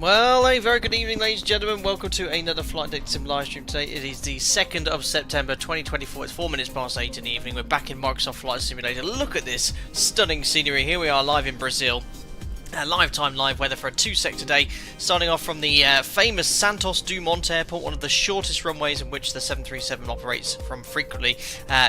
Well, a very good evening, ladies and gentlemen. Welcome to another Flight Deck Sim live stream today. It is the 2nd of September 2024. It's 4 minutes past 8 in the evening. We're back in Microsoft Flight Simulator. Look at this stunning scenery. Here we are live in Brazil. Live weather for a 2-sector day, starting off from the famous Santos Dumont airport, one of the shortest runways in which the 737 operates from frequently.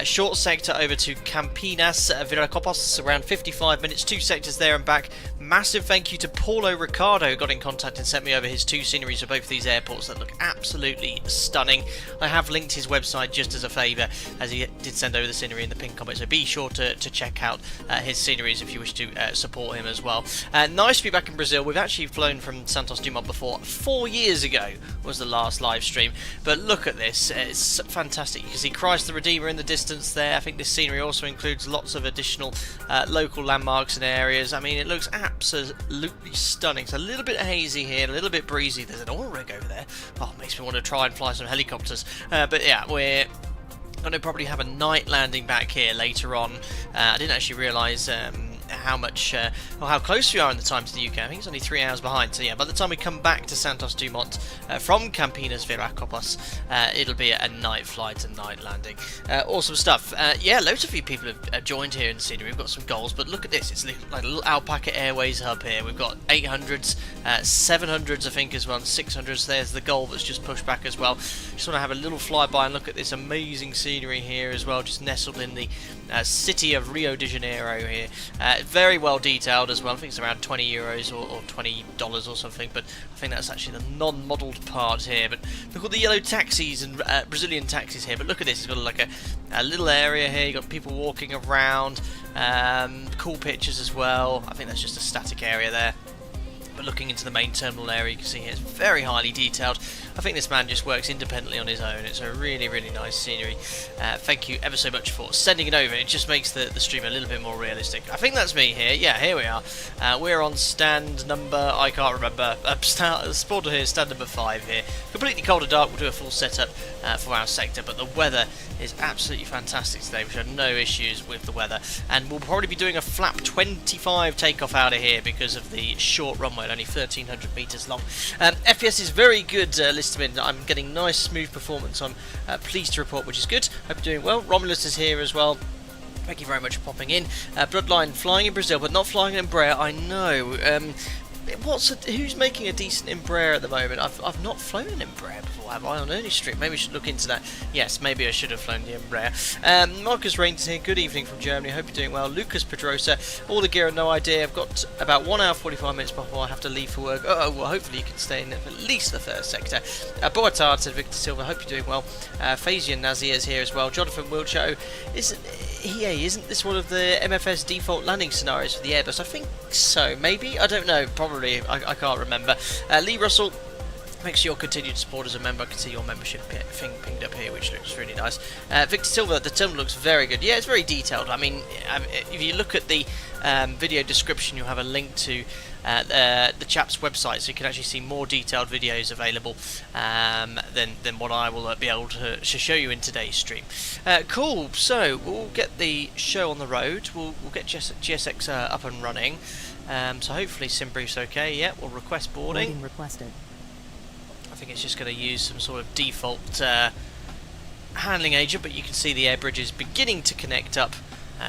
Short sector over to Campinas, Viracopos, around 55 minutes, 2 sectors there and back. Massive thank you to Paulo Ricardo, who got in contact and sent me over his 2 sceneries of both of these airports that look absolutely stunning. I have linked his website just as a favour, as he did send over the scenery in the pinned comment, so be sure to check out his sceneries if you wish to support him as well. Nice to be back in Brazil. We've actually flown from Santos Dumont before. 4 years ago was the last live stream. But look at this. It's fantastic. You can see Christ the Redeemer in the distance there. I think this scenery also includes lots of additional local landmarks and areas. I mean, it looks absolutely stunning. It's a little bit hazy here, a little bit breezy. There's an oil rig over there. Oh, it makes me want to try and fly some helicopters. But yeah, we're going to probably have a night landing back here later on. I didn't actually realise how much or how close we are in the time to the UK. I think it's only 3 hours behind, so yeah, by the time we come back to Santos Dumont from Campinas Viracopos, it'll be a night flight and night landing. Awesome stuff. Yeah, loads of you people have joined here in the scenery. We've got some goals, but look at this. It's like a little Alpaca Airways hub here. We've got 800s, 700s I think as well, and 600s. There's the goal that's just pushed back as well. Just want to have a little flyby and look at this amazing scenery here as well, just nestled in the city of Rio de Janeiro here. Very well detailed as well. I think it's around €20 or $20 or something, but I think that's actually the non-modelled part here. But look at the yellow taxis and Brazilian taxis here. But look at this, it's got like a little area here. You've got people walking around, cool pictures as well. I think that's just a static area there. But looking into the main terminal area, you can see here it's very highly detailed. I think this man just works independently on his own. It's a really, really nice scenery. Thank you ever so much for sending it over. It just makes the stream a little bit more realistic. I think that's me here. Yeah, here we are. We're on stand number, I can't remember. Spawner here, stand number 5 here. Completely cold and dark. We'll do a full setup for our sector, but the weather is absolutely fantastic today. We should have no issues with the weather. And we'll probably be doing a flap 25 takeoff out of here because of the short runway, only 1,300 metres long. FPS is very good, Listerman. I'm getting nice smooth performance. I'm pleased to report, which is good. Hope you're doing well. Romulus is here as well. Thank you very much for popping in. Bloodline flying in Brazil, but not flying in Embraer. I know. Who's making a decent Embraer at the moment? I've not flown an Embraer before, have I, on any stream? Maybe I should look into that. Yes, maybe I should have flown the Embraer. Marcus Rains here. Good evening from Germany. Hope you're doing well. Lucas Pedrosa. All the gear and no idea. I've got about 1 hour 45 minutes before I have to leave for work. Oh, well, hopefully you can stay in at least the first sector. Boatard said Victor Silva. Hope you're doing well. Fazian Nazir is here as well. Jonathan Wiltshire. Isn't this one of the MFS default landing scenarios for the Airbus? I think so. Maybe? I don't know. Probably. I can't remember. Lee Russell, make sure you're continued support as a member. I can see your membership thing pinged up here, which looks really nice. Victor Silva, the terminal looks very good. Yeah, it's very detailed. I mean, if you look at the video description, you'll have a link to the chap's website, so you can actually see more detailed videos available than what I will be able to show you in today's stream. Cool. So we'll get the show on the road. We'll get GSX up and running. So hopefully SimBrief's okay. Yeah, we'll request boarding. Boarding requested. I think it's just going to use some sort of default handling agent, but you can see the air bridge is beginning to connect up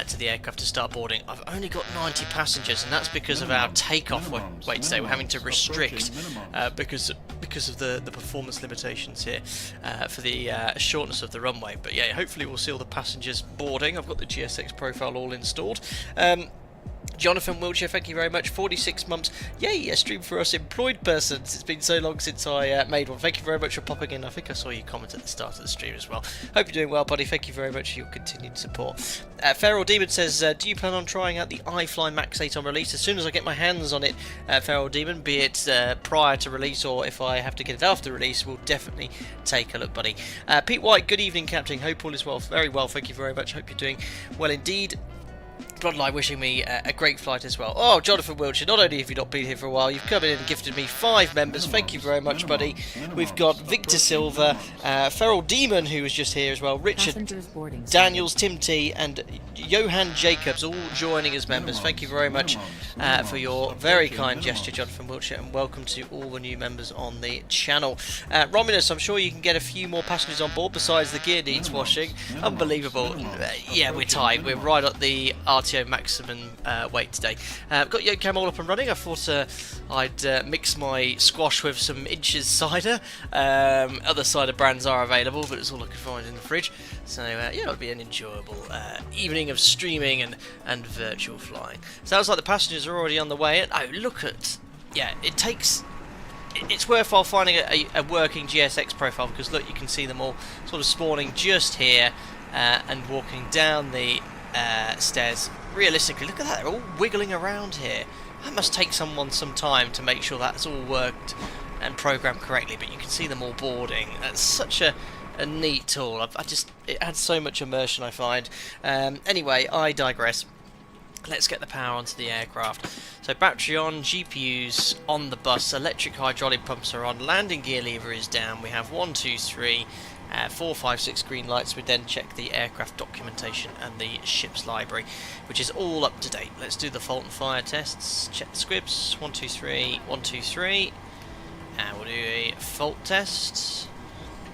to the aircraft to start boarding. I've only got 90 passengers, and that's because of our takeoff wait today. We're having to restrict because of the performance limitations here for the shortness of the runway. But yeah, hopefully we'll see all the passengers boarding. I've got the GSX profile all installed. Jonathan Wiltshire, thank you very much. 46 months. Yay, a stream for us employed persons. It's been so long since I made one. Thank you very much for popping in. I think I saw you comment at the start of the stream as well. Hope you're doing well, buddy. Thank you very much for your continued support. Feral Demon says, do you plan on trying out the iFly Max 8 on release? As soon as I get my hands on it, Feral Demon, be it prior to release or if I have to get it after release, we'll definitely take a look, buddy. Pete White, good evening, Captain. Hope all is well. Very well, thank you very much. Hope you're doing well indeed. Bloodline wishing me a great flight as well. Oh, Jonathan Wiltshire, not only have you not been here for a while, you've come in and gifted me 5 members. Thank you very much, buddy. We've got Victor Silva, Feral Demon, who was just here as well, Richard Daniels, Tim T, and Johan Jacobs, all joining as members. Thank you very much for your very kind gesture, Jonathan Wiltshire, and welcome to all the new members on the channel. Romulus, I'm sure you can get a few more passengers on board besides the gear needs washing. Unbelievable. Yeah, we're tight. We're right at the RTO maximum weight today. I've got YoCam all up and running. I thought I'd mix my squash with some Inches cider. Other cider brands are available, but it's all I could find in the fridge. So yeah, it'll be an enjoyable evening of streaming and virtual flying. Sounds like the passengers are already on the way. And oh, look at, yeah, it's worthwhile finding a working GSX profile, because look, you can see them all sort of spawning just here and walking down the stairs. Realistically, look at that, they're all wiggling around here. That must take someone some time to make sure that's all worked and programmed correctly, but you can see them all boarding. That's such a neat tool. It adds so much immersion, I find. Anyway, I digress. Let's get the power onto the aircraft. So battery on, GPUs on the bus, electric hydraulic pumps are on, landing gear lever is down. We have 1, 2, 3, 4, 5, 6 green lights. We then check the aircraft documentation and the ship's library, which is all up to date. Let's do the fault and fire tests. Check the squibs. 1, 2, 3, 1, 2, 3. And we'll do a fault test.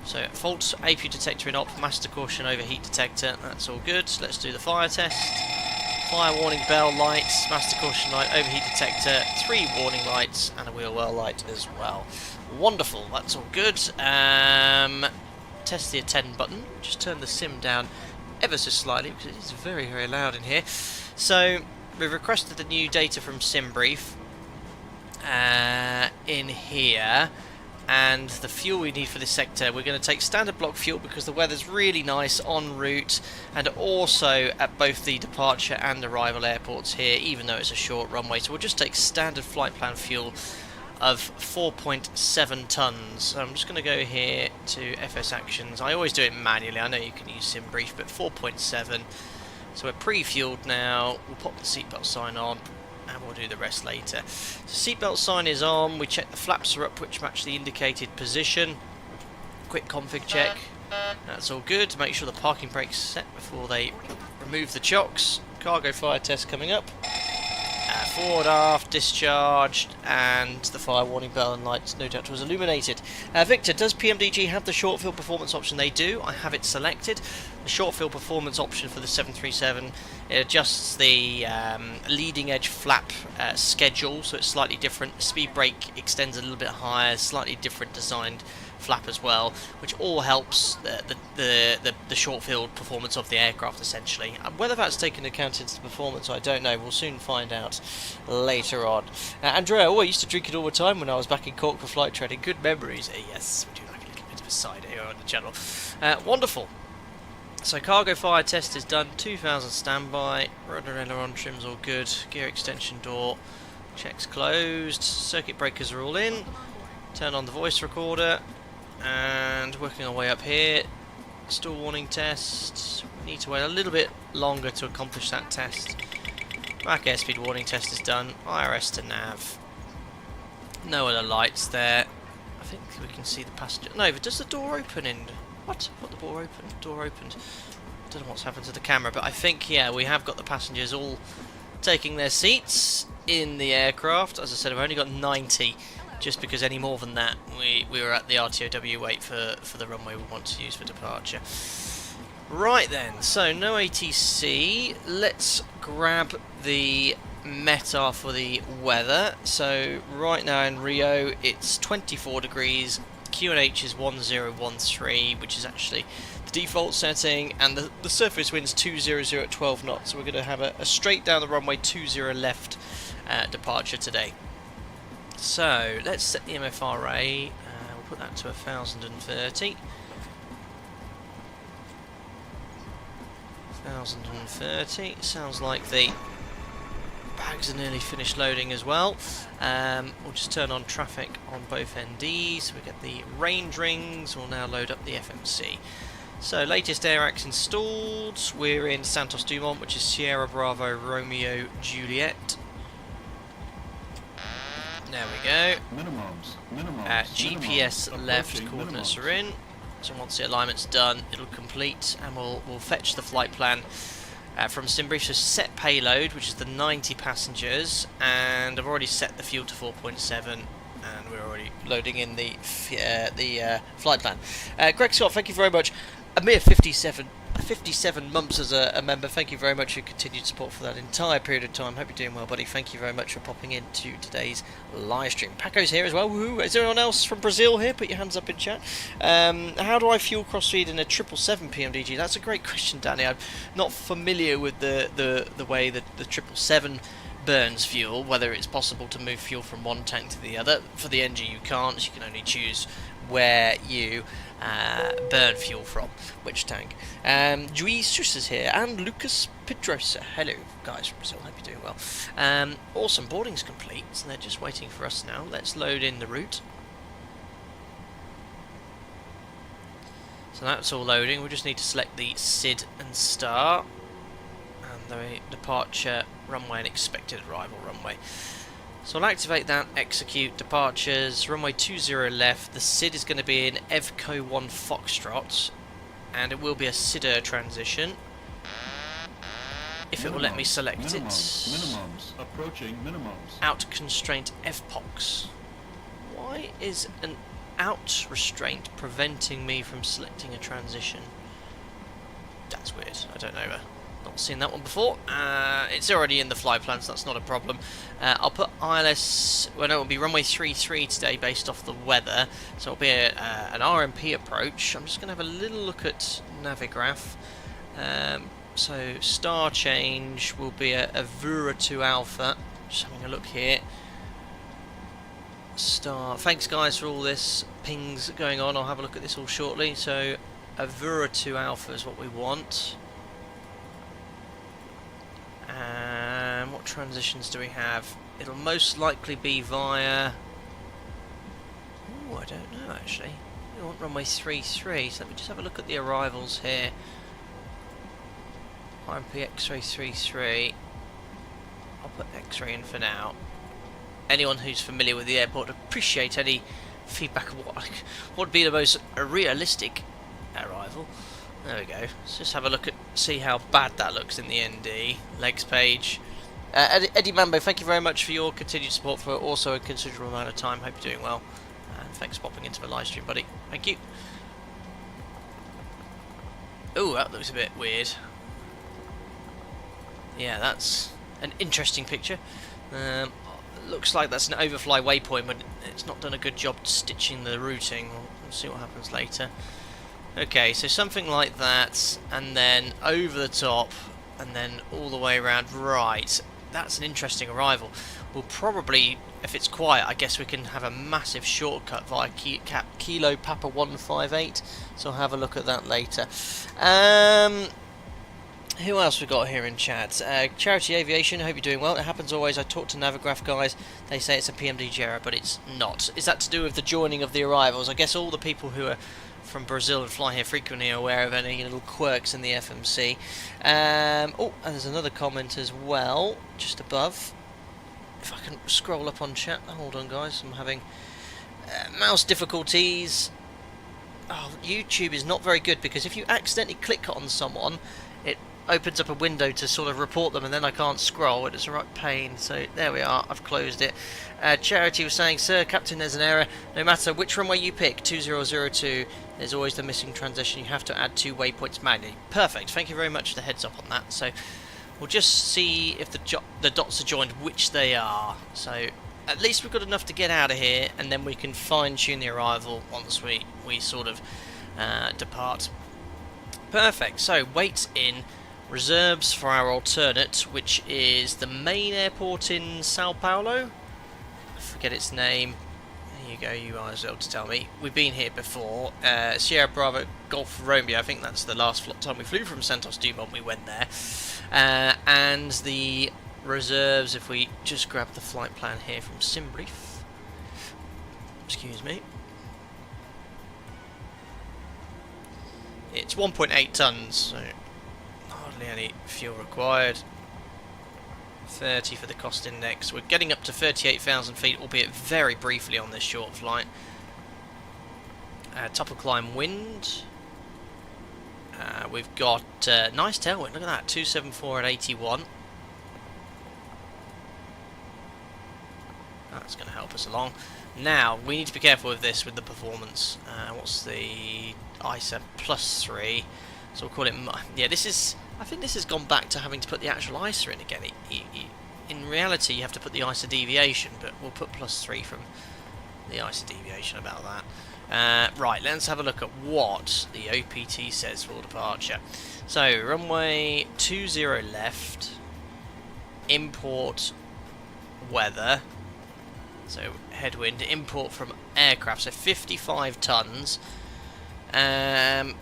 So fault, APU detector in op, master caution, overheat detector. That's all good. Let's do the fire test. Fire warning bell lights, master caution light, overheat detector, 3 warning lights, and a wheel well light as well. Wonderful, that's all good. Test the attend button. Just turn the sim down ever so slightly because it is very, very loud in here. So we've requested the new data from SimBrief in here. And the fuel we need for this sector, we're going to take standard block fuel because the weather's really nice en route and also at both the departure and arrival airports here, even though it's a short runway. So we'll just take standard flight plan fuel of 4.7 tonnes. So I'm just going to go here to FS Actions. I always do it manually. I know you can use SimBrief, but 4.7. So we're pre-fueled now. We'll pop the seatbelt sign on, and we'll do the rest later. So seatbelt sign is on, we check the flaps are up which match the indicated position. Quick config check, that's all good. Make sure the parking brake's set before they remove the chocks. Cargo fire test coming up. Forward aft discharged, and the fire warning bell and lights no doubt was illuminated. Victor, does PMDG have the short field performance option? They do. I have it selected. The short field performance option for the 737, it adjusts the leading edge flap schedule, so it's slightly different. Speed brake extends a little bit higher, slightly different designed flap as well, which all helps the short field performance of the aircraft essentially. Whether that's taken account into the performance, I don't know. We'll soon find out later on. Andrea, I used to drink it all the time when I was back in Cork for flight training. Good memories. Yes, we do like a little bit of a cider here on the channel. Wonderful. So cargo fire test is done. 2000 standby. Rudder aileron trims all good. Gear extension door checks closed. Circuit breakers are all in. Turn on the voice recorder. And working our way up here, stall warning test. We need to wait a little bit longer to accomplish that test. Back airspeed warning test is done. IRS to nav. No other lights there. I think we can see the passenger. No, but does the door open in? What? What, the door opened? Door opened. Don't know what's happened to the camera, but I think, yeah, we have got the passengers all taking their seats in the aircraft. As I said, I've only got 90. Just because any more than that, we were at the RTOW weight for the runway we want to use for departure. Right then, so no ATC. Let's grab the METAR for the weather. So right now in Rio, it's 24 degrees. QNH is 1013, which is actually the default setting, and the surface wind's 200 at 12 knots. So we're going to have a straight down the runway 20 left departure today. So let's set the MFRA, we'll put that to 1030. 1030, sounds like the bags are nearly finished loading as well. We'll just turn on traffic on both NDs, so we get the range rings, we'll now load up the FMC. So, latest AirAx installed. We're in Santos Dumont, which is Sierra Bravo Romeo Juliet. There we go. GPS left coordinates are in. So once the alignment's done, it'll complete, and we'll fetch the flight plan from SimBrief. So set payload, which is the 90 passengers, and I've already set the fuel to 4.7, and we're already loading in the flight plan. Greg Scott, thank you very much. A mere 57 months as a member. Thank you very much for your continued support for that entire period of time. Hope you're doing well, buddy. Thank you very much for popping into today's live stream. Paco's here as well. Woohoo. Is there anyone else from Brazil here? Put your hands up in chat. How do I fuel crossfeed in a 777 PMDG? That's a great question, Danny. I'm not familiar with the way that the 777 burns fuel, whether it's possible to move fuel from one tank to the other. For the NG you can't. You can only choose where you burn fuel from, which tank. Juice is here, and Lucas Pedrosa. Hello guys from Brazil, hope you're doing well. Awesome, boarding's complete, so they're just waiting for us now. Let's load in the route. So that's all loading. We just need to select the SID and star, and the departure runway and expected arrival runway. So I'll activate that, execute departures, runway 20 left. The SID is going to be in EVCO 1 Foxtrot, and it will be a SIDR transition. If it will let me select it. Approaching minimums. Out constraint FPOX. Why is an out restraint preventing me from selecting a transition? That's weird, I don't know. Not seen that one before. It's already in the flight plan, so that's not a problem. I'll put ILS, well no, it'll be runway 33 today based off the weather, so it'll be an RMP approach. I'm just going to have a little look at Navigraph. So star change will be a Vura 2 Alpha. Just having a look here. Star. Thanks guys for all this pings going on. I'll have a look at this all shortly. So a Vura 2 Alpha is what we want. What transitions do we have? It'll most likely be via... Oh, I don't know actually. We want runway 33, so let me just have a look at the arrivals here. RMP X-ray 33. I'll put X-ray in for now. Anyone who's familiar with the airport would appreciate any feedback of what would be the most realistic arrival. There we go. Let's just have a look at, see how bad that looks in the ND. Legs page. Eddie Mambo, thank you very much for your continued support for also a considerable amount of time. Hope you're doing well. And thanks for popping into the live stream, buddy. Thank you. Oh, that looks a bit weird. Yeah, that's an interesting picture. Looks like that's an overfly waypoint, but it's not done a good job stitching the routing. We'll see what happens later. Okay, so something like that, and then over the top, and then all the way around. Right, that's an interesting arrival. We'll probably, if it's quiet, I guess we can have a massive shortcut via Kilo Papa 158, so I'll have a look at that later. Who else we got here in chat? Charity Aviation, I hope you're doing well. It happens always. I talk to Navigraph guys, they say it's a PMDG error, but it's not. Is that to do with the joining of the arrivals? I guess all the people who are from Brazil and fly here frequently are aware of any little quirks in the FMC. Oh, and there's another comment as well, just above. If I can scroll up on chat. Hold on, guys. I'm having mouse difficulties. Oh, YouTube is not very good, because if you accidentally click on someone, it opens up a window to sort of report them, and then I can't scroll, and it's a right pain. So there we are, I've closed it. Charity was saying, Sir Captain, there's an error. No matter which runway you pick, 2002, there's always the missing transition. You have to add 2 waypoints manually. Perfect, thank you very much for the heads up on that. So we'll just see if the dots are joined, which they are. So at least we've got enough to get out of here, and then we can fine-tune the arrival once we sort of depart. Perfect, so weights in. Reserves for our alternate, which is the main airport in Sao Paulo. I forget its name. There you go, you are able to tell me. We've been here before. Sierra Bravo Golf Romeo, I think that's the last time we flew from Santos Dumont, we went there. And the reserves, if we just grab the flight plan here from SimBrief. Excuse me. It's 1.8 tons, so hardly any fuel required. 30 for the cost index. We're getting up to 38,000 feet, albeit very briefly on this short flight. Top of climb wind. We've got nice tailwind. Look at that, 274 at 81. That's going to help us along. Now we need to be careful with this, with the performance. What's the ISA +3? So we'll call it. Yeah, this is. I think this has gone back to having to put the actual ISA in again. In reality, you have to put the ISA deviation, but we'll put +3 from the ISA deviation about that. Right, let's have a look at what the OPT says for departure. So, runway 20 left, import weather, so headwind, import from aircraft, so 55 tons. Now,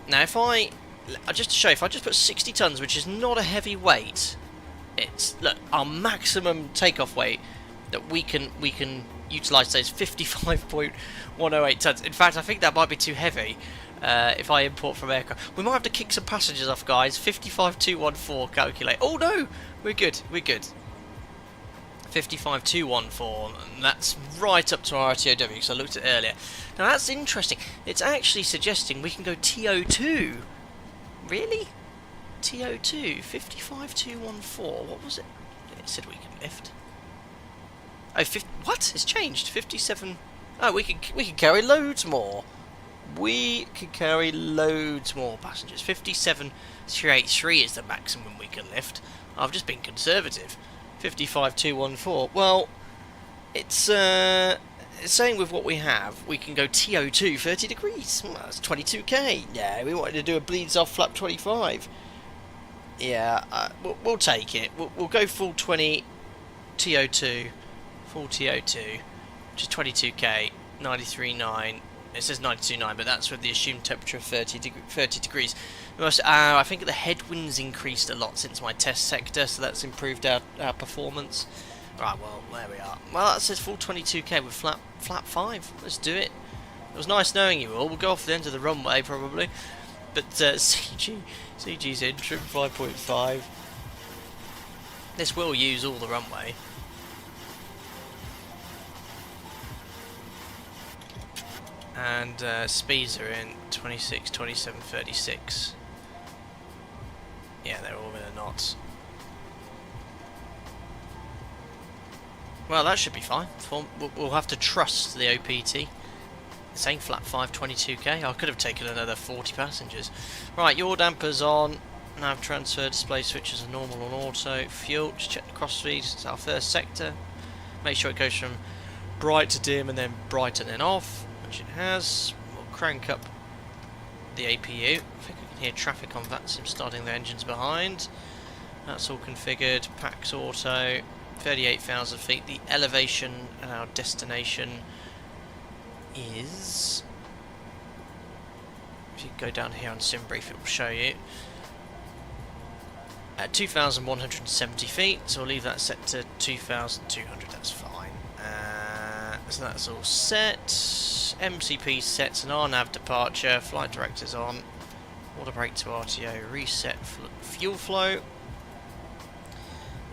just to show, if I just put 60 tons, which is not a heavy weight, it's, look, our maximum takeoff weight that we can utilise today is 55.108 tons. In fact, I think that might be too heavy if I import from aircraft. We might have to kick some passengers off, guys. 55.214, calculate. Oh no, we're good, we're good. 55.214, and that's right up to our RTOW, because I looked at it earlier. Now that's interesting. It's actually suggesting we can go TO2. Really? TO2, 55.214. What was it? It said we can lift. Oh, what? It's changed. 57. Oh, we can carry loads more. We can carry loads more passengers. 57.383 is the maximum we can lift. I've just been conservative. 55.214. Well, it's saying with what we have, we can go TO2 30 degrees. Well, that's 22k. Yeah, we wanted to do a bleeds off flap 25. Yeah, we'll take it. We'll go full 20 TO2, full TO2, which is 22k, 93.9. It says 92.9, but that's with the assumed temperature of 30 degrees. I think the headwinds increased a lot since my test sector, so that's improved our performance. Right, well, there we are. Well, that says full 22k with flap 5. Let's do it. It was nice knowing you all. We'll go off the end of the runway, probably. But CG's in, trim 5.5. This will use all the runway. And speeds are in 26, 27, 36. Yeah, they're all in a knot. Well, that should be fine. We'll have to trust the OPT. It's saying flat 5, 22k. I could have taken another 40 passengers. Right, yaw dampers on. Nav transfer, display switches are normal on auto. Fuel, just check the cross speed. It's our first sector. Make sure it goes from bright to dim and then bright and then off, which it has. We'll crank up the APU. I think I can hear traffic on VATSIM starting their engines behind. That's all configured. Pax auto. 38,000 feet. The elevation and our destination is, if you go down here on SimBrief, it will show you, at 2,170 feet, so we'll leave that set to 2,200, that's fine. So that's all set. MCP sets and RNAV departure, flight directors on, water brake to RTO, reset fuel flow,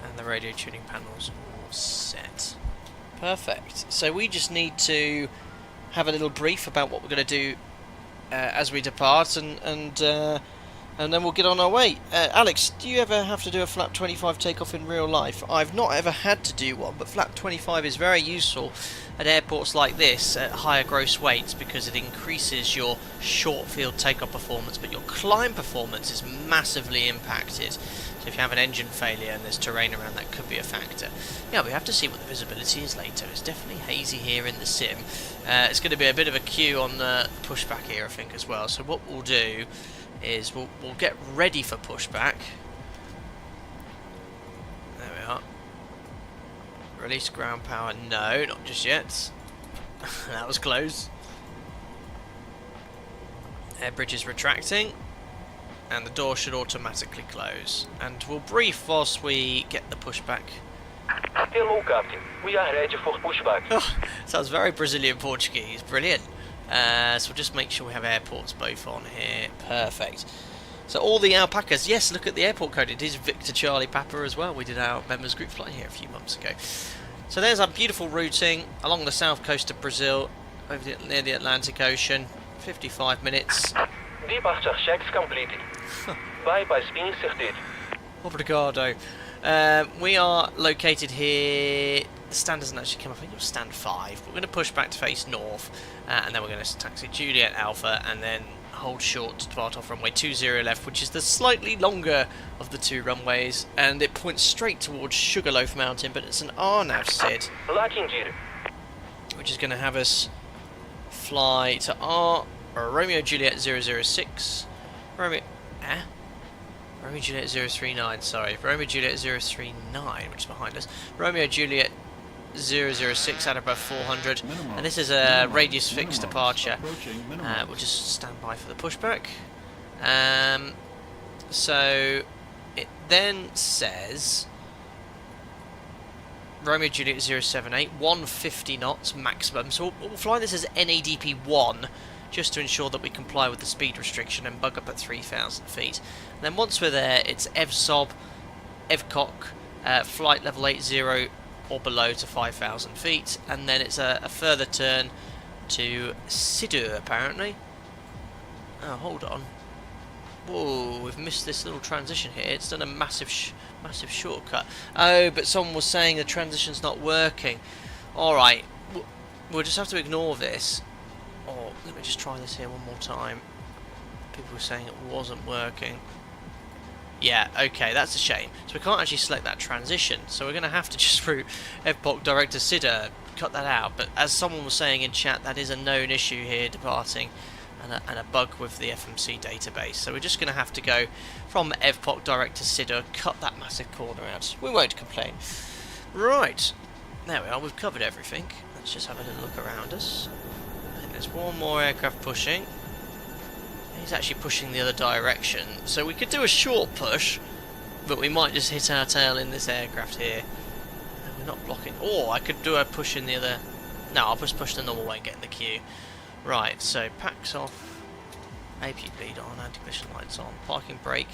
and the radio tuning panels all set. Perfect. So we just need to have a little brief about what we're going to do as we depart, and then we'll get on our way. Alex, do you ever have to do a flap 25 takeoff in real life? I've not ever had to do one, but flap 25 is very useful at airports like this at higher gross weights because it increases your short field takeoff performance, but your climb performance is massively impacted. So if you have an engine failure and there's terrain around, that could be a factor. Yeah, we have to see what the visibility is later. It's definitely hazy here in the sim. It's going to be a bit of a queue on the pushback here, I think, as well. So what we'll do is we'll get ready for pushback. There we are. Release ground power. No, not just yet. That was close. Air bridge is retracting, and the door should automatically close. And we'll brief whilst we get the pushback. Hello, Captain. We are ready for pushback. Oh, sounds very Brazilian Portuguese. Brilliant. So we'll just make sure we have airports both on here. Perfect. So all the alpacas, yes, look at the airport code. It is Victor Charlie Papa as well. We did our members group flight here a few months ago. So there's our beautiful routing along the south coast of Brazil, over near the Atlantic Ocean. 55 minutes. Departure checks completed. Bypass inserted. Obrigado. We are located here. The stand doesn't actually come up. I think it was stand 5. But we're going to push back to face north, and then we're going to taxi Juliet Alpha, and then hold short to depart off runway 20 left, which is the slightly longer of the 2 runways, and it points straight towards Sugarloaf Mountain, but it's an RNAV SID, which is going to have us fly to Romeo Juliet 006, Romeo Juliet 039, sorry, Romeo Juliet 039, which is behind us, Romeo Juliet 006 out above 400, and this is a radius fixed departure. We'll just stand by for the pushback. So it then says Romeo Juliet 078, 150 knots maximum. So we'll fly this as NADP 1 just to ensure that we comply with the speed restriction and bug up at 3,000 feet. And then once we're there, it's EVSOB, EVCOC, flight level 80 or below to 5,000 feet, and then it's a further turn to Sidu apparently. Oh, hold on. Whoa, we've missed this little transition here. It's done a massive shortcut. Oh, but someone was saying the transition's not working. Alright, we'll just have to ignore this. Or, let me just try this here one more time. People were saying it wasn't working. Yeah, okay, that's a shame. So we can't actually select that transition. So we're going to have to just through EVPOC Director SIDA cut that out. But as someone was saying in chat, that is a known issue here, departing, and a bug with the FMC database. So we're just going to have to go from EVPOC Director SIDA, cut that massive corner out. We won't complain. Right, there we are. We've covered everything. Let's just have a little look around us. I think there's one more aircraft pushing. He's actually pushing the other direction, so we could do a short push, but we might just hit our tail in this aircraft here. And we're not blocking. Or I could do a push in the other. No, I'll just push the normal way and get in the queue. Right, so packs off, AP bleed on, anti-collision lights on, parking brake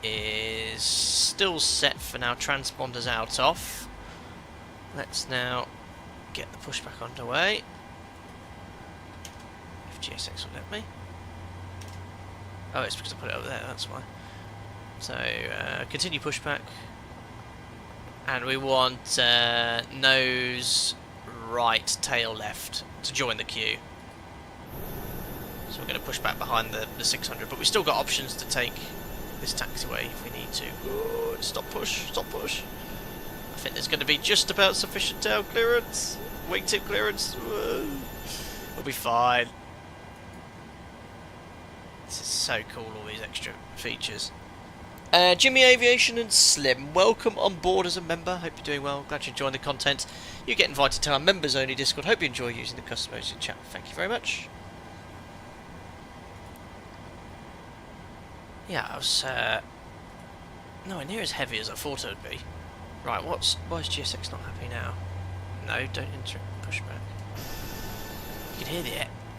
is still set for now. Transponders out off. Let's now get the pushback underway. If GSX will let me. Oh, it's because I put it over there, that's why. So, continue pushback. And we want nose right, tail left to join the queue. So we're going to push back behind the 600, but we've still got options to take this taxiway if we need to. Ooh, stop push, stop push. I think there's going to be just about sufficient tail clearance. Wingtip clearance. Whoa. We'll be fine. This is so cool, all these extra features. Jimmy Aviation and Slim, welcome on board as a member. Hope you're doing well. Glad you enjoyed the content. You get invited to our members only Discord. Hope you enjoy using the customized chat. Thank you very much. Yeah, I was nowhere near as heavy as I thought it would be. Right, why is GSX not happy now? No, don't enter pushback.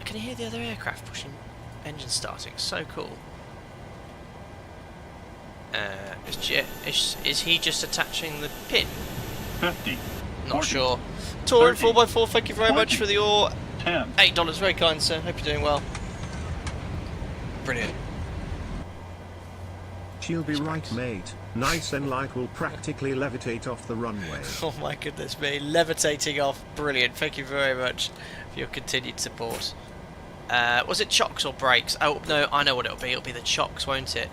Can you hear the other aircraft pushing? Engine starting, so cool. Is he just attaching the pin? 50. Not 40, sure. Touring 30, 4x4, thank you very much 20, for your 10. $8. Very kind, sir. Hope you're doing well. Brilliant. She'll be right, mate. Nice and light will practically levitate off the runway. Oh my goodness me, levitating off. Brilliant. Thank you very much for your continued support. Was it chocks or brakes? Oh, no, I know what it'll be. It'll be the chocks, won't it?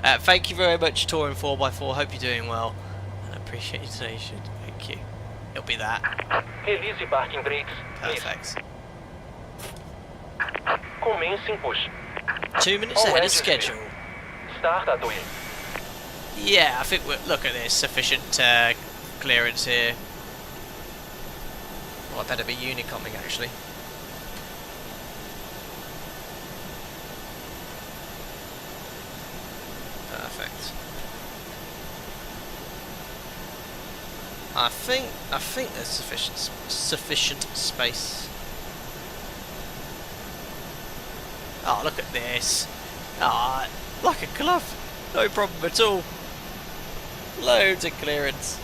Thank you very much, Touring 4x4. Hope you're doing well. And I appreciate your donation. Thank you. It'll be that. Release parking brakes. Perfect. Commencing push. 2 minutes ahead of schedule. Start at wheel. Yeah, I think look at this. Sufficient clearance here. Well, I better be unicoming actually. Perfect. I think there's sufficient space. Oh, look at this. Ah, like a glove. No problem at all. Loads of clearance.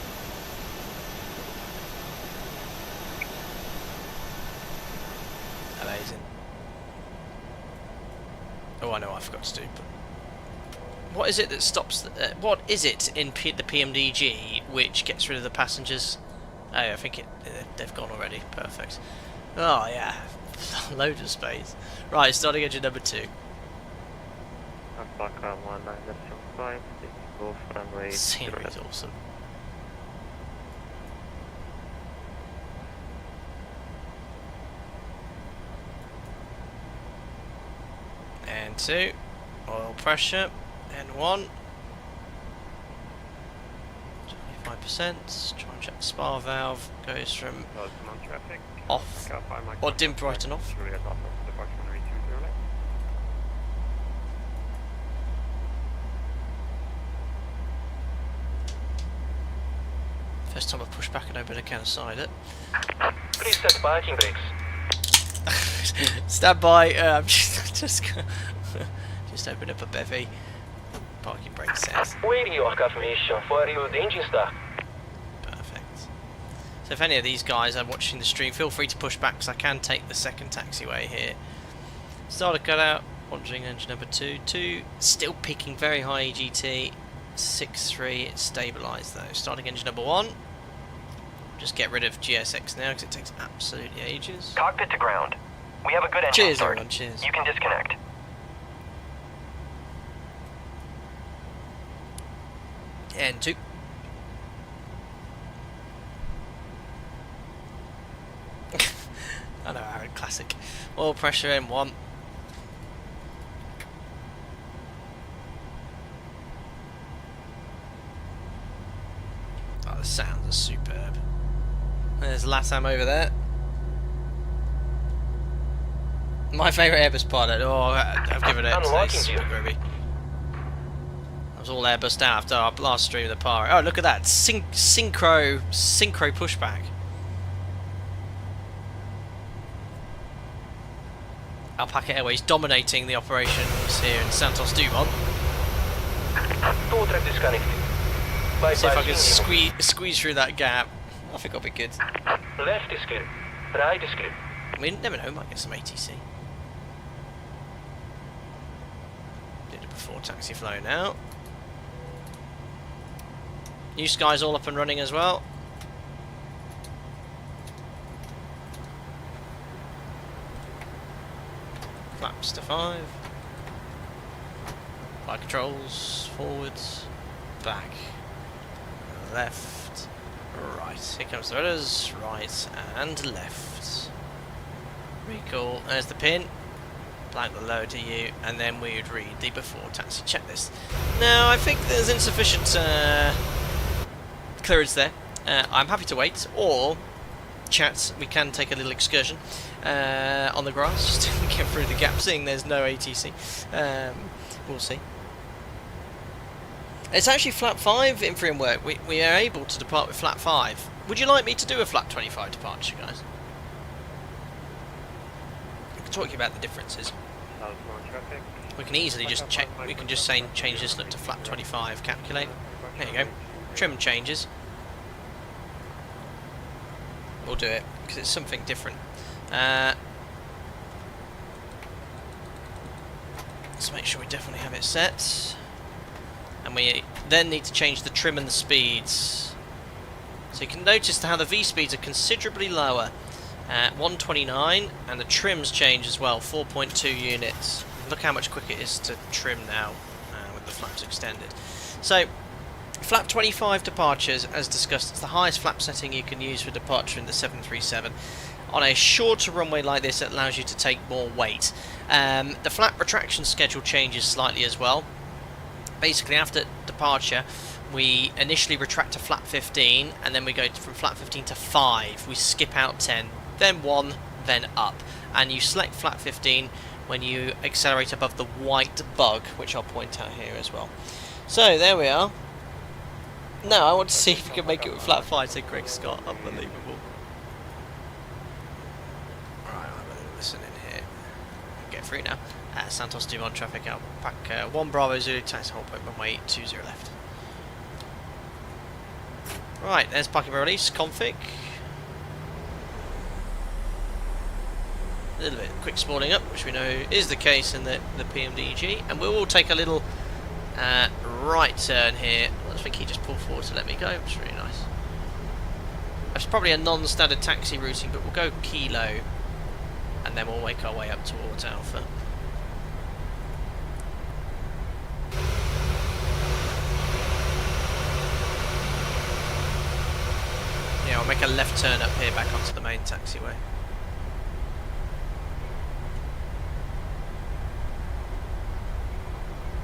Amazing. Oh, I know what I forgot to do. But what is it that stops? What is it in the PMDG which gets rid of the passengers? Oh, I think they've gone already. Perfect. Oh yeah, loads of space. Right, starting engine number 2. Alpaca 1975, go runway. Scenery's awesome. And 2, oil pressure, and 1. 25%. Try and check the spar valve. Goes from Traffic. off or dimmed right and off. First time I've pushed back and opened a can aside it. Please set parking brakes. Stand by. I'm just opened up a bevy. Parking brake set. Waiting your confirmation for your engine start. Perfect. So if any of these guys are watching the stream, feel free to push back because I can take the second taxiway here. Starter cutout. Launching engine number 2. 2 still peaking very high EGT. 6.3. It's stabilised though. Starting engine number 1. Just get rid of GSX now because it takes absolutely ages. Cockpit to ground. We have a good engine Cheers, start. everyone. Cheers. You can disconnect. And 2. I know, Aaron, classic. Oil pressure in 1. Oh, the sounds are superb. There's LATAM over there. My favourite Airbus pilot. Oh, I've given it today. Super grubby. I was all Airbused out after our last stream of the Pyro. Oh, look at that. Synchro pushback. Alpaca Airways dominating the operations here in Santos Dumont. Tow track disconnected. Bye See if I bye. can squeeze through that gap. I think I'll be good. Left is clear. Right is clear. I mean, never know, might get some ATC. Did it before taxi flow now. New Sky's all up and running as well. Flaps to 5. Flight controls, forwards, back, left, right. Here comes the rudders, right and left. Recall, there's the pin. Blank the lower DU, and then we would read the before taxi checklist. Now, I think there's insufficient clearance there. I'm happy to wait, or chat, we can take a little excursion on the grass just to get through the gap, seeing there's no ATC. We'll see. It's actually flap 5 in free and work. We are able to depart with flap 5. Would you like me to do a flap 25 departure, guys? I can talk to you about the differences. We can easily just check. We can just say change this look to flap 25. Calculate. There you go. Trim changes. We'll do it because it's something different. Let's make sure we definitely have it set. And we then need to change the trim and the speeds. So you can notice how the V speeds are considerably lower. 129, and the trims change as well, 4.2 units. Look how much quicker it is to trim now with the flaps extended. So, flap 25 departures, as discussed, it's the highest flap setting you can use for departure in the 737. On a shorter runway like this, it allows you to take more weight. The flap retraction schedule changes slightly as well. Basically, after departure, we initially retract to flap 15, and then we go from flap 15 to 5. We skip out 10, then 1, then up. And you select flap 15 when you accelerate above the white bug, which I'll point out here as well. So, there we are. Now, I want to see if we can make it with flap 5, said Greg Scott. Unbelievable. Right, I'll have a little listen in here. get through now. Santos Dumont traffic out. Pack 1 Bravo Zulu, taxi hold point runway 20 left. Right, there's parking release config. A little bit quick spawning up, which we know is the case in the PMDG, and we will take a little right turn here. I think he just pulled forward to let me go, which is really nice. That's probably a non-standard taxi routing, but we'll go Kilo, and then we'll make our way up towards Alpha. Yeah, I'll make a left turn up here back onto the main taxiway.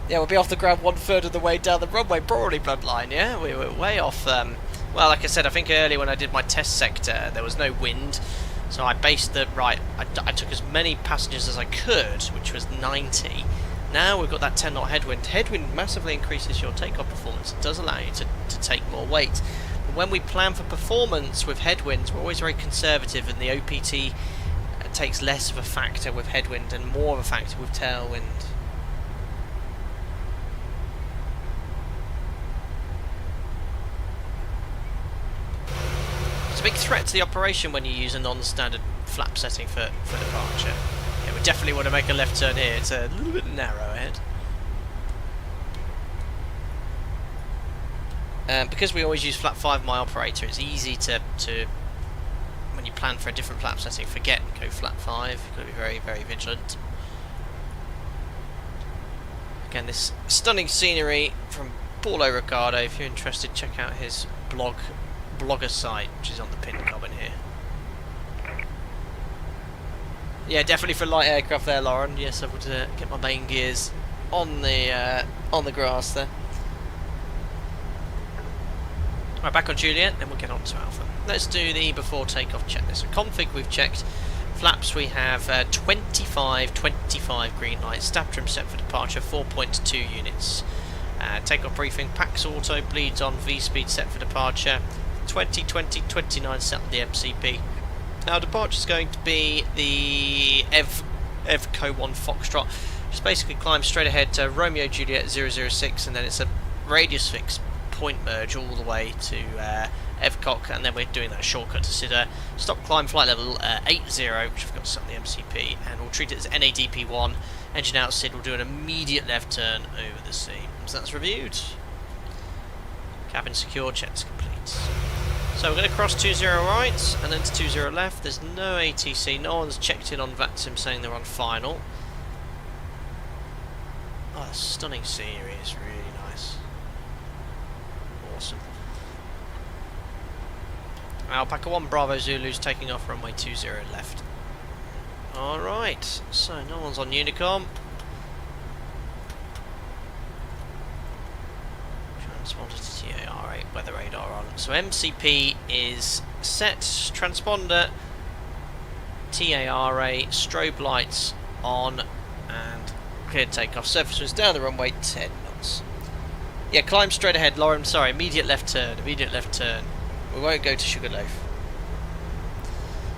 Yeah, we'll be off the ground 1/3 of the way down the runway, probably bloodline, yeah? We were way off. Well, like I said, I think earlier when I did my test sector, there was no wind, so I based the... Right, I took as many passengers as I could, which was 90. Now we've got that 10 knot headwind. Headwind massively increases your takeoff performance. It does allow you to take more weight. But when we plan for performance with headwinds, we're always very conservative, and the OPT takes less of a factor with headwind and more of a factor with tailwind. A big threat to the operation when you use a non-standard flap setting for departure. Yeah, we definitely want to make a left turn here. It's a little bit narrow ahead. Because we always use flap 5 my operator, it's easy to when you plan for a different flap setting, forget and go flap 5. You've got to be very, very vigilant. Again, this stunning scenery from Paulo Ricardo. If you're interested, check out his blogger site, which is on the pinned comment here. Yeah, definitely for light aircraft there, Lauren. Yes, I would get my main gears on the grass there. Right, back on Juliet, then we'll get on to Alpha. Let's do the before takeoff checklist. So config we've checked. Flaps we have 25 green lights. Staff trim set for departure 4.2 units. Takeoff briefing. Pax auto bleeds on. V-speed set for departure. 29 set on the MCP. Now departure is going to be the EVCO 1 Foxtrot. Just basically climb straight ahead to Romeo Juliet 006, and then it's a radius fix point merge all the way to EVCOC, and then we're doing that shortcut to SIDA. Stop climb flight level 80, which we've got set on the MCP, and we'll treat it as NADP 1. Engine out SID, we'll do an immediate left turn over the seam. So that's reviewed. Cabin secure, checks complete. So we're going to cross 20 right and then to 20 left. There's no ATC, no one's checked in on VATSIM saying they're on final. Oh, the stunning scenery is really nice. Awesome. Alpaca 1 Bravo Zulu's taking off runway 20 left. Alright, so no one's on Unicom. Transponder to TAR8, weather radar on. So MCP is set, transponder, TAR8, strobe lights on, and cleared takeoff. Surface was down the runway 10 knots. Yeah, climb straight ahead, Lauren. Sorry, immediate left turn. Immediate left turn. We won't go to Sugarloaf.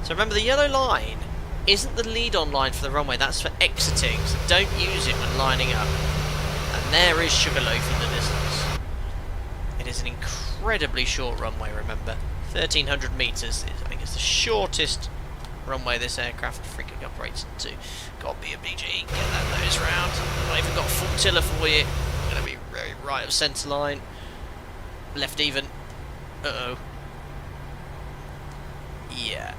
So remember, the yellow line isn't the lead-on line for the runway. That's for exiting. So don't use it when lining up. And there is Sugarloaf in the distance. It is an incredibly short runway. Remember, 1,300 meters. I think it's the shortest runway this aircraft freaking operates to. Got PMDG, get that nose round. I've even got a full tiller for you. Going to be very right of centre line. Left even. Uh-oh. Yeah.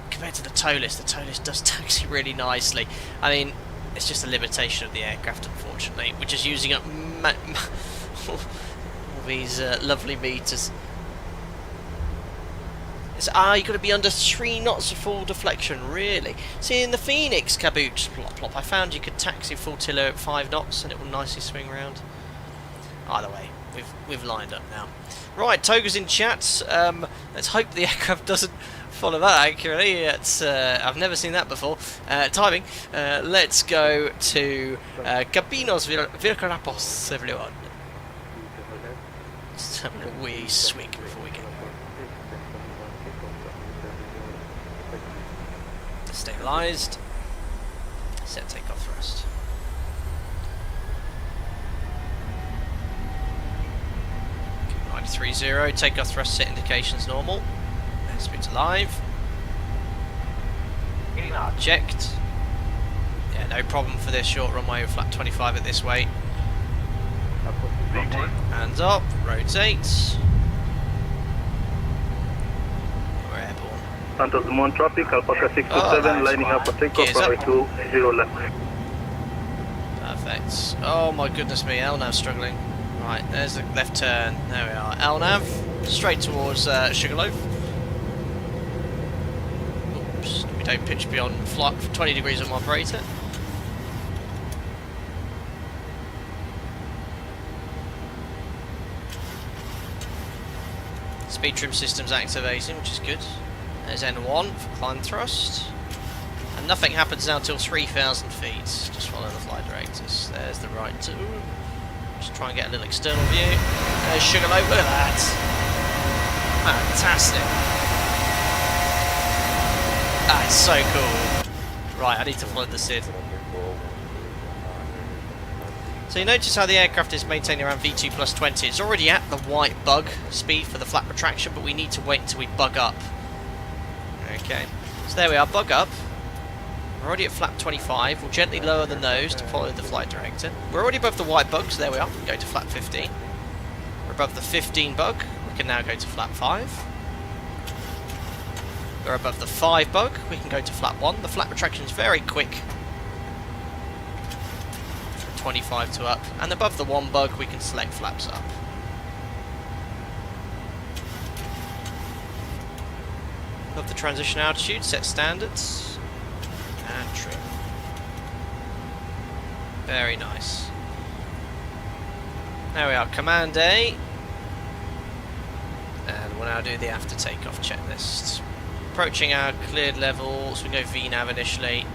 Compared to the tow list does taxi really nicely. I mean, it's just a limitation of the aircraft, unfortunately, which is using up all these lovely meters. It's, you've got to be under 3 knots of full deflection, really. See, in the Phoenix caboose plop, I found you could taxi full tiller at 5 knots and it will nicely swing around. Either way, we've lined up now. Right, Toga's in chat. Let's hope the aircraft doesn't follow that accurately. It's, I've never seen that before. Timing. Let's go to Campinas Viracopos, everyone. Let's have a little wee swig before we get stabilised. Set takeoff thrust. Okay, 930, takeoff thrust set indications normal. Airspeed to live. Checked. Yeah, no problem for this short runway with flat 25 at this weight. Hands up, rotate. We're airborne. Santos Dumont traffic, Alpaca 627, lining up for takeoff, runway 20 left. Perfect. Oh my goodness me, LNAV struggling. Right, there's the left turn. There we are. LNAV, straight towards Sugarloaf. Oops, we don't pitch beyond flight 20 degrees on my operator. Speed trim systems activating, which is good. There's N1 for climb thrust. And nothing happens now until 3,000 feet. Just follow the flight directors. There's the right two. Just try and get a little external view. There's Sugarloaf, look at that. Fantastic. That's so cool. Right, I need to follow the SID. So you notice how the aircraft is maintaining around V2 plus 20. It's already at the white bug speed for the flap retraction, but we need to wait until we bug up. Okay, so there we are, bug up. We're already at flap 25. We'll gently lower the nose to follow the flight director. We're already above the white bug, so there we are. We can go to flap 15. We're above the 15 bug. We can now go to flap 5. We're above the 5 bug. We can go to flap 1. The flap retraction is very quick. 25 to up, and above the 1 bug we can select flaps up. Above the transition altitude, set standards and trim. Very nice. There we are, Command A, and we'll now do the after takeoff checklist. Approaching our cleared level, so we can go VNAV initially.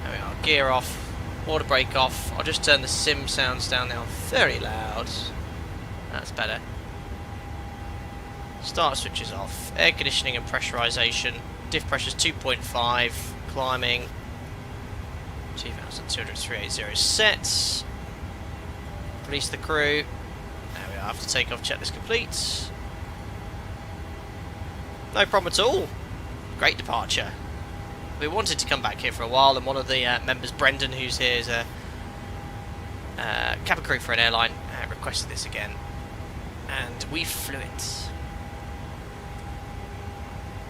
There we are, gear off. Water brake off. I'll just turn the sim sounds down now very loud. That's better. Start switches off. Air conditioning and pressurization. Diff pressure's 2.5. Climbing. 2,200, 380 sets. Release the crew. There we are. After takeoff checklist complete. No problem at all. Great departure. We wanted to come back here for a while, and one of the members, Brendan, who's here, is a cabin crew for an airline, requested this again, and we flew it.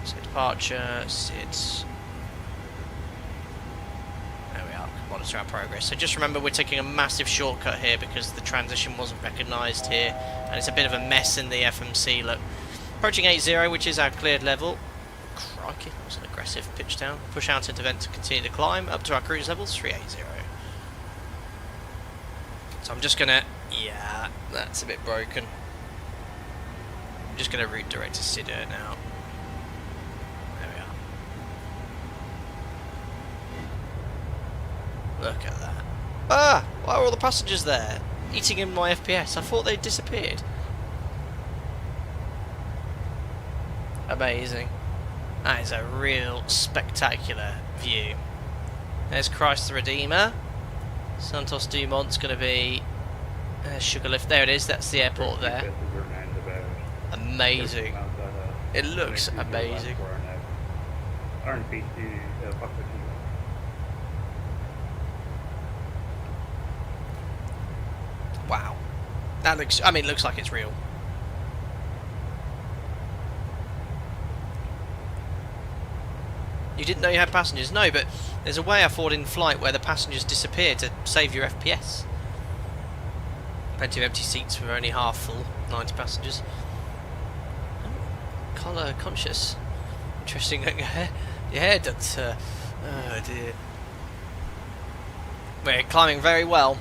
So departure, SID. There we are, monitor our progress. So just remember we're taking a massive shortcut here because the transition wasn't recognised here, and it's a bit of a mess in the FMC. Look, approaching 80, which is our cleared level. Crikey, that was an aggressive pitch down. Push out into vent to continue to climb up to our cruise level, 380. So I'm just gonna, yeah, that's a bit broken. I'm just gonna route direct to SID now. There we are. Look at that. Ah, why are all the passengers there? Eating in my FPS. I thought they'd disappeared. Amazing. That is a real spectacular view. There's Christ the Redeemer. Santos Dumont's going to be Sugarloaf. There it is. That's the airport there. Amazing. It looks amazing. Wow. That looks, I mean, it looks like it's real. You didn't know you had passengers? No, but there's a way I thought in flight where the passengers disappear to save your FPS. Plenty of empty seats with only half full, 90 passengers. Oh, colour conscious. Interesting looking hair. Your hair done, sir. Oh dear. We're climbing very well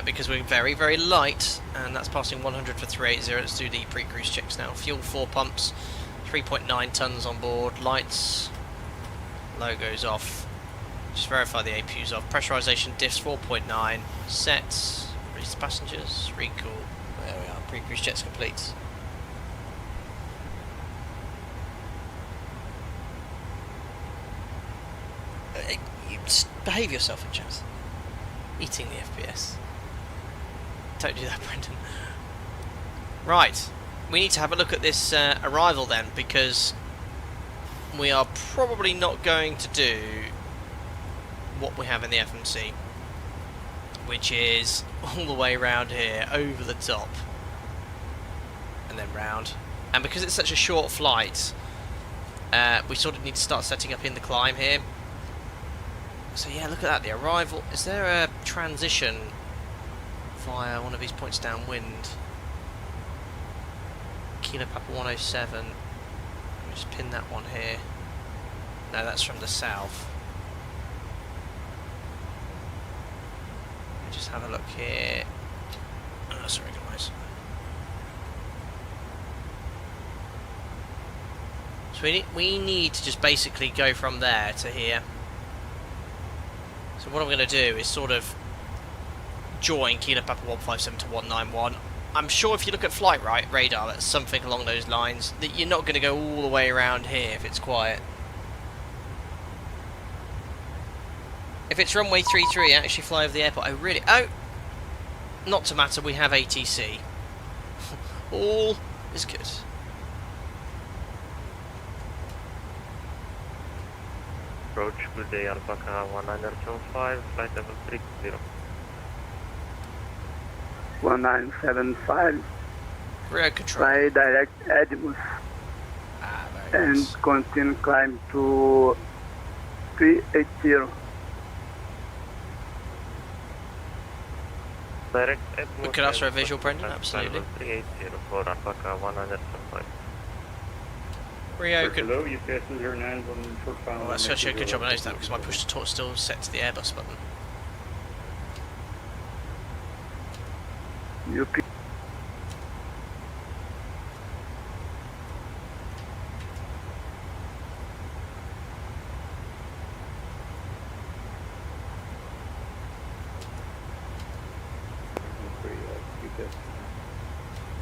because we're very, very light, and that's passing 100 for 380. Let's do the pre-cruise checks now. Fuel 4 pumps, 3.9 tonnes on board, lights. Logos off. Just verify the APU's off. Pressurization diffs 4.9. Sets. Release passengers. Recool. There we are. Pre-cruise checks complete. You just behave yourself in chat. Eating the FPS. Don't do that, Brendan. Right, we need to have a look at this arrival then, because we are probably not going to do what we have in the FMC, which is all the way around here, over the top, and then round. And because it's such a short flight, we sort of need to start setting up in the climb here. So yeah, look at that, the arrival. Is there a transition via one of these points downwind? Kilo Papa 107. Let me just pin that one here. No, that's from the south. Let me just have a look here. Oh, sorry guys. So we need to just basically go from there to here. So what I'm going to do is sort of join Kilo Papa 157 to 191. I'm sure if you look at flight radar, that's something along those lines, that you're not going to go all the way around here if it's quiet. If it's runway 33, actually fly over the airport. Oh, not to matter, we have ATC. All is good. Approach good day Alpaca 1975, flight level 30. 1975, Rio control. fly direct Edimus Very and nice. continue climb to 380. Direct We could ask for a visual, Brendan, absolutely. 380 for Alpaca 175. Rio could... Hello, you passenger 9 for Oh, that's actually a good job I noticed that, because my push to talk still set to the Airbus button. You can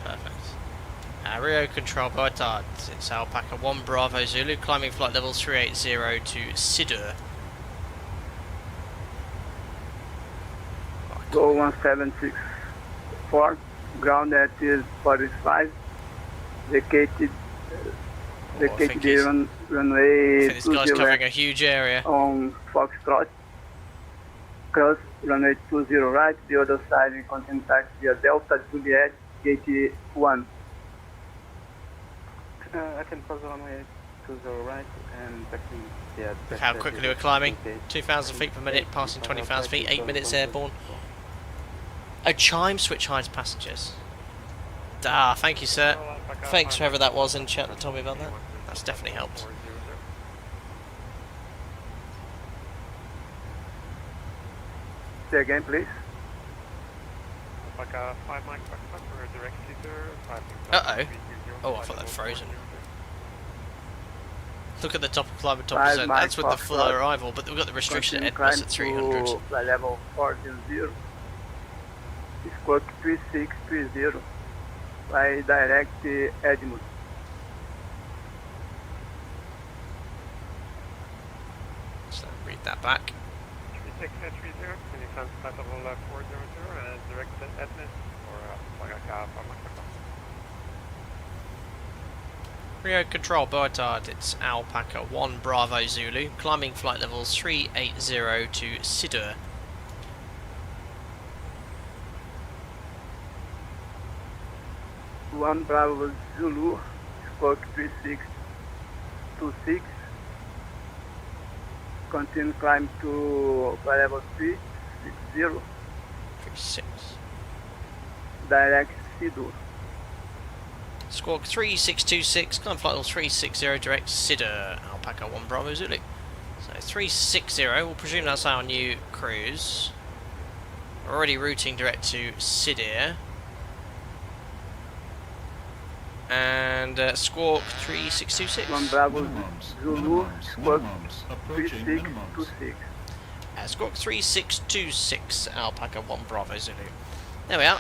Perfect. Rio control by Dart. It's Alpaca 1 Bravo Zulu, climbing flight level 380 to Sidur. go 1764, ground at is 45, vacated I think he's- runway I think this guy's 20 covering a huge area. on Foxtrot, cross runway 20 right, the other side in continue taxi via Delta Juliet, gate 1. I can cross runway 20 right and taxi via Look how quickly we're climbing. 2,000 feet per minute, passing 20,000 feet, 8 minutes airborne. Oh, chime switch hides passengers. Ah, thank you, sir. Thanks whoever that was in chat that told me about that. That's definitely helped. Say again, please. Alpaca 5 Mike, for direct Sidur, Uh-oh. Oh, I thought they'd frozen. Look at the top of climb, top 5 percent. That's with the Mike, full Foxtrot. arrival, but we've got the restriction at Continue Airbus at 300. to flight level 40, squawk 3630, fly direct Edmund. So read that back. 3630, can you climb flight level 400 and direct Edmund or Alpaca 5 Mike? Rio control, Boatard, it's Alpaca 1 Bravo Zulu, climbing flight levels 380 to Sidur. One Bravo Zulu, squawk 3626, continue climb to flight level 360, 36. direct Sidur. Squawk 3626, climb flight level 360, direct Sidur, Alpaca 1 Bravo Zulu. So 360, we'll presume that's our new cruise. We're already routing direct to Sidur. And squawk 3626. One Bravo Minimums, Zulu, minimums, squawk minimums, approaching minimums. 3626. Squawk 3626, Alpaca 1 Bravo Zulu. There we are.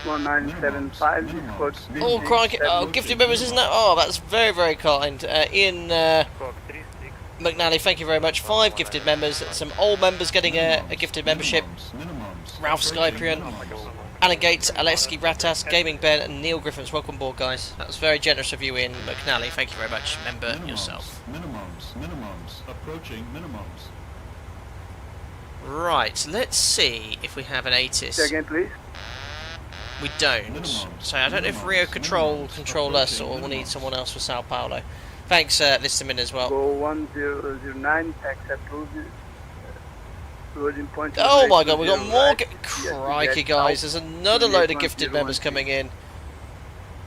1975, squawk Oh, crikey. Oh, gifted members, isn't that? Oh, that's very, very kind. Ian, Squawk 3626. McNally, thank you very much. 5 gifted members. Some old members getting a gifted membership. Minimums. Ralph Skyprian, Alan Gates, Alexi Ratas, Gaming Ben, and Neil Griffiths. Welcome aboard, guys. That was very generous of you, Ian McNally. Thank you very much. Member yourself. Minimums. Approaching minimums. Right, let's see if we have an ATIS. Say again, please. We don't. Minimums. So I don't know if Rio control us or we'll need someone else for Sao Paulo. Thanks, Listerman, as well. Go 1009, taxi approved. Loading point. Oh my god, we've got more. Right. Crikey, guys, there's another load of gifted members coming in.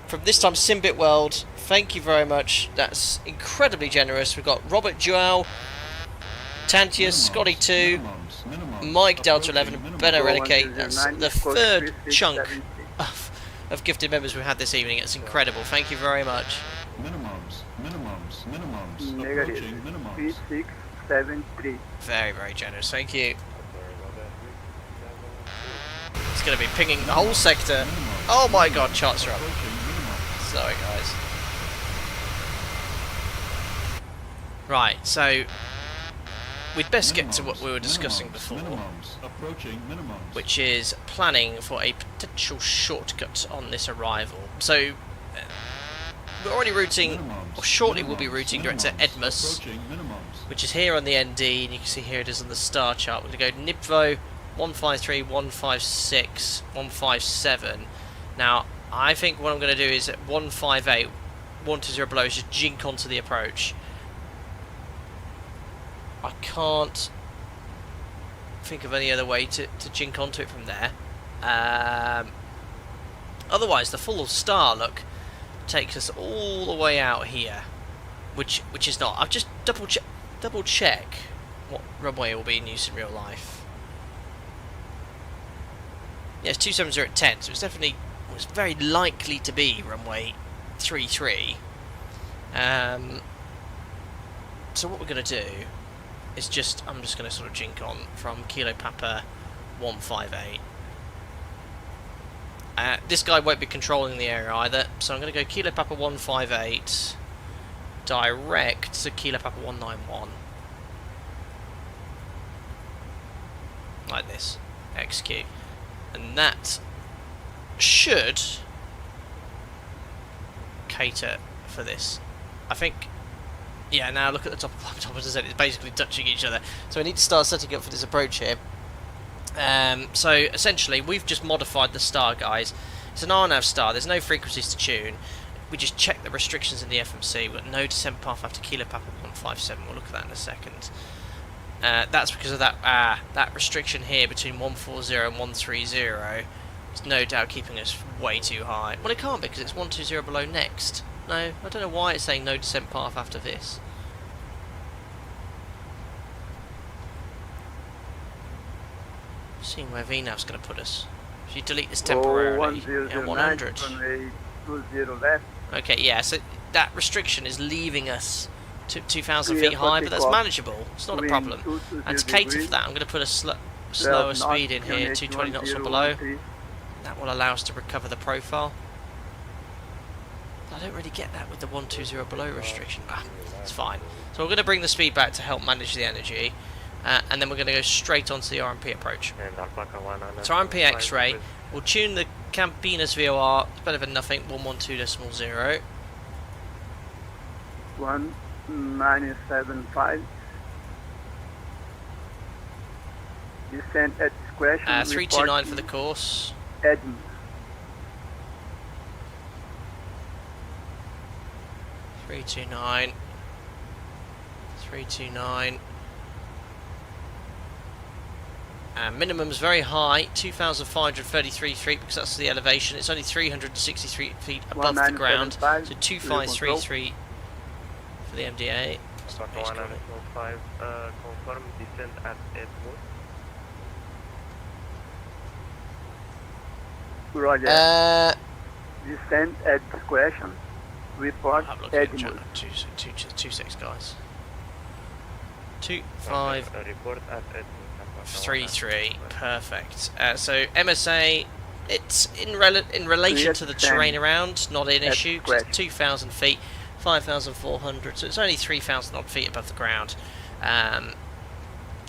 From this time, Simbit World, thank you very much. That's incredibly generous. We've got Robert Joao, Tantius, Scotty 2, Mike Delta 11, Ben Renegade. That's the third chunk of gifted members we've had this evening. It's incredible. Thank you very much. Minimums. Negative. Approaching minimums. 3673. Very, very generous. Thank you. It's going to be pinging the whole sector. Oh my god, charts are up. Sorry, guys. Right, so we'd best get to what we were discussing before, which is planning for a potential shortcut on this arrival. So we're already routing, or shortly we'll be routing direct to Edmus, which is here on the ND, and you can see here it is on the star chart. We're going to go Nibvo, 153, 156, 157. Now, I think what I'm going to do is at 158, 120 below, is just jink onto the approach. I can't think of any other way to jink onto it from there. Otherwise, the full star look takes us all the way out here, which is not. I've just double check what runway will be in use in real life. Yeah, it's 270 at 10, so it's definitely, it's very likely to be runway 33. So what we're going to do is I'm just going to sort of jink on from Kilo Papa 158. This guy won't be controlling the area either, so I'm going to go Kilo Papa 158 direct to Kilo Papa 191. Like this. Execute. And that should cater for this. I think, yeah, now look at the top as I said, it's basically touching each other. So we need to start setting up for this approach here. So essentially we've just modified the star, guys. It's an RNAV star, there's no frequencies to tune. We just check the restrictions in the FMC. We've got no descent path after Kilo Papa 157, we'll look at that in a second. That's because of that restriction here between 140 and 130. It's no doubt keeping us way too high. Well, it can't be because it's 120 below next. No, I don't know why it's saying no descent path after this. Seeing where VNAV's going to put us. If you delete this temporarily, and 100. Okay, yeah, so that restriction is leaving us 2,000 feet high, but that's manageable. It's not a problem. And to cater for that, I'm going to put a slower speed in here, 220 knots or below. That will allow us to recover the profile. I don't really get that with the 120 below restriction. It's fine. So we're going to bring the speed back to help manage the energy. And then we're going to go straight onto the RMP approach. So RMP X-ray, we'll tune the Campinas VOR, it's better than nothing, 112.0. 1975. Descent at discretion. 329 for the course. Edmund. 329. 329. Minimum's very high, 2,533 feet, because that's the elevation. It's only 363 feet above the ground, so 2,533 for the MDA. Confirm descent at Edmund. Roger. Descent at discretion. Report Edmund. 26 guys. 2,533. Perfect. So MSA, it's in relation to the terrain around, not an issue. 'Cause it's 2,000 feet. 5,400, so it's only 3,000 odd feet above the ground.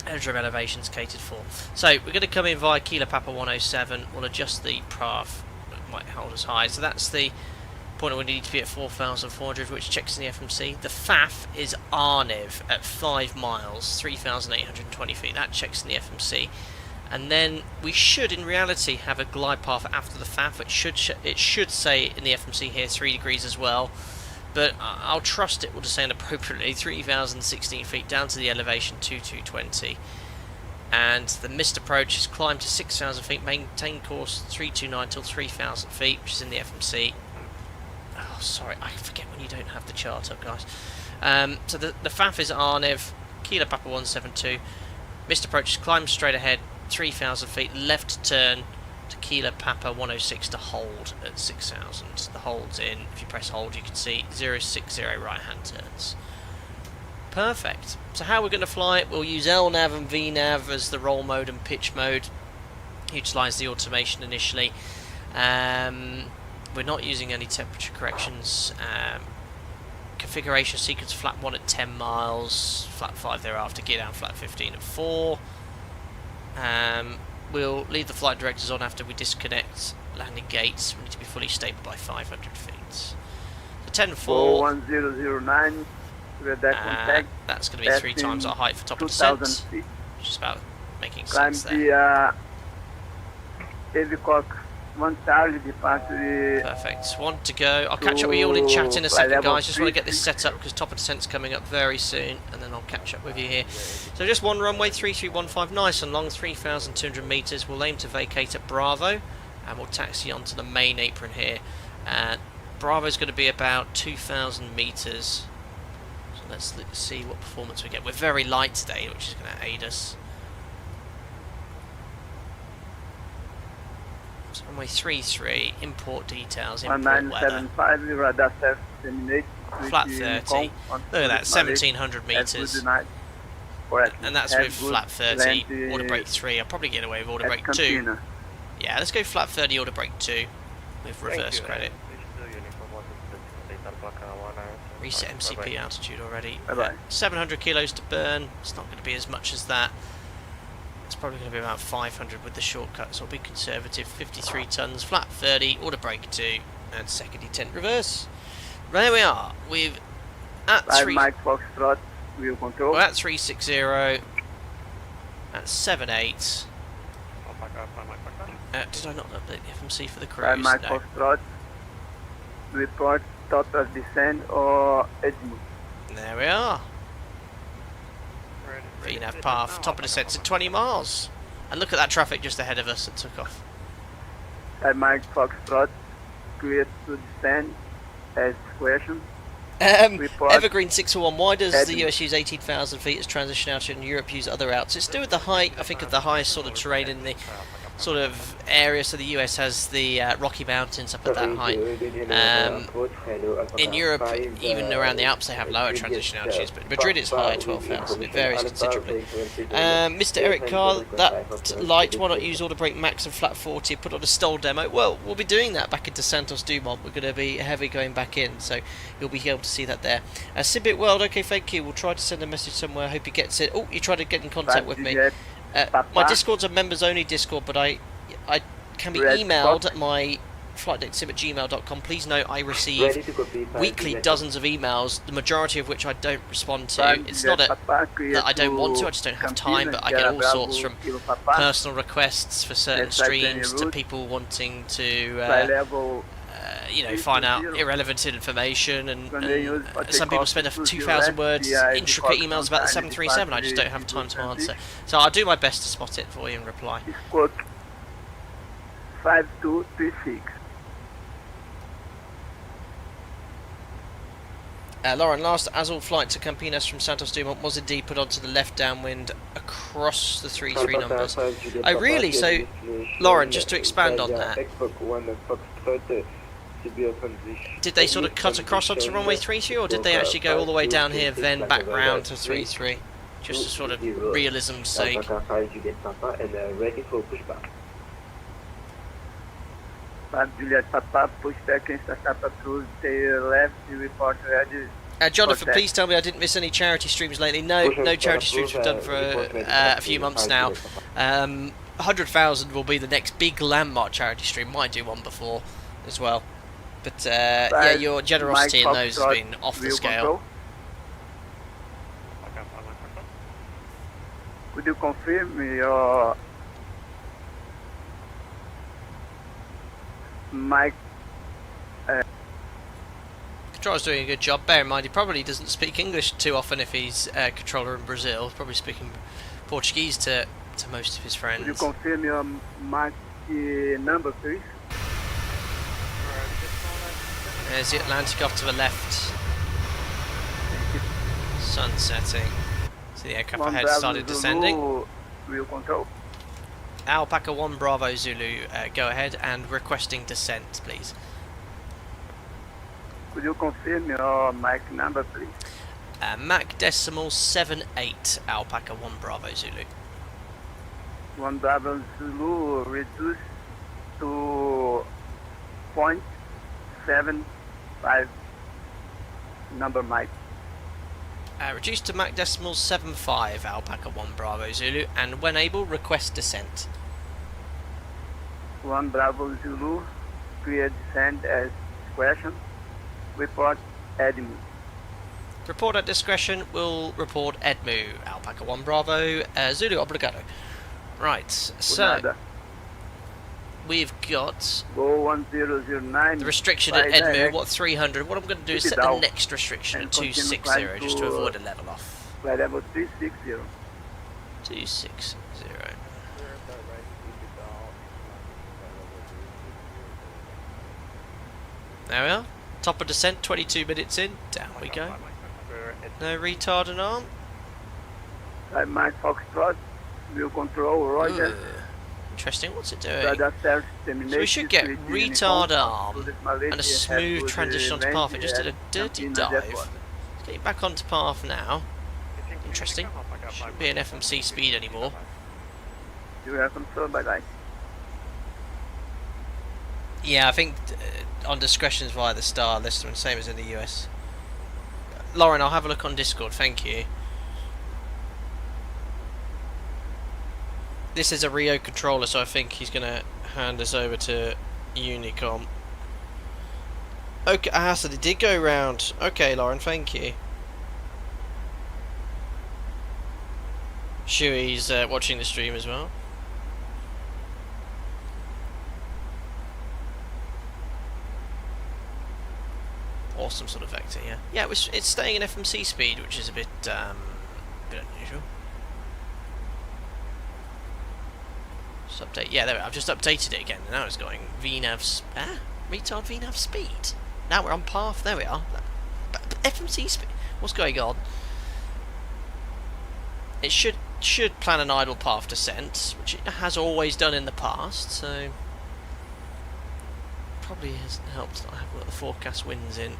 Aerodrome elevation's catered for. So we're going to come in via Kilo Papa 107. We'll adjust the path, it might hold us high. So that's the point where we need to be at 4,400, which checks in the FMC. The FAF is Arniv at 5 miles, 3,820 feet. That checks in the FMC. And then we should, in reality, have a glide path after the FAF. It should say in the FMC here 3 degrees as well. But I'll trust it will descend appropriately, 3,016 feet down to the elevation 2220. And the missed approach is climbed to 6,000 feet, maintain course 329 till 3,000 feet, which is in the FMC. Oh, sorry, I forget when you don't have the chart up, guys. So the FAF is Arniv, Kilo Papa 172. Missed approach is climbed straight ahead, 3,000 feet, left turn to Kilo Papa 106 to hold at 6,000. The hold's in. If you press hold, you can see 060 right hand turns. Perfect. So how we're going to fly it, we'll use LNAV and VNAV as the roll mode and pitch mode. Utilise the automation initially. We're not using any temperature corrections. Configuration sequence flat 1 at 10 miles, flat 5 thereafter, gear down flat 15 at 4. We'll leave the flight directors on after we disconnect landing gates. We need to be fully stable by 500 feet. So 10-4. 1009. That's going to be 3 times our height for top of descent. Which is about making sense there. Climb the Heavy Cock 1 Charlie departure. Perfect. 1 to go. I'll catch up with you all in chat in a second, guys. Just want to get this set up because top of descent's coming up very soon, and then I'll catch up with you here. So just one runway, 3315, nice and long, 3,200 metres. We'll aim to vacate at Bravo, and we'll taxi onto the main apron here. Bravo's going to be about 2,000 metres. So let's see what performance we get. We're very light today, which is going to aid us. Runway 33, import details, import weather. 1975, radar self terminate. Flat 30. Look at that, 1,700 metres. And that's with flat 30, order brake 3. I'll probably get away with order brake 2. Yeah, let's go flat 30, order brake 2 with reverse credit. Reset MCP altitude already. 700 kilos to burn. It's not going to be as much as that. It's probably going to be about 500 with the shortcut, so it'll be conservative. 53 tons, flat 30, order brake 2, and second detent reverse. There we are. We're at 360, at 78. Did I not update the FMC for the cruise? No. Report total descent or edging. There we are. VNAV path, top of descent's at 20 miles. And look at that traffic just ahead of us that took off. Mike Foxtrot, clear to descend as question. Evergreen 601, why does the US use 18,000 feet as transition altitude and Europe use other outs? It's to do with the height, I think, of the highest sort of terrain in the sort of area. So the US has the Rocky Mountains up at that height. In Europe, even around the Alps, they have lower transition altitudes, but Madrid is high, 12,000. It varies considerably. Mr. Eric Carr, that light, why not use order brake max and flat 40, put on a stall demo? Well, we'll be doing that back into Santos Dumont. We're going to be heavy going back in, so you'll be able to see that there. Simbit World, okay, thank you. We'll try to send a message somewhere. I hope he gets it. Oh, you tried to get in contact with me. My Discord's a members only Discord, but I can be emailed at my flightdecksim@gmail.com. Please note I receive weekly dozens of emails, the majority of which I don't respond to. It's not that I don't want to, I just don't have time, but I get all sorts from personal requests for certain streams to people wanting to you know, find out irrelevant information, and some people spend 2,000 words intricate emails about the 737. I just don't have time to answer, so I'll do my best to spot it for you and reply. 5236. Lauren, last Azul flight to Campinas from Santos Dumont was indeed put onto the left downwind across the 3-3 numbers. Oh really? So Lauren, just to expand on that, did they sort of cut across onto runway 33, or did they actually go all the way down here then back round to 33? Just for sort of realism's sake. 5 Juliet Papa, pushback Instructor patrol, tail left, report ready. Jonathan, Contact. please tell me I didn't miss any charity streams lately. No charity streams we've done for a few months now. 100,000 will be the next big landmark charity stream. Might do one before as well. But yeah, your generosity in those has been off the scale. Could you confirm your Mike? Controller's doing a good job. Bear in mind, he probably doesn't speak English too often if he's a controller in Brazil. He's probably speaking Portuguese to most of his friends. Could you confirm your Mike number, please? There's the Atlantic off to the left. Sun setting. So the aircraft ahead started descending. Real control. Alpaca 1 Bravo Zulu, go ahead and requesting descent, please. Could you confirm your Mike number, please? Mac decimal 78 Alpaca 1 Bravo Zulu. 1 Bravo Zulu reduced to 0.75 number Mike. Reduced to Mac decimal 75 Alpaca 1 Bravo Zulu, and when able, request descent. 1 Bravo Zulu, clear descent as discretion. Report Edmu. Report at discretion, will report Edmu. Alpaca 1 Bravo, Zulu Obrigado. Right, so Nada. we've got Go 1009. the restriction at fly Edmu, direct, what, 300. What I'm going to do is keep set it the down next restriction at and continue 260 flying just to to, avoid a level off. flight level 360. 260. There we are. Top of descent, 22 minutes in. Down we go. No retard and arm. Flight Mike Foxtrot, real control, Roger. Ugh. Interesting, what's it doing? Radar self So we should get retard arm and a smooth transition onto path. It just did a dirty dive. Let's get it back onto path now. Interesting. Shouldn't be an FMC speed anymore. You have control by light. Yeah, I think on discretions via the star list, same as in the US. Lauren, I'll have a look on Discord, thank you. This is a Rio controller, so I think he's going to hand us over to Unicom. Okay, so they did go round. Okay, Lauren, thank you. Shui's watching the stream as well. Awesome sort of vector, yeah. Yeah, it's staying in FMC speed, which is a bit unusual. Just update. Yeah, there we are. I've just updated it again. Now it's going VNAV. Retard VNAV speed. Now we're on path. There we are. But FMC speed. What's going on? It should plan an idle path descent, which it has always done in the past. So probably hasn't helped that I haven't got the forecast winds in,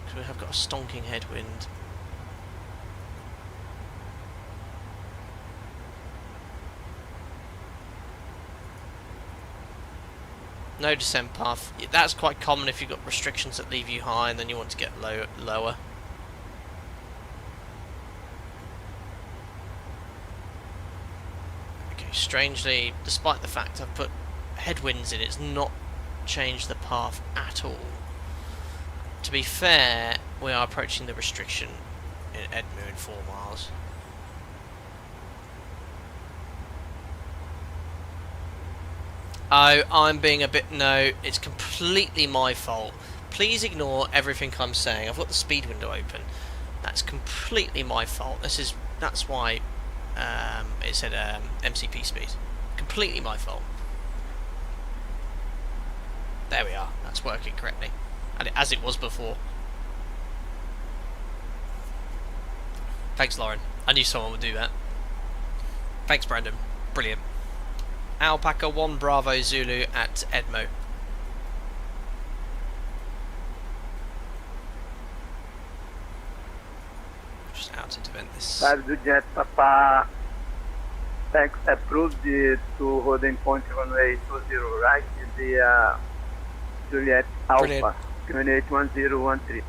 because we have got a stonking headwind. No descent path. That's quite common if you've got restrictions that leave you high and then you want to get lower. Okay, strangely, despite the fact I've put headwinds in, it's not changed the path at all. To be fair, we are approaching the restriction in Edmu in 4 miles. Oh, I'm being a bit... No, it's completely my fault. Please ignore everything I'm saying. I've got the speed window open. That's completely my fault. That's why it said MCP speed. Completely my fault. There we are. That's working correctly. And as it was before. Thanks, Lauren. I knew someone would do that. Thanks, Brandon. Brilliant. Alpaca 1 Bravo Zulu at Edmo. Just out to vent this. 5 Juliet Papa, Tax approved to holding point runway 20 right, the Juliet Brilliant. Alpha, terminate 1013.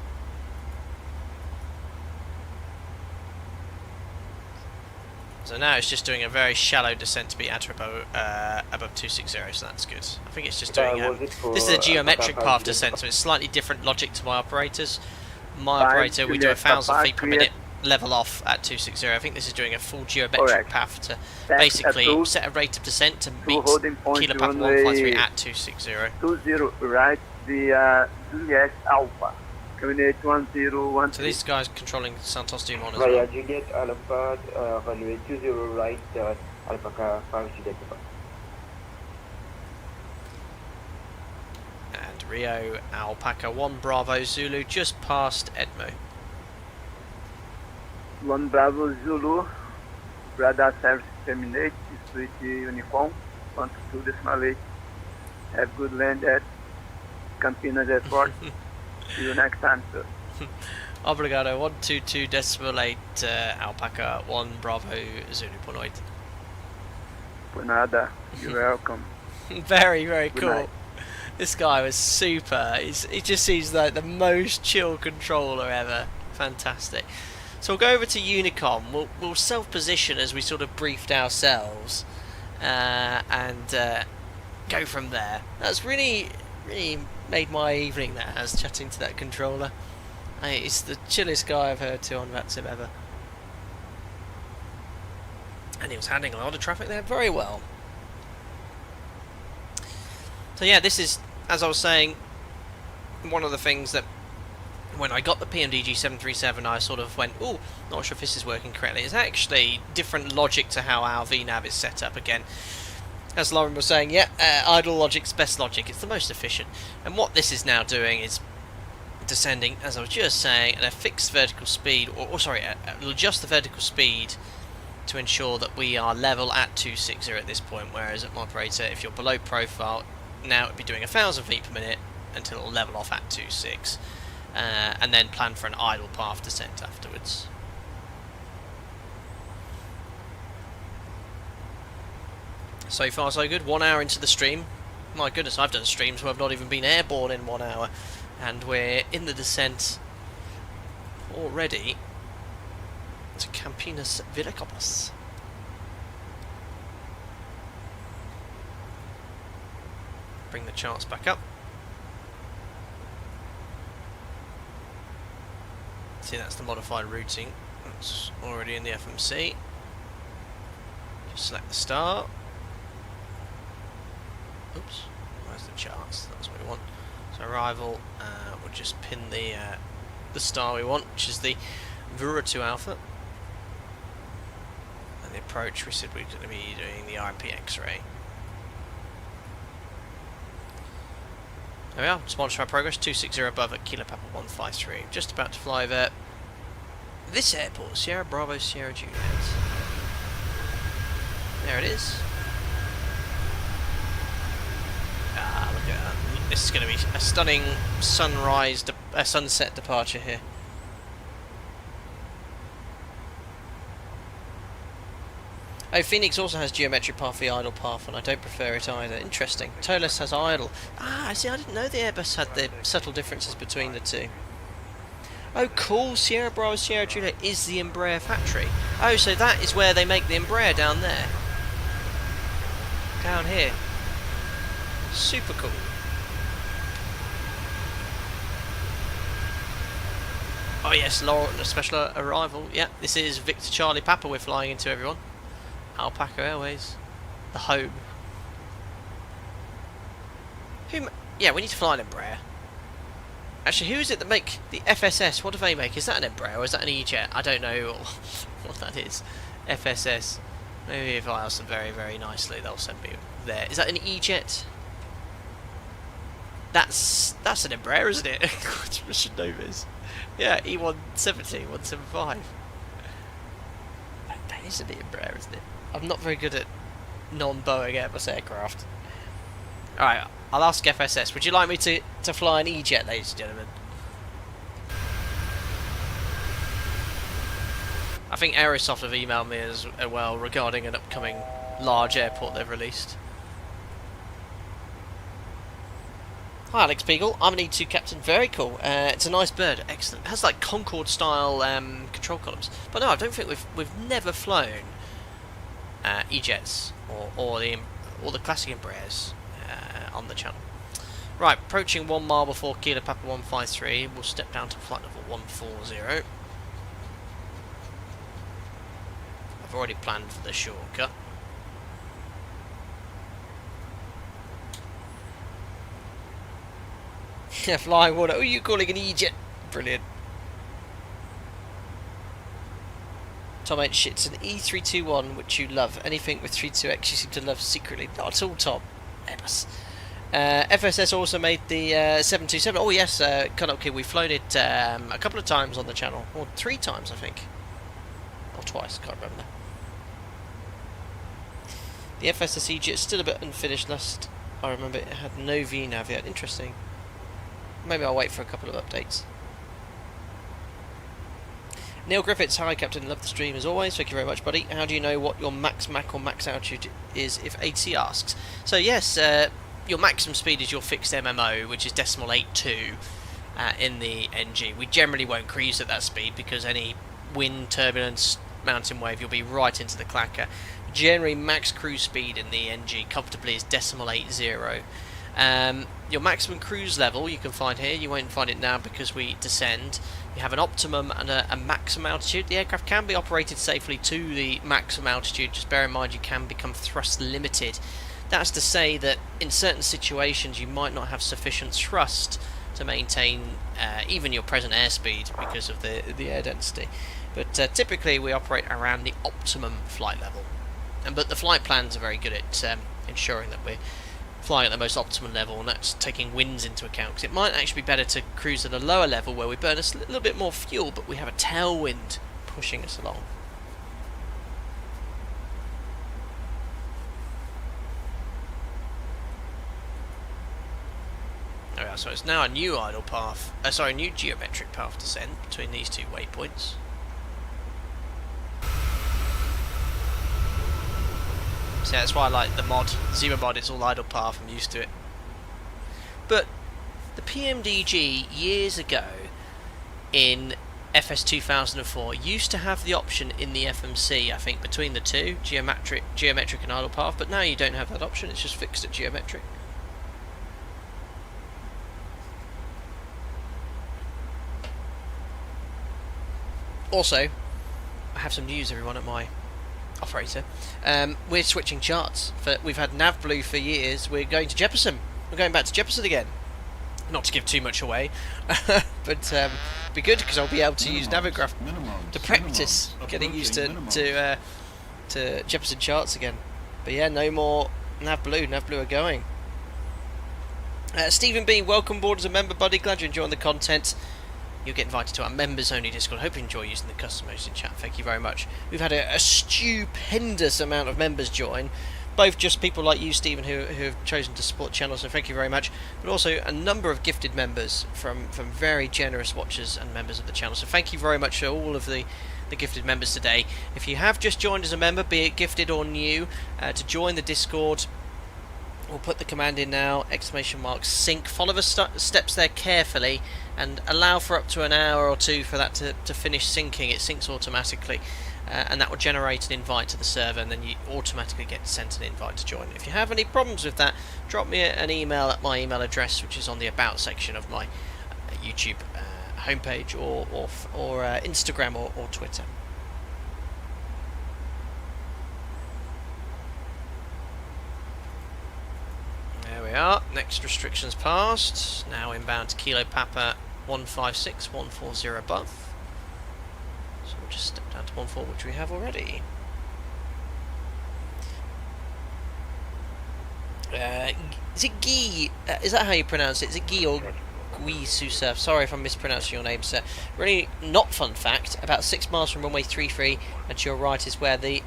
So now it's just doing a very shallow descent to be at or above 260, so that's good. I think it's just doing, this is a geometric path descent, so it's slightly different logic to my operators. My operator, we do 1,000 feet per minute, level off at 260. I think this is doing a full geometric path to basically set a rate of descent to meet Kilo Papa 153 at 260. 20 right, the Juliet Alpha, terminate 1013. So these guys controlling Santos Dumont as well. Via Juliet Alpha, runway 20 right, Alpaca 5 Juliet Alpha. And Rio Alpaca 1 Bravo Zulu just past Edmo. 1 Bravo Zulu, radar service terminate, switch uniform, 122.8. Have good land at Campinas Airport. See you next time, sir. Obrigado, 122.8 Alpaca 1 Bravo Zulu Point. Por nada, you're welcome. Very, very Good cool. night. This guy was super. He just seems like the most chill controller ever. Fantastic. So we'll go over to Unicom. We'll self-position as we sort of briefed ourselves, and go from there. That's really made my evening. That has chatting to that controller. It's the chillest guy I've heard to on VATSIM ever, and he was handling a lot of traffic there very well. So yeah, this is, as I was saying, one of the things that when I got the PMDG 737 I sort of went, oh, not sure if this is working correctly. It's actually different logic to how our VNAV is set up. Again, as Lauren was saying, yeah, idle logic's best logic. It's the most efficient. And what this is now doing is descending, as I was just saying, at a fixed vertical speed, or sorry, it'll adjust the vertical speed to ensure that we are level at 260 at this point, whereas at my operator, if you're below profile, now it'd be doing 1,000 feet per minute until it'll level off at 2.6, and then plan for an idle path descent afterwards. So far so good. 1 hour into the stream. My goodness, I've done streams where I've not even been airborne in 1 hour, and we're in the descent already to Campinas Viracopos. Bring the charts back up. See, that's the modified routing. That's already in the FMC. Just select the star. Oops, where's the charts? That's what we want. So arrival, we'll just pin the star we want, which is the Viracopos Alpha. And the approach, we said we're going to be doing the RP X-ray. There we are, just monitor our progress, 260 above at Kilo Papa 153. Just about to fly over this airport, Sierra Bravo Sierra Juliet. There it is. Ah, look at that. This is going to be a stunning sunset departure here. Oh, Phoenix also has geometric path, the idle path, and I don't prefer it either. Interesting. Tolis has idle. Ah, I see, I didn't know the Airbus had the subtle differences between the two. Oh, cool. Sierra Bravo Sierra Juliet is the Embraer factory. Oh, so that is where they make the Embraer, down there. Down here. Super cool. Oh yes, Laurel, a special arrival. Yeah, this is Victor Charlie Papa we're flying into, everyone. Alpaca Airways, the home. Yeah, we need to fly an Embraer. Actually, who is it that make the FSS? What do they make? Is that an Embraer or is that an E-Jet? I don't know what that is. FSS. Maybe if I ask them very, very nicely, they'll send me there. Is that an E-Jet? That's an Embraer, isn't it? I should know this. Yeah, E170, 175. That is an Embraer, isn't it? I'm not very good at non-Boeing Airbus aircraft. Alright, I'll ask FSS. Would you like me to fly an E-Jet, ladies and gentlemen? I think Aerosoft have emailed me as well regarding an upcoming large airport they've released. Hi Alex Beagle, I'm an E2 captain, very cool. It's a nice bird, excellent. It has like Concorde style control columns. But no, I don't think we've never flown E-jets or the classic Embraers on the channel. Right, approaching 1 mile before Kilo Papa 153, we'll step down to flight level 140. I've already planned for the shortcut. Yeah, flying water. Who are you calling an E-jet? Brilliant. Tom H, it's an E321 which you love. Anything with 32X you seem to love secretly. Not at all, Tom. Airbus. FSS also made the 727. Oh yes, okay, we've flown it a couple of times on the channel. Or 3 times, I think. Or twice, can't remember. The FSS E-jet is still a bit unfinished. Last I remember it had no VNav yet. Interesting. Maybe I'll wait for a couple of updates. Neil Griffiths, hi Captain, love the stream as always, thank you very much buddy. How do you know what your max Mach or max altitude is if AT asks? So yes, your maximum speed is your fixed MMO, which is decimal 82 in the NG. We generally won't cruise at that speed because any wind, turbulence, mountain wave, you'll be right into the clacker. Generally max cruise speed in the NG comfortably is decimal 80. Your maximum cruise level you can find here. You won't find it now because we descend. You have an optimum and a maximum altitude. The aircraft can be operated safely to the maximum altitude. Just bear in mind you can become thrust limited. That's to say that in certain situations you might not have sufficient thrust to maintain even your present airspeed because of the air density. But typically we operate around the optimum flight level. But the flight plans are very good at ensuring that we're flying at the most optimum level, and that's taking winds into account, because it might actually be better to cruise at a lower level where we burn a little bit more fuel but we have a tailwind pushing us along. There we are. So it's now a new idle path, new geometric path descent between these 2 waypoints. So that's why I like the mod. Zero mod, it's all idle path, I'm used to it. But the PMDG years ago in FS 2004 used to have the option in the FMC, I think, between the two, geometric and idle path, but now you don't have that option, it's just fixed at geometric. Also, I have some news everyone at my operator. We're switching charts. We've had NavBlue for years. We're going to Jeppesen. We're going back to Jeppesen again. Not to give too much away, but be good because I'll be able to use Navigraph to practice getting used to Jeppesen charts again. But yeah, no more NavBlue. NavBlue are going. Stephen B, welcome aboard as a member, buddy. Glad you're enjoying the content. You'll get invited to our members-only Discord. Hope you enjoy using the custom hosting chat. Thank you very much. We've had a stupendous amount of members join. Both just people like you, Stephen, who have chosen to support the channel, so thank you very much. But also a number of gifted members from very generous watchers and members of the channel. So thank you very much to all of the gifted members today. If you have just joined as a member, be it gifted or new, to join the Discord, we'll put the command in now, !sync. Follow the steps there carefully and allow for up to an hour or 2 for that to finish syncing. It syncs automatically, and that will generate an invite to the server, and then you automatically get sent an invite to join. If you have any problems with that, drop me an email at my email address, which is on the About section of my YouTube homepage, or Instagram or Twitter. There we are, next restrictions passed, now inbound to Kilo Papa 156, 140 above. So we'll just step down to 14, which we have already. Is it Guy? Is that how you pronounce it? Is it Guy or Gui Susuf? Sorry if I'm mispronouncing your name, sir. Really not fun fact, about 6 miles from runway 33 and to your right is where the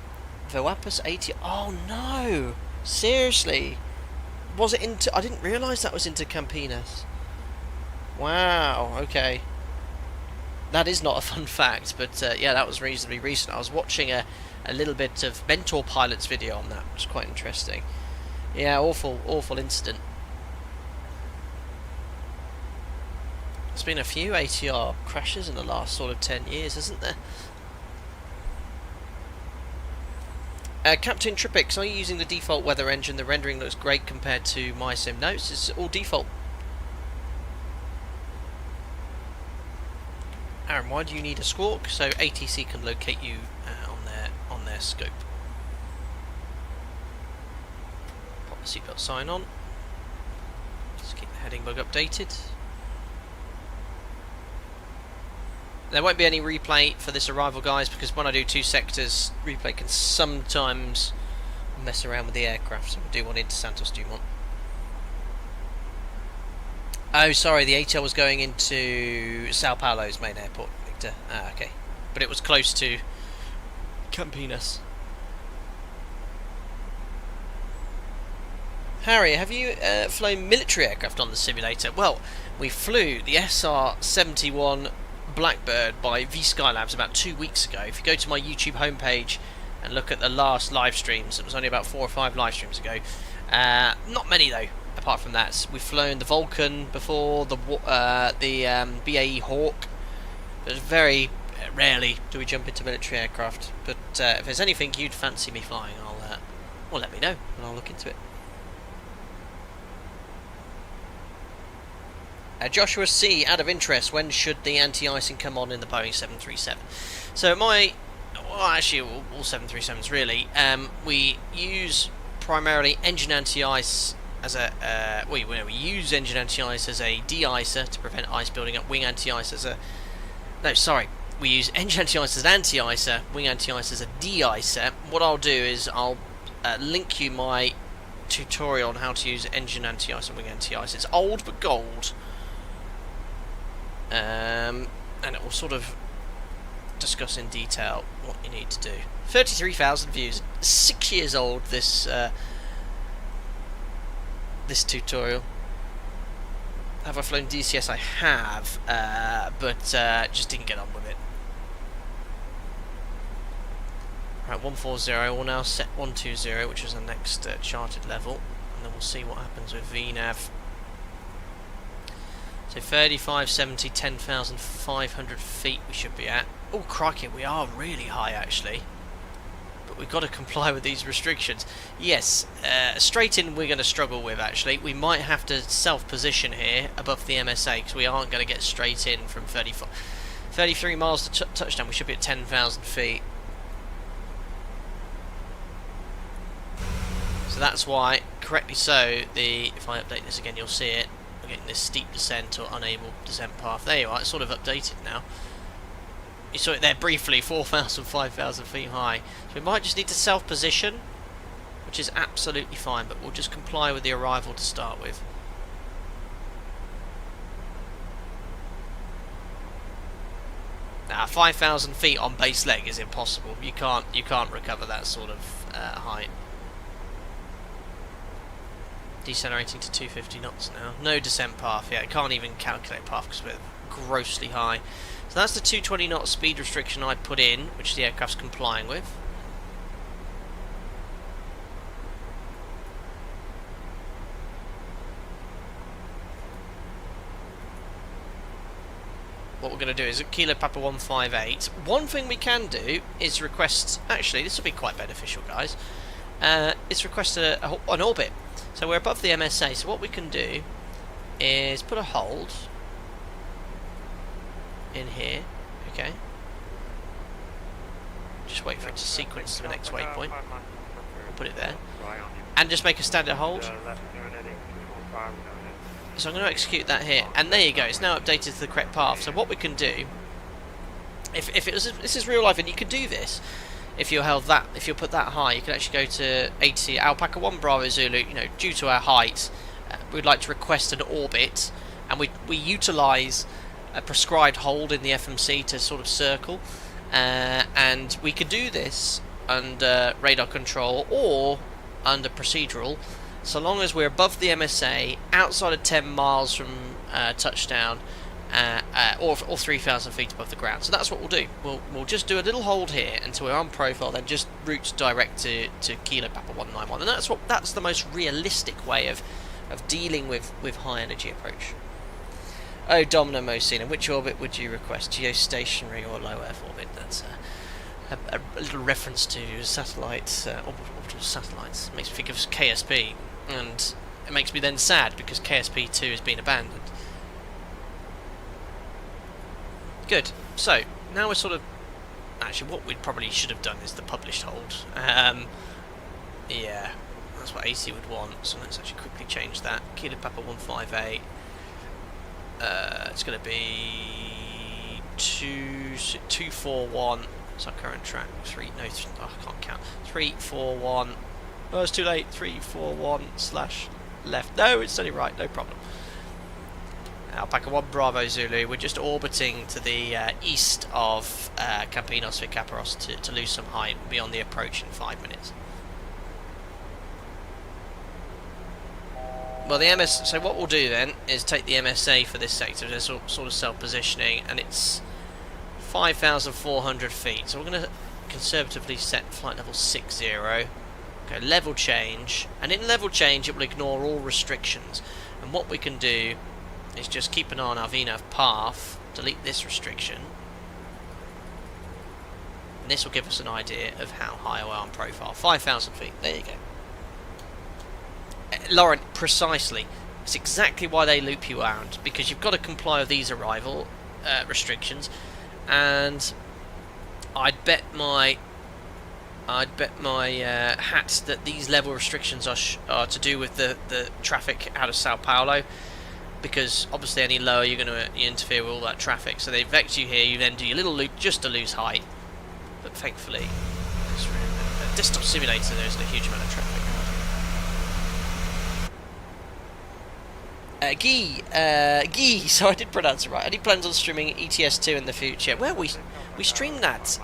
Viracopos 80... Oh no! Seriously? Was it into... I didn't realise that was into Campinas. Wow, okay. That is not a fun fact, but yeah, that was reasonably recent. I was watching a little bit of Mentor Pilot's video on that, which was quite interesting. Yeah, awful incident. There's been a few ATR crashes in the last sort of 10 years, hasn't there? Captain Tripix, are you using the default weather engine? The rendering looks great compared to my sim notes. It's all default. Aaron, why do you need a squawk? So ATC can locate you on their scope. Pop the seatbelt sign on. Just keep the heading bug updated. There won't be any replay for this arrival, guys, because when I do 2 sectors, replay can sometimes mess around with the aircraft, so we do one into Santos Dumont. Oh, sorry, the ATL was going into Sao Paulo's main airport, Victor. Ah, okay. But it was close to Campinas. Harry, have you flown military aircraft on the simulator? Well, we flew the SR-71 Blackbird by V-Skylabs about 2 weeks ago. If you go to my YouTube homepage and look at the last live streams, it was only about 4 or 5 live streams ago. Not many though. Apart from that, we've flown the Vulcan before, the BAE Hawk. But very rarely do we jump into military aircraft. But if there's anything you'd fancy me flying, well, let me know and I'll look into it. Joshua C, out of interest, when should the anti-icing come on in the Boeing 737? So actually all 737s really, we use primarily engine anti-ice as a, we use engine anti-ice as a de-icer to prevent ice building up, wing anti-ice as a, we use engine anti-ice as an anti-icer, wing anti-ice as a de-icer. What I'll do is I'll link you my tutorial on how to use engine anti-ice and wing anti-ice. It's old but gold. And it will sort of discuss in detail what you need to do. 33,000 views. 6 years old, this this tutorial. Have I flown DCS? I have, but just didn't get on with it. Right, 140, we'll now set 120, which is the next charted level, and then we'll see what happens with VNAV. So 3570, 10,500 feet we should be at. Oh crikey, we are really high actually. But we've got to comply with these restrictions. Yes, straight in we're going to struggle with actually. We might have to self-position here above the MSA because we aren't going to get straight in from 33 miles to touchdown. We should be at 10,000 feet. So that's why, correctly so, if I update this again you'll see it. We're getting this steep descent or unable descent path. There you are, it's sort of updated now. You saw it there briefly, 4,000, 5,000 feet high. So we might just need to self-position, which is absolutely fine, but we'll just comply with the arrival to start with. Now, 5,000 feet on base leg is impossible. You can't recover that sort of height. Decelerating to 250 knots now. No descent path. Yeah, I can't even calculate path because we're grossly high. So that's the 220 knot speed restriction I put in, which the aircraft's complying with. What we're going to do is at Kilo Papa 158. One thing we can do is request. Actually, this will be quite beneficial, guys. Is request an orbit. So we're above the MSA, so what we can do is put a hold in here, okay? Just wait for it to sequence to the next waypoint. We'll put it there. And just make a standard hold. So I'm going to execute that here, and there you go, it's now updated to the correct path. So what we can do, if it was, this is real life and you could do this, if you held that, if you put that high, you could actually go to ATC Alpaca 1 Bravo Zulu. You know, due to our height, we'd like to request an orbit, and we utilise a prescribed hold in the FMC to sort of circle, and we could do this under radar control or under procedural, so long as we're above the MSA, outside of 10 miles from touchdown, or 3,000 feet above the ground. So that's what we'll do. We'll just do a little hold here until we're on profile, then just route direct to Kilo Papa 191, and that's the most realistic way of dealing with high energy approach. Oh, Domino Mosina, which orbit would you request? Geostationary or low Earth orbit? That's a little reference to satellites, orbital satellites. It makes me think of KSP, and it makes me then sad because KSP2 has been abandoned. Good. So now we're sort of actually what we probably should have done is the published hold. Yeah, that's what AC would want. So let's actually quickly change that. Kilo Papa 158. It's going to be 241. It's our current track. I can't count. 341. Oh, it's too late. 341/left. No, it's only right. No problem. Alpaca 1 Bravo Zulu. We're just orbiting to the east of Campinas Viracopos to lose some height. We'll be on the approach in 5 minutes. Well, so what we'll do then is take the MSA for this sector. There's sort of self-positioning, and it's 5,400 feet. So we're going to conservatively set flight level 60. Okay, level change, and in level change it will ignore all restrictions. And what we can do is just keep an eye on our VNAV path, delete this restriction, and this will give us an idea of how high we are on profile. 5,000 feet. There you go. Lauren, precisely. It's exactly why they loop you around, because you've got to comply with these arrival restrictions, and I'd bet my hat that these level restrictions are to do with the traffic out of Sao Paulo, because obviously any lower you're going to interfere with all that traffic. So they vector you here, you then do your little loop just to lose height, but thankfully a desktop simulator there isn't a huge amount of traffic. Guy, so I did pronounce it right. Any plans on streaming ETS2 in the future? Well, we streamed that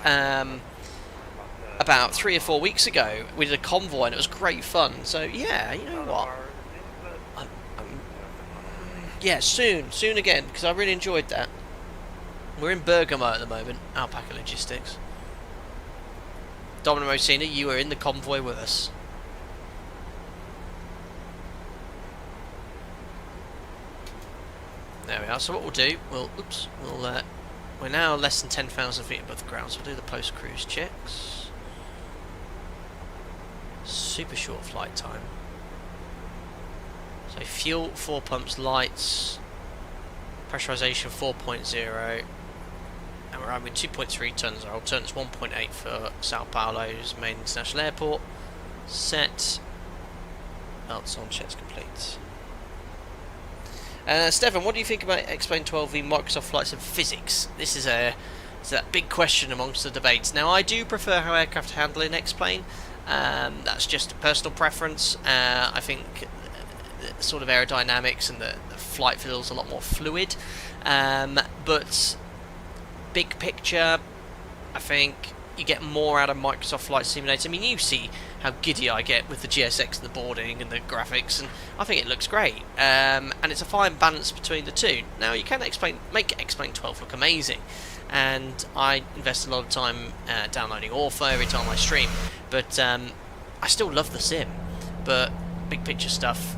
about 3 or 4 weeks ago. We did a convoy and it was great fun. So yeah, you know what? Yeah, soon again, because I really enjoyed that. We're in Bergamo at the moment, Alpaca Logistics. Domino Mosina, you were in the convoy with us. There we are. So what we'll do, we're now less than 10,000 feet above the ground, so we'll do the post-cruise checks. Super short flight time. So fuel, 4 pumps, lights, pressurization 4.0, and we're having 2.3 tons. Our alternate is 1.8 for Sao Paulo's main international airport. Set. Belts on, checks complete. Stefan, what do you think about Explain 12v Microsoft Flight Sim Physics? This is that big question amongst the debates. Now, I do prefer how aircraft handle in Explain. That's just a personal preference. I think the sort of aerodynamics and the flight feels a lot more fluid. But big picture, I think you get more out of Microsoft Flight Simulator. I mean, you see how giddy I get with the GSX and the boarding and the graphics, and I think it looks great. And it's a fine balance between the two. Now, you can make Explain 12 look amazing, and I invest a lot of time downloading Ortho every time I stream, but I still love the sim. But big picture stuff,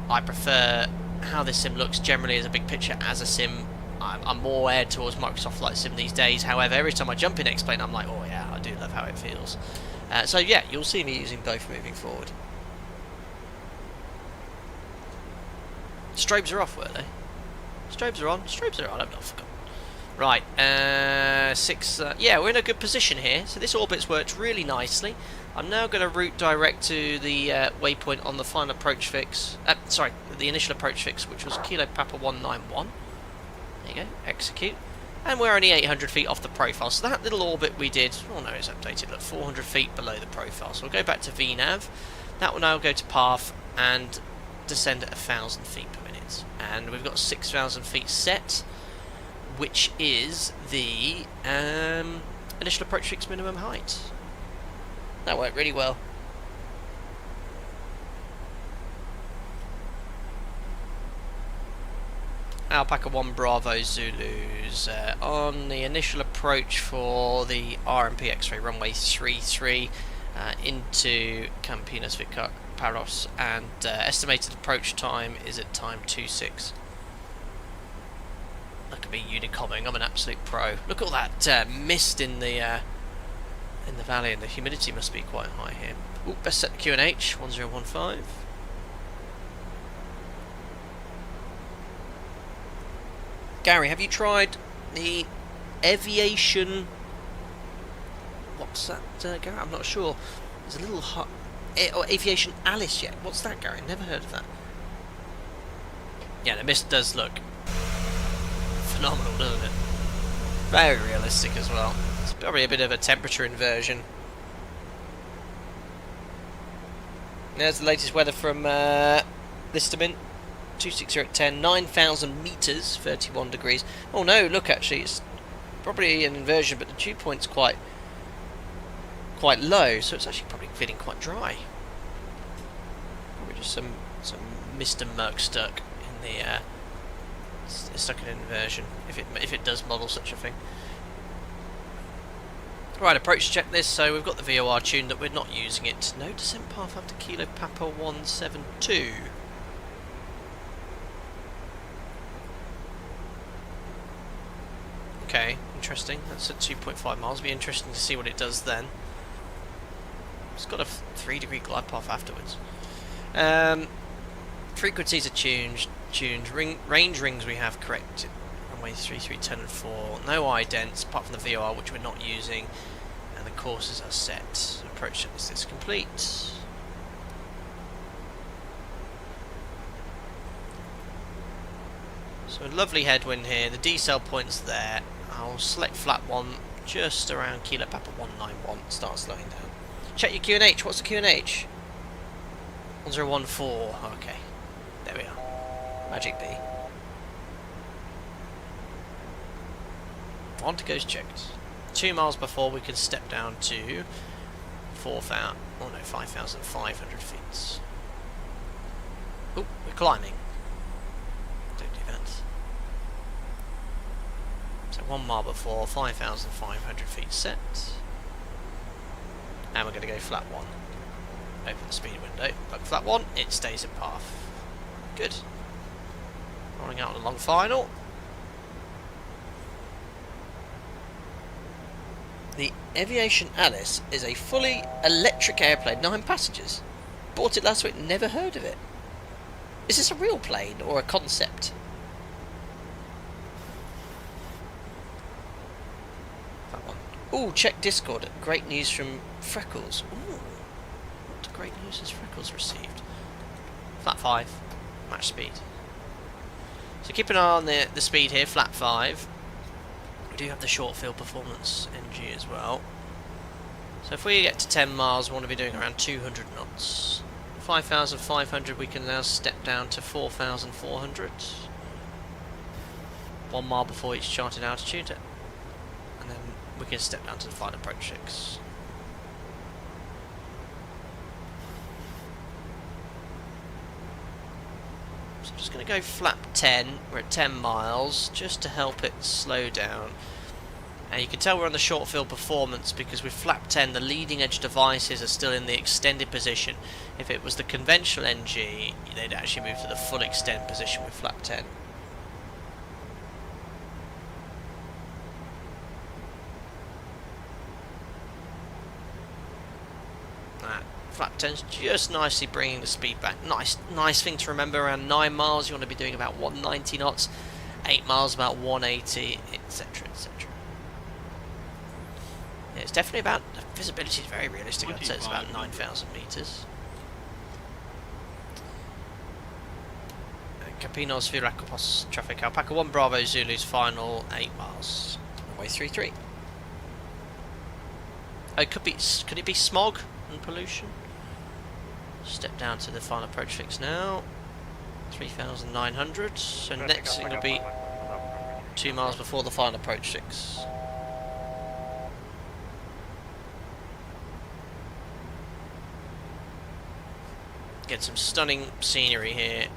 I prefer how this sim looks generally as a big picture as a sim. I'm more aired towards Microsoft Flight Sim these days. However, every time I jump in Explain, I'm like, oh yeah, I do love how it feels. So yeah, you'll see me using both moving forward. Strobes are off, were they? Strobes are on. Strobes are on. I've not forgotten. Right, 6. Yeah, we're in a good position here. So this orbit's worked really nicely. I'm now going to route direct to the waypoint on the final approach fix. Sorry, the initial approach fix, which was Kilo Papa 191. There you go, execute. And we're only 800 feet off the profile, so that little orbit we did, oh no, it's updated, look, 400 feet below the profile. So we'll go back to VNAV, that will now go to path and descend at 1,000 feet per minute. And we've got 6,000 feet set, which is the initial approach fix minimum height. That worked really well. Alpaca 1 Bravo Zulus on the initial approach for the RMP X-ray runway 33 into Campinas Viracopos, and estimated approach time is at time 26. Look at me unicomming, I'm an absolute pro. Look at all that mist in the valley, and the humidity must be quite high here. Ooh, best set the QNH 1015. Gary, have you tried the aviation? What's that, Gary? I'm not sure. There's a little hot. Or aviation Alice yet? What's that, Gary? Never heard of that. Yeah, the mist does look phenomenal, doesn't it? Very realistic as well. It's probably a bit of a temperature inversion. There's the latest weather from Listamint. 260 at 10, 9,000 metres, 31 degrees. Oh no, look, actually, it's probably an inversion, but the dew point's quite low, so it's actually probably feeling quite dry. Probably just some Mr. Merc stuck in the stuck in an inversion, if it does model such a thing. Right, approach checklist. So we've got the VOR tuned, that we're not using it. No descent path after Kilo Papa 172. Okay, interesting. That's at 2.5 miles. Be interesting to see what it does then. It's got a 3-degree glide path afterwards. Frequencies are tuned. Range rings we have corrected. Runway 3, 3, 10 and 4. No idents apart from the VOR, which we're not using. And the courses are set. Approach checklist is complete. So a lovely headwind here. The decel point's there. I'll select flat 1 just around Kilo Papa 191. Start slowing down. Check your QNH. What's the QNH? 1014. Okay. There we are. Magic B. On to goes checked. 2 miles before we can step down to 5,500 feet. Oh, we're climbing. Don't do that. So 1 mile before, 5,500 feet set. And we're going to go flat 1. Open the speed window. Look, flat 1, it stays in path. Good. Rolling out on a long final. The Aviation Alice is a fully electric airplane, 9 passengers. Bought it last week, never heard of it. Is this a real plane or a concept? That one. Ooh, check Discord. Great news from Freckles. Ooh. What great news has Freckles received? Flat 5. Match speed. So keep an eye on the speed here, flat 5. We do have the short field performance NG as well. So if we get to 10 miles, we want to be doing around 200 knots. 5,500 we can now step down to 4,400. 1 mile before each charted altitude. And then we can step down to the final approach 6. So I'm just going to go flap 10, we're at 10 miles, just to help it slow down. And you can tell we're on the short field performance because with flap 10 the leading edge devices are still in the extended position. If it was the conventional NG, they'd actually move to the full extend position with flap 10. Flap 10's just nicely bringing the speed back. Nice thing to remember, around 9 miles you want to be doing about 190 knots, 8 miles about 180, etc, etc. Yeah, it's definitely about, the visibility is very realistic. I'd say it's about 9,000 metres. Campinas Viracopos traffic, Alpaca 1 Bravo Zulu's final 8 miles. Runway 33. Oh, could it be smog and pollution? Step down to the final approach fix now. 3,900. So next thing will be 2 miles before the final approach fix. Get some stunning scenery here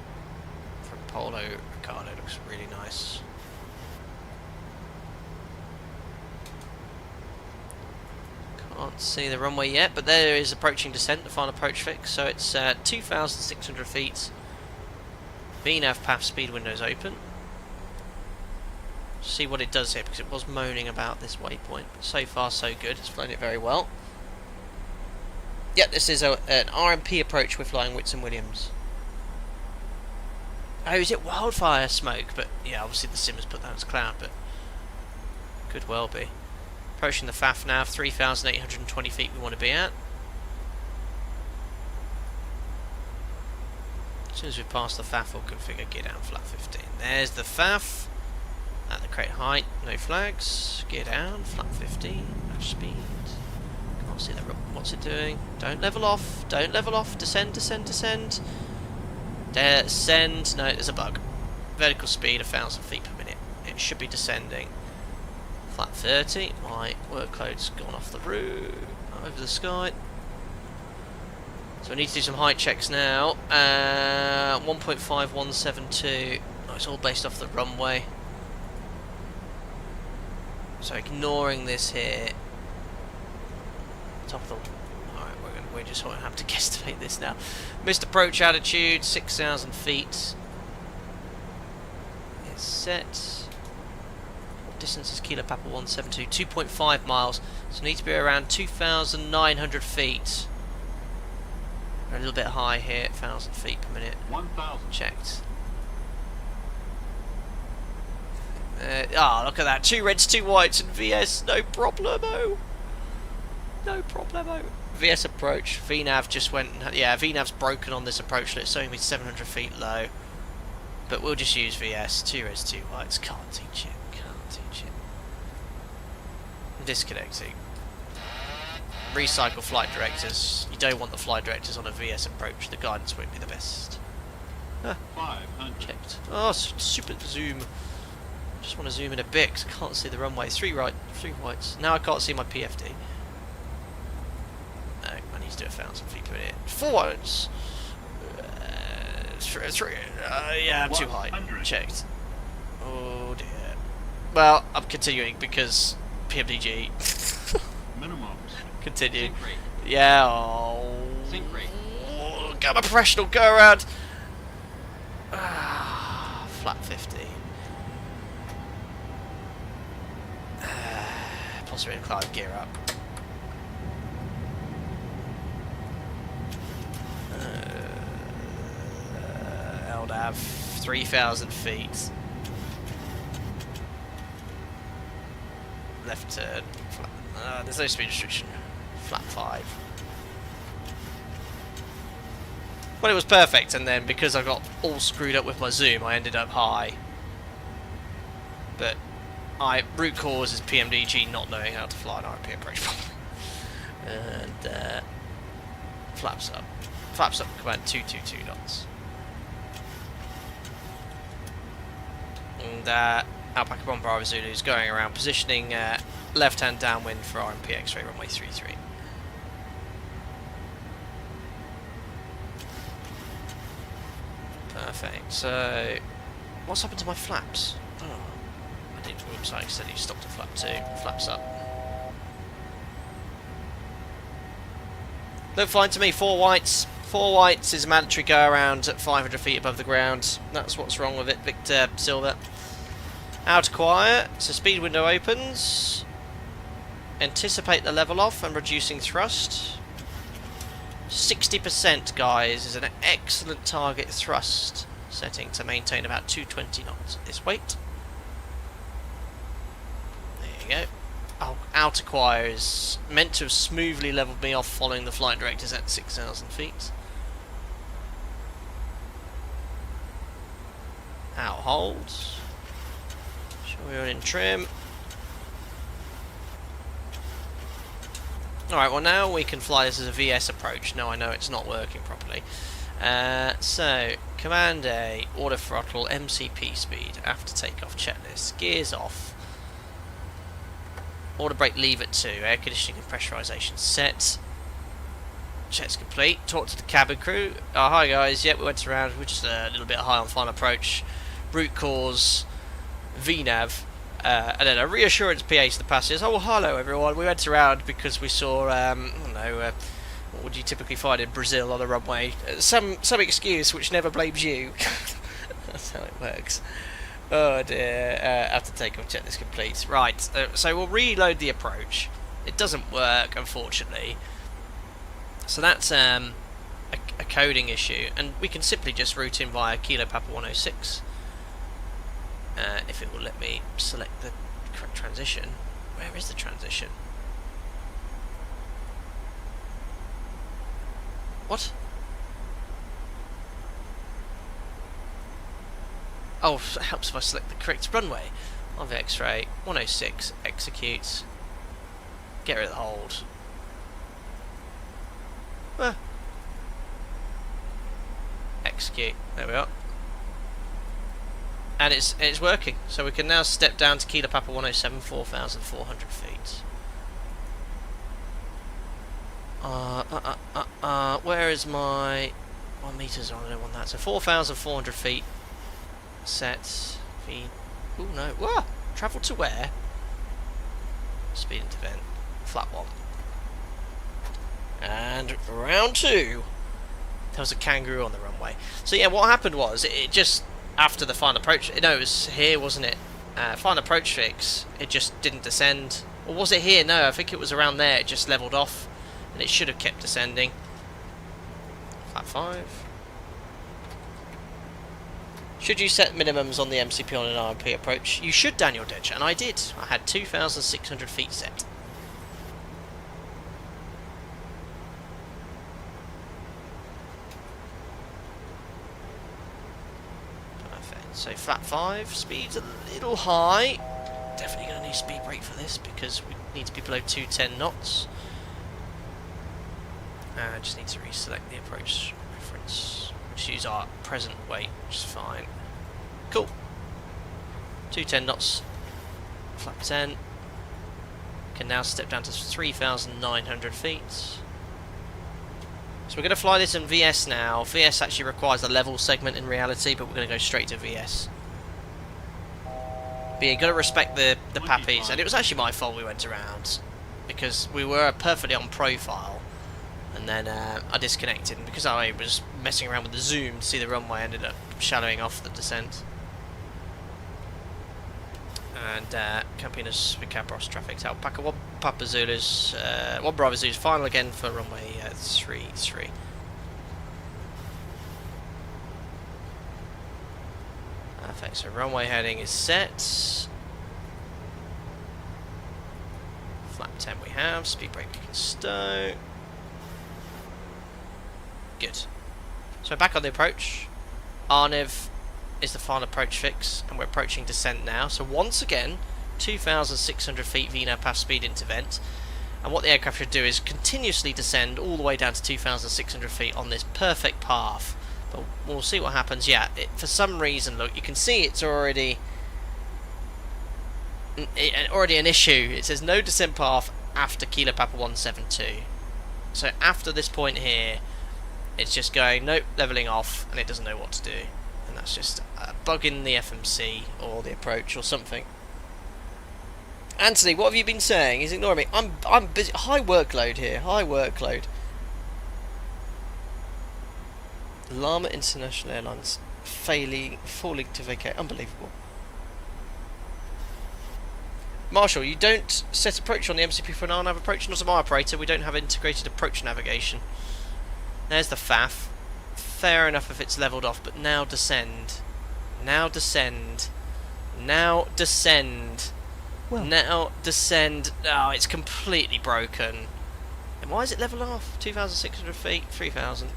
from Polo Ricardo looks really nice. Can't see the runway yet, but there is approaching descent, the final approach fix. So it's 2,600 feet. VNAV PAF speed windows open. See what it does here, because it was moaning about this waypoint. But so far so good, it's flown it very well. Yep, this is an RMP approach we're flying Whitson Williams. Oh, is it wildfire smoke? But yeah, obviously the sim has put that as cloud, but could well be. Approaching the FAF now, 3,820 feet we want to be at. As soon as we pass the FAF, we'll configure gear down flat 15. There's the FAF. At the correct height, no flags. Gear down, flat 15, match speed. Can't see what's it doing. Don't level off, don't level off. Descend, descend, descend. Descend, no, there's a bug. Vertical speed, 1,000 feet per minute. It should be descending. Flat 30, my workload's gone off the roof, over the sky. So I need to do some height checks now. 1.5172. Oh, it's all based off the runway. So ignoring this here. Top of the... Alright, we're just going to have to guesstimate this now. Missed approach altitude, 6,000 feet. It's set. Distance is Kilo Papa 172, 2.5 miles. So need to be around 2,900 feet. We're a little bit high here, 1,000 feet per minute. 1,000. Checked. Look at that. 2 reds, 2 whites, and VS. No problemo. No problemo. VS approach. VNAV just went. Yeah, VNAV's broken on this approach. It's only 700 feet low. But we'll just use VS. 2 reds, 2 whites. Can't teach it. Can't teach it. Disconnecting. Recycle flight directors. You don't want the flight directors on a VS approach. The guidance won't be the best. 500. Checked. Oh, super zoom. Just want to zoom in a bit because I can't see the runway. 3 right, 3 whites. Now I can't see my PFD. No, I need to do 1,000 feet per minute. 4 whites. 3. Yeah, I'm too high. 100. Checked. Oh dear. Well, I'm continuing because PMDG. Minimums. Continue. Sync rate. Yeah. Oh. Sync rate. I'm a professional. Go around. Flat 50. Possibly climb gear up. LDAV 3,000 feet. Left turn. Flat. There's no speed restriction. Flat 5. Well, it was perfect, and then because I got all screwed up with my zoom, I ended up high. But root cause is PMDG not knowing how to fly an RMP approach properly. And flaps up. Flaps up, command 222 knots. And Alpaca Bomb Bravo Zulu is going around positioning left hand downwind for RMP X-ray runway 33. Perfect. So, what's happened to my flaps? Oh. Whoops, I accidentally stopped at flap 2. Flaps up. Look fine to me. 4 whites. 4 whites is a mandatory go around at 500 feet above the ground. That's what's wrong with it, Victor Silver. Out quiet. So speed window opens. Anticipate the level off and reducing thrust. 60%, guys, is an excellent target thrust setting to maintain about 220 knots at this weight. There you go. Oh, outer choir is meant to have smoothly levelled me off following the flight directors at 6,000 feet. Out holds. Sure we're in trim. Alright, well now we can fly this as a VS approach. Now I know it's not working properly. So, Command A, auto throttle, MCP speed, after takeoff checklist, gears off. Auto brake leave at 2, air conditioning and pressurization set. Checks complete. Talk to the cabin crew. Oh, hi guys. Yep, we went around. We're just a little bit high on final approach. Route cause, VNAV, and then a reassurance PA to the passengers. Oh, well, hello everyone. We went around because we saw, I don't know, what would you typically find in Brazil on a runway? Some excuse which never blames you. That's how it works. Oh dear. After takeoff, check this complete. Right, so we'll reload the approach. It doesn't work, unfortunately. So that's a coding issue, and we can simply just route in via Kilo Papa 106. If it will let me select the correct transition. Where is the transition? What? Oh, it helps if I select the correct runway. On the X-ray, 106, execute. Get rid of the hold. Execute. There we are. And it's working. So we can now step down to Kilo Papa 107, 4,400 feet. Where is my 1 meters on? I don't want that. So 4,400 feet. Set. Feed. Oh no. Whoa! Travel to where? Speed into vent. Flat 1. And round 2. There was a kangaroo on the runway. So yeah, what happened was, it just, after the final approach, no, it was here, wasn't it? Final approach fix, it just didn't descend. Or was it here? No, I think it was around there, it just leveled off. And it should have kept descending. Flat 5. Should you set minimums on the MCP on an RMP approach? You should, Daniel Ditch, and I did. I had 2,600 feet set. So flat 5, speed's a little high. Definitely going to need speed brake for this because we need to be below 210 knots. Just need to reselect the approach reference. Just use our present weight, which is fine. Cool. 210 knots. Flap 10. Can now step down to 3,900 feet. So we're going to fly this in VS now. VS actually requires a level segment in reality, but we're going to go straight to VS. But you've got to respect the pappies. And it was actually my fault we went around, because we were perfectly on profile, and then I disconnected. And because I was messing around with the zoom to see the runway, I ended up shadowing off the descent. And Campinas Viracopos traffic to Alpaca 1 Papa Zulu's 1 Bravo Zulu's final again for runway 33. Perfect, so runway heading is set. Flap 10 we have, speed brake we can stow. Good. So back on the approach. Arniv is the final approach fix, and we're approaching descent now. So once again, 2,600 feet VNAV past speed into vent, and what the aircraft should do is continuously descend all the way down to 2,600 feet on this perfect path. But we'll see what happens. Yeah, for some reason, look, you can see it's already an issue. It says no descent path after Kilo Papa 172. So after this point here, it's just going nope, leveling off, and it doesn't know what to do. And that's just a bug in the FMC or the approach or something. Anthony, what have you been saying? He's ignoring me. I'm busy. High workload here. High workload. Lama International Airlines falling to vacate. Unbelievable. Marshall, you don't set approach on the MCP for an RNAV approach. Not on my operator. We don't have integrated approach navigation. There's the FAF. Fair enough if it's leveled off, but now descend. Now descend. Now descend. Well. Now descend. Oh, it's completely broken. And why is it leveled off? 2,600 feet, 3,000.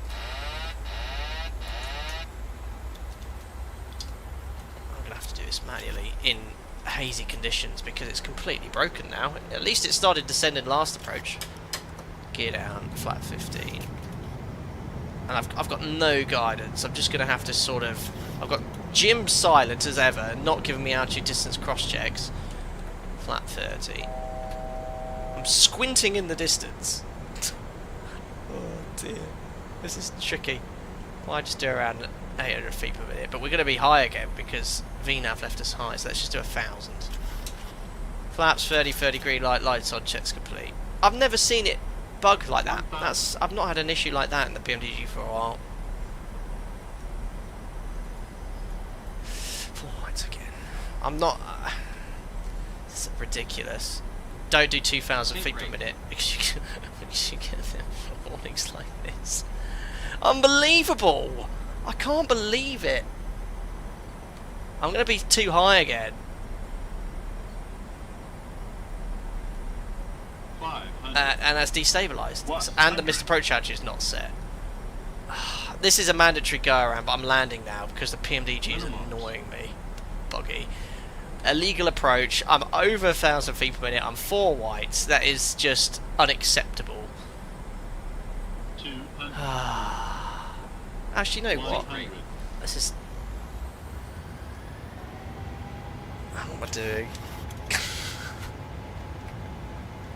I'm gonna have to do this manually in hazy conditions because it's completely broken now. At least it started descending last approach. Gear down, flat 15. And I've got no guidance. I'm just going to have to sort of... I've got Jim silent as ever, not giving me altitude distance cross-checks. Flat 30. I'm squinting in the distance. Oh dear. This is tricky. Why just do around 800 feet per minute? But we're going to be high again because VNAV left us high, so let's just do 1,000. Flaps 30 green light, lights on, checks complete. I've never seen it bug like that. I've not had an issue like that in the PMDG for a while. 4 lights again. I'm not. It's ridiculous. Don't do 2,000 feet per minute because you get warnings like this. Unbelievable! I can't believe it. I'm going to be too high again. 500. And that's destabilised. And the missed approach charge is not set. This is a mandatory go around, but I'm landing now because the PMDG is annoying me. Buggy. Illegal approach. I'm over 1,000 feet per minute. I'm 4 whites. That is just unacceptable. 200. Actually, you know what? 100. This is. What am I doing?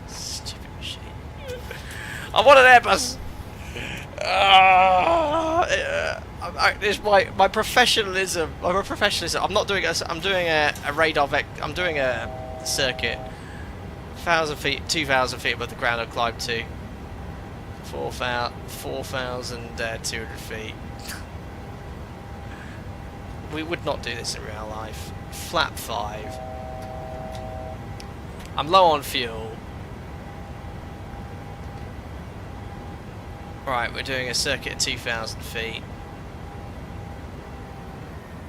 Stupid machine. I want an Airbus. It's my professionalism. My professionalism. I'm not doing. I'm doing a radar I'm doing a circuit. 1,000 feet, 2,000 feet above the ground. I've climbed to 4,200 feet. We would not do this in real life. Flap 5. I'm low on fuel. Right, we're doing a circuit at 2,000 feet.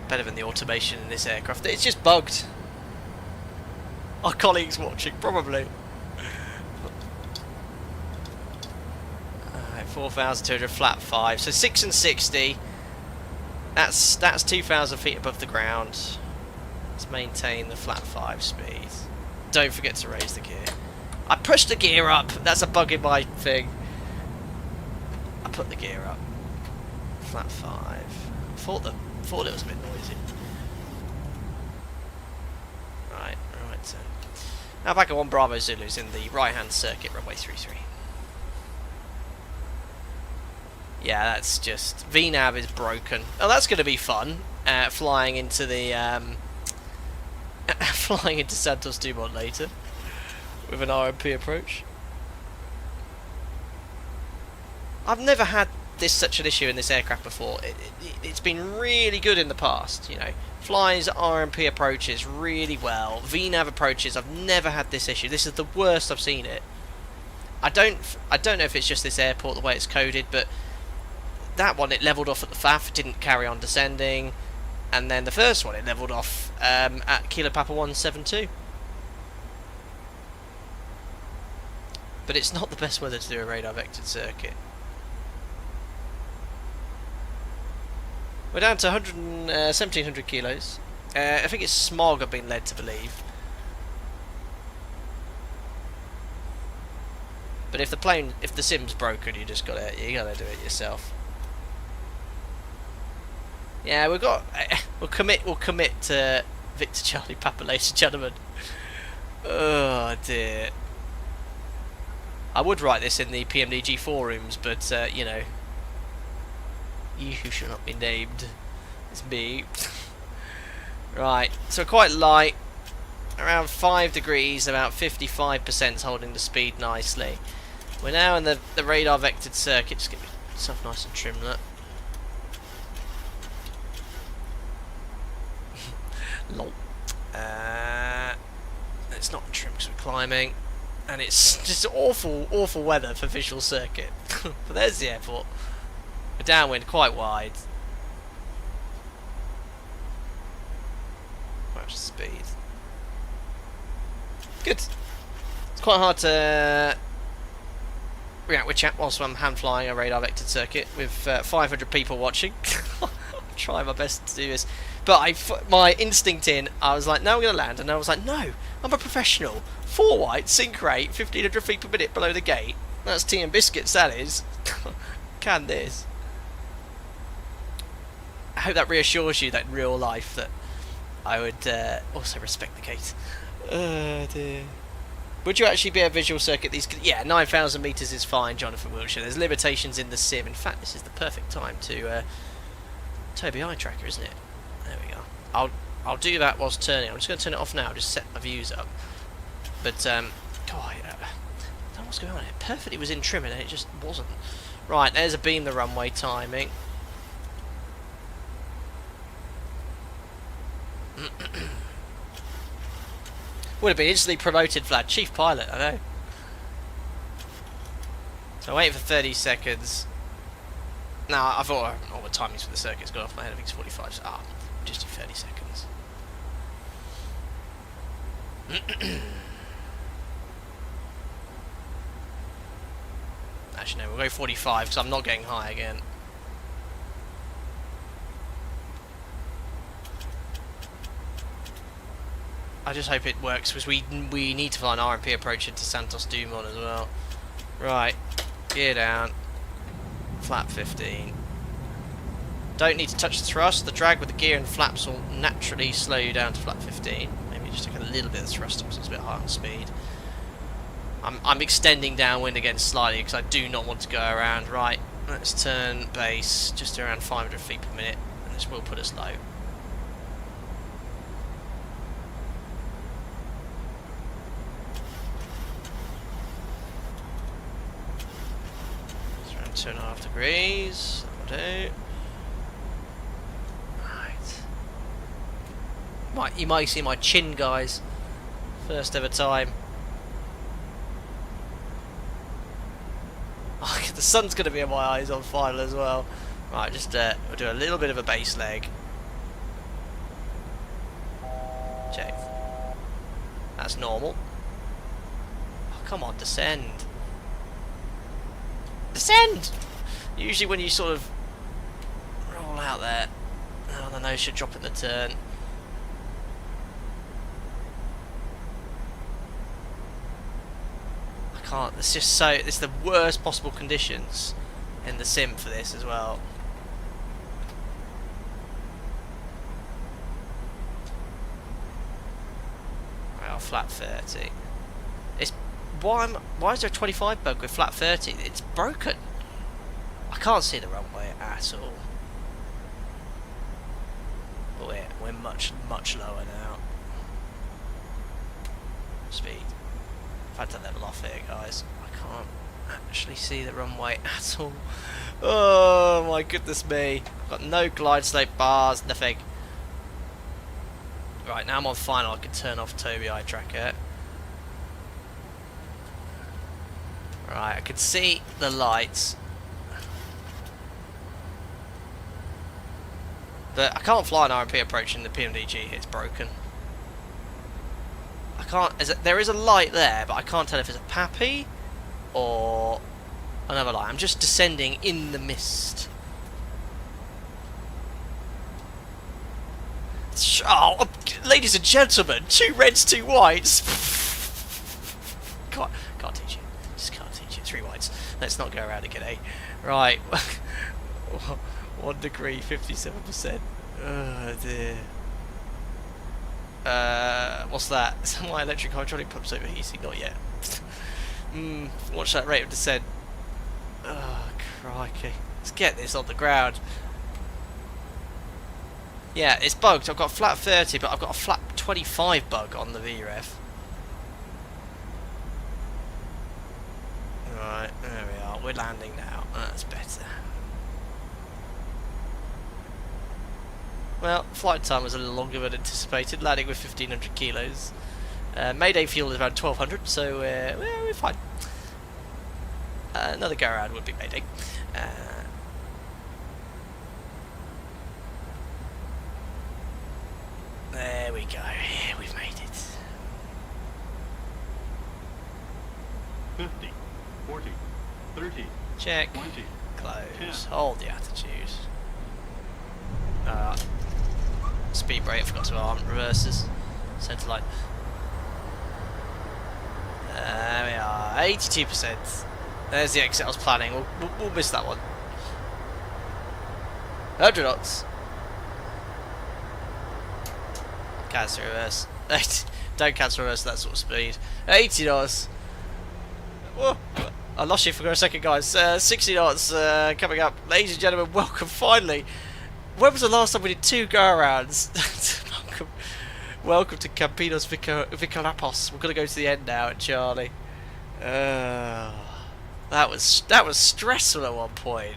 Better than the automation in this aircraft. It's just bugged. Our colleagues watching, probably. Alright, 4,200, flap 5. So 6 and 60. That's 2,000 feet above the ground. Let's maintain the flat 5 speed. Don't forget to raise the gear. I pushed the gear up. That's a bug in my thing. I put the gear up. Flat 5. Thought it was a bit noisy. Right. So now back at 1 Bravo Zulu's in the right-hand circuit, runway 33. Yeah, that's just VNAV is broken. Oh, that's going to be fun. Flying into the flying into Santos Dumont later with an RMP approach. I've never had such an issue in this aircraft before. It's been really good in the past. You know, flies RMP approaches really well. VNAV approaches. I've never had this issue. This is the worst I've seen it. I don't know if it's just this airport the way it's coded, but that one, it levelled off at the FAF, didn't carry on descending, and then the first one, it levelled off at Kilo Papa 172. But it's not the best weather to do a radar vectored circuit. We're down to 1,700 kilos. I think it's smog I've been led to believe. But if the sim's broken, you gotta do it yourself. Yeah, we'll commit to Victor Charlie Papa, ladies and gentlemen. Oh dear. I would write this in the PMDG forums, but you know, you who shall not be named. It's me. Right, so quite light, around 5 degrees, about 55% holding the speed nicely. We're now in the radar vectored circuit. Just get yourself nice and trim, look. Lol. It's not trim because we're climbing, and it's just awful weather for visual circuit. But there's the airport. We're downwind, quite wide. Watch the speed. Good. It's quite hard to react with chat whilst I'm hand flying a radar vectored circuit with 500 people watching. I'm trying my best to do this. But my instinct I was like, no, I'm going to land. And I was like, no, I'm a professional. 4 white, sync rate, 1,500 feet per minute below the gate. That's tea and biscuits, that is. Can this. I hope that reassures you that in real life that I would also respect the gate. Oh dear. Would you actually be a visual circuit these? Yeah, 9,000 meters is fine, Jonathan Wiltshire. There's limitations in the sim. In fact, this is the perfect time to Toby eye tracker, isn't it? There we go. I'll do that whilst turning. I'm just going to turn it off now. Just set my views up. But God, I don't know what's going on here. Perfectly was in trim and it just wasn't. Right, there's a beam the runway timing. Would have been instantly promoted, Vlad. Chief pilot, I know. So wait for 30 seconds. Now, I thought all the timings for the circuit's gone off my head. I think it's 45. So, just do 30 seconds. Actually, no, we'll go 45 because I'm not getting high again. I just hope it works because we need to fly an RMP approach into Santos Dumont as well. Right, gear down, flap 15. Don't need to touch the thrust. The drag with the gear and flaps will naturally slow you down to flap 15. Maybe just take a little bit of thrust because it's a bit high on speed. I'm extending downwind again slightly because I do not want to go around. Right, let's turn base just around 500 feet per minute, and this will put us low. It's around 2.5 degrees. That'll do. Right. You might see my chin, guys. First ever time. The sun's going to be in my eyes on final as well. Right, just we'll do a little bit of a base leg. Check. That's normal. Oh, come on, descend. Descend! Usually when you sort of roll out there, the nose should drop in the turn. It's just so, it's the worst possible conditions in the sim for this as well. Well, flat 30. It's why is there a 25 bug with flat 30? It's broken. I can't see the runway at all. But we're much lower now. Speed. I've had to level off here, guys. I can't actually see the runway at all. Oh my goodness me. I've got no glide slope bars, nothing. Right, now I'm on final. I can turn off Toby eye tracker. Right, I can see the lights. But I can't fly an RMP approach in the PMDG. It's broken. I can't. There is a light there, but I can't tell if it's a Pappy or another light. I'm just descending in the mist. Oh, ladies and gentlemen, 2 reds, 2 whites. Can't teach it. Just can't teach it. 3 whites. Let's not go around again, eh? Right. 1 degree, 57%. Oh dear. What's that? Is that my electric hydraulic pump's overheating? Not yet. Watch that rate of descent. Oh, crikey. Let's get this on the ground. Yeah, it's bugged. I've got flat 30, but I've got a flat 25 bug on the VREF. Right, there we are. We're landing now. That's better. Well, flight time was a little longer than anticipated, landing with 1,500 kilos. Mayday fuel is around 1,200, so well, we're fine. Another go around would be Mayday. There we go. Yeah, we've made it. 50, 40, 30, Check. 20. Close. Hold the attitude. Speed brake, I forgot to arm. Reverses. Centre light. There we are. 82%. There's the exit I was planning. We'll miss that one. 100 knots. Gas to reverse. Don't cancel reverse at that sort of speed. 80 knots. Whoa. I lost you for a second, guys. 60 knots coming up. Ladies and gentlemen, welcome finally. When was the last time we did 2 go-arounds? welcome to Campinas Viracopos. We're going to go to the end now at Charlie. That was stressful at one point.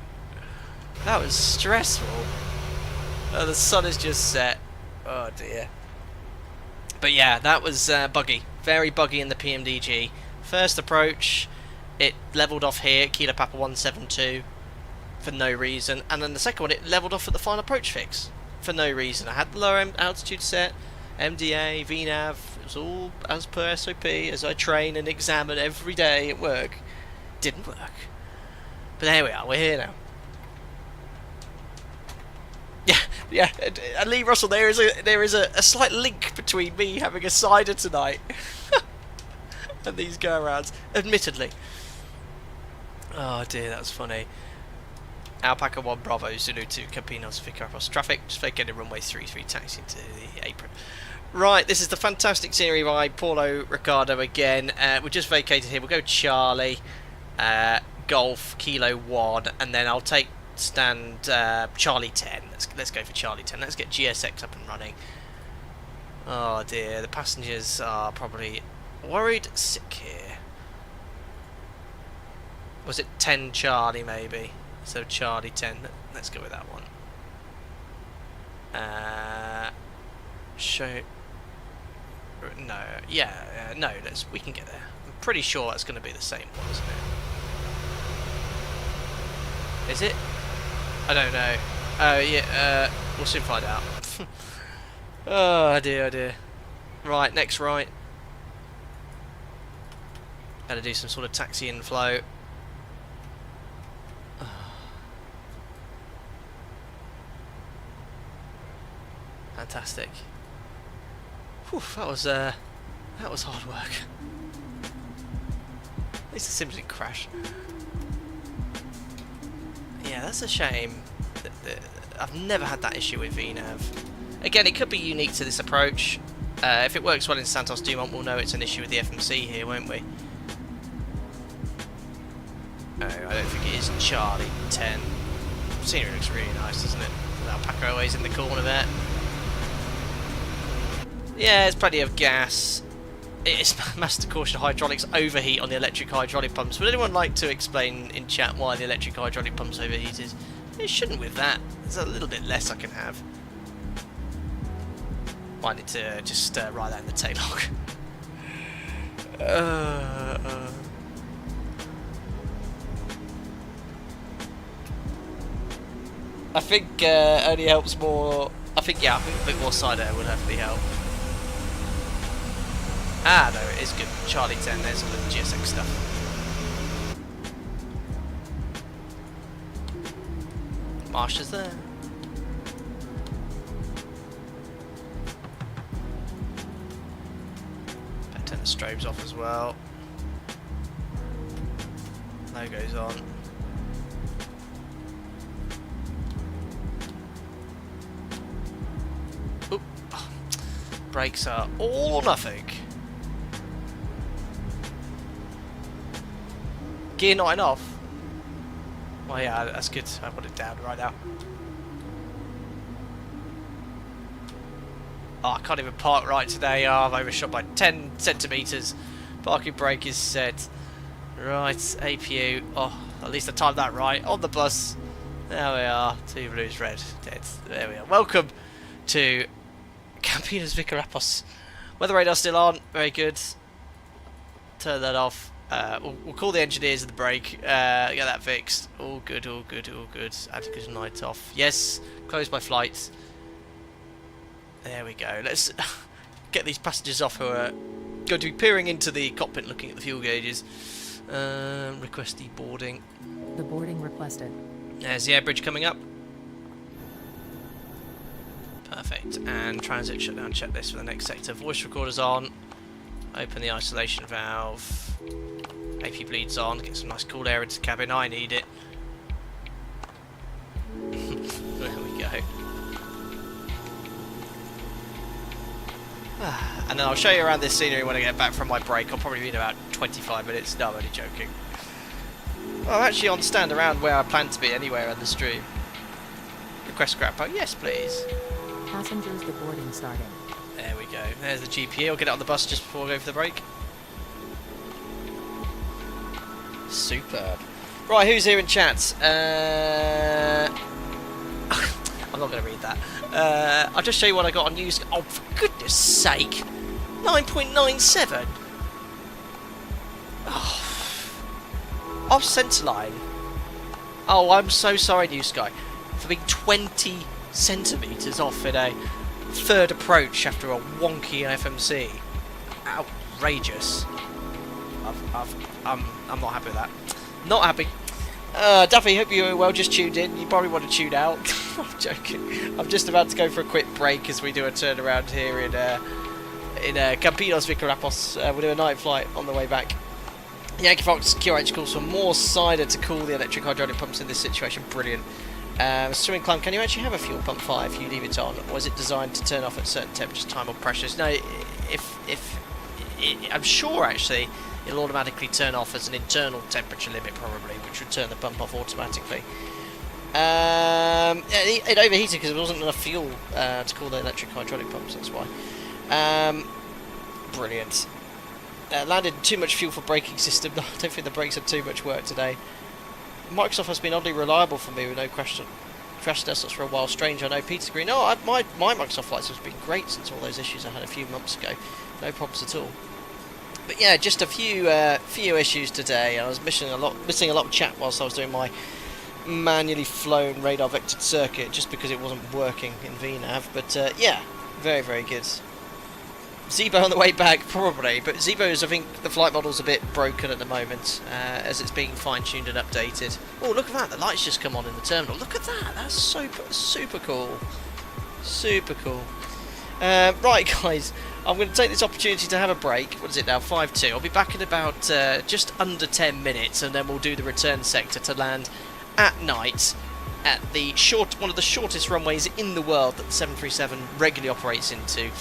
That was stressful. The sun has just set. Oh dear. But yeah, that was buggy. Very buggy in the PMDG. First approach, it levelled off here, Kilo Papa 172, for no reason. And then the second one, it levelled off at the final approach fix, for no reason. I had the lower altitude set, MDA, VNAV, it was all as per SOP, as I train and examine every day at work. Didn't work. But there we are, we're here now. Yeah, and Lee Russell, there is a slight link between me having a cider tonight and these go-arounds, admittedly. Oh dear, that was funny. Alpaca 1 Bravo, Zulu 2, Campinas Viracopos. Traffic, just vacated runway 33, taxi to the apron. Right, this is the fantastic scenery by Paulo Ricardo again. We just vacated here, we'll go Charlie, Golf, Kilo 1, and then I'll take stand Charlie 10. Let's go for Charlie 10. Let's get GSX up and running. Oh dear, the passengers are probably worried sick here. Was it 10 Charlie maybe? So Charlie 10. Let's go with that one. Show. No, yeah, no. We can get there. I'm pretty sure that's going to be the same one, isn't it? Is it? I don't know. Oh yeah, we'll soon find out. Oh dear, oh dear. Right, next right. Gotta do some sort of taxi inflow. Fantastic. Whew, that was hard work. At least the Sims didn't crash. Yeah, that's a shame. I've never had that issue with VNAV. Again, it could be unique to this approach. If it works well in Santos Dumont, we'll know it's an issue with the FMC here, won't we? Oh, I don't think it is Charlie 10. Scenery looks really nice, doesn't it? With Alpaca always in the corner there. Yeah, there's plenty of gas. It's master caution hydraulics overheat on the electric hydraulic pumps. Would anyone like to explain in chat why the electric hydraulic pumps overheated? It shouldn't with that. There's a little bit less I can have. Might need to just write that in the tail log. I think only helps more. I think a bit more side air would definitely help. Ah, no, it is good. Charlie 10, there's all the GSX stuff. Marsha's there. Better turn the strobes off as well. Logo's on. Oop. Brakes are all or nothing. Gear 9 off. Well, yeah, that's good. I put it down right now. Oh, I can't even park right today. Oh, I've overshot by 10 centimetres. Parking brake is set. Right, APU. Oh, at least I timed that right. On the bus. There we are. 2 blues, red. Dead. There we are. Welcome to Campinas Viracopos. Weather radar still on. Very good. Turn that off. We'll call the engineers at the break, get that fixed. All good, all good, all good. Anti-collision light off. Yes, close my flights. There we go. Let's get these passengers off who are going to be peering into the cockpit looking at the fuel gauges. Request deboarding. The boarding requested. There's the air bridge coming up. Perfect. And transit shutdown checklist for the next sector. Voice recorders on. Open the isolation valve. AP bleeds on. Get some nice cool air into the cabin. I need it. There we go. And then I'll show you around this scenery when I get back from my break. I'll probably be in about 25 minutes. No, I'm only joking. Well, I'm actually on stand around where I plan to be anywhere on the stream. Request scrap out. Yes, please. Passengers deboarding starting. There we go. There's the GPA. I'll get it on the bus just before I go for the break. Superb. Right, who's here in chat? I'm not going to read that. I'll just show you what I got on news. Oh, for goodness sake. 9.97. Oh. Off centreline. Oh, I'm so sorry, New Sky, for being 20 centimetres off in a third approach after a wonky FMC. Outrageous. I'm not happy with that. Not happy. Duffy, hope you're well. Just tuned in. You probably want to tune out. I'm joking. I'm just about to go for a quick break as we do a turnaround here in Campinas, Viracopos. We'll do a night flight on the way back. Yankee Fox QH calls for more cider to cool the electric hydraulic pumps in this situation. Brilliant. Swimming Climb, can you actually have a fuel pump fire if you leave it on, or is it designed to turn off at certain temperatures, time or pressures? No, I'm sure actually it'll automatically turn off as an internal temperature limit probably, which would turn the pump off automatically. It overheated because there wasn't enough fuel to cool the electric hydraulic pumps, that's why. Brilliant. Landed too much fuel for braking system. I don't think the brakes had too much work today. Microsoft has been oddly reliable for me with no crash tests for a while. Strange, I know. Peter Green. No, my Microsoft flights have been great since all those issues I had a few months ago. No problems at all. But yeah, just a few issues today. I was missing a lot of chat whilst I was doing my manually flown radar vectored circuit, just because it wasn't working in VNav. But yeah, very, very good. Zebo on the way back, probably, but Zebo's, I think the flight model's a bit broken at the moment, as it's being fine-tuned and updated. Oh, look at that, the lights just come on in the terminal. Look at that, that's super cool. Super cool. Right, guys, I'm going to take this opportunity to have a break. What is it now, 5:02? I'll be back in about just under 10 minutes, and then we'll do the return sector to land at night at the one of the shortest runways in the world that the 737 regularly operates into,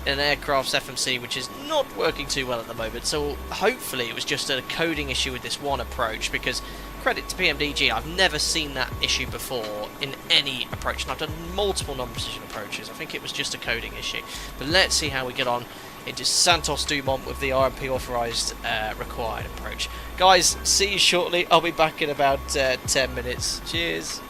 an aircraft's FMC which is not working too well at the moment. So hopefully it was just a coding issue with this one approach, because credit to PMDG, I've never seen that issue before in any approach, and I've done multiple non-precision approaches. I think it was just a coding issue. But let's see how we get on into Santos Dumont with the RMP authorised required approach. Guys, see you shortly. I'll be back in about 10 minutes. Cheers.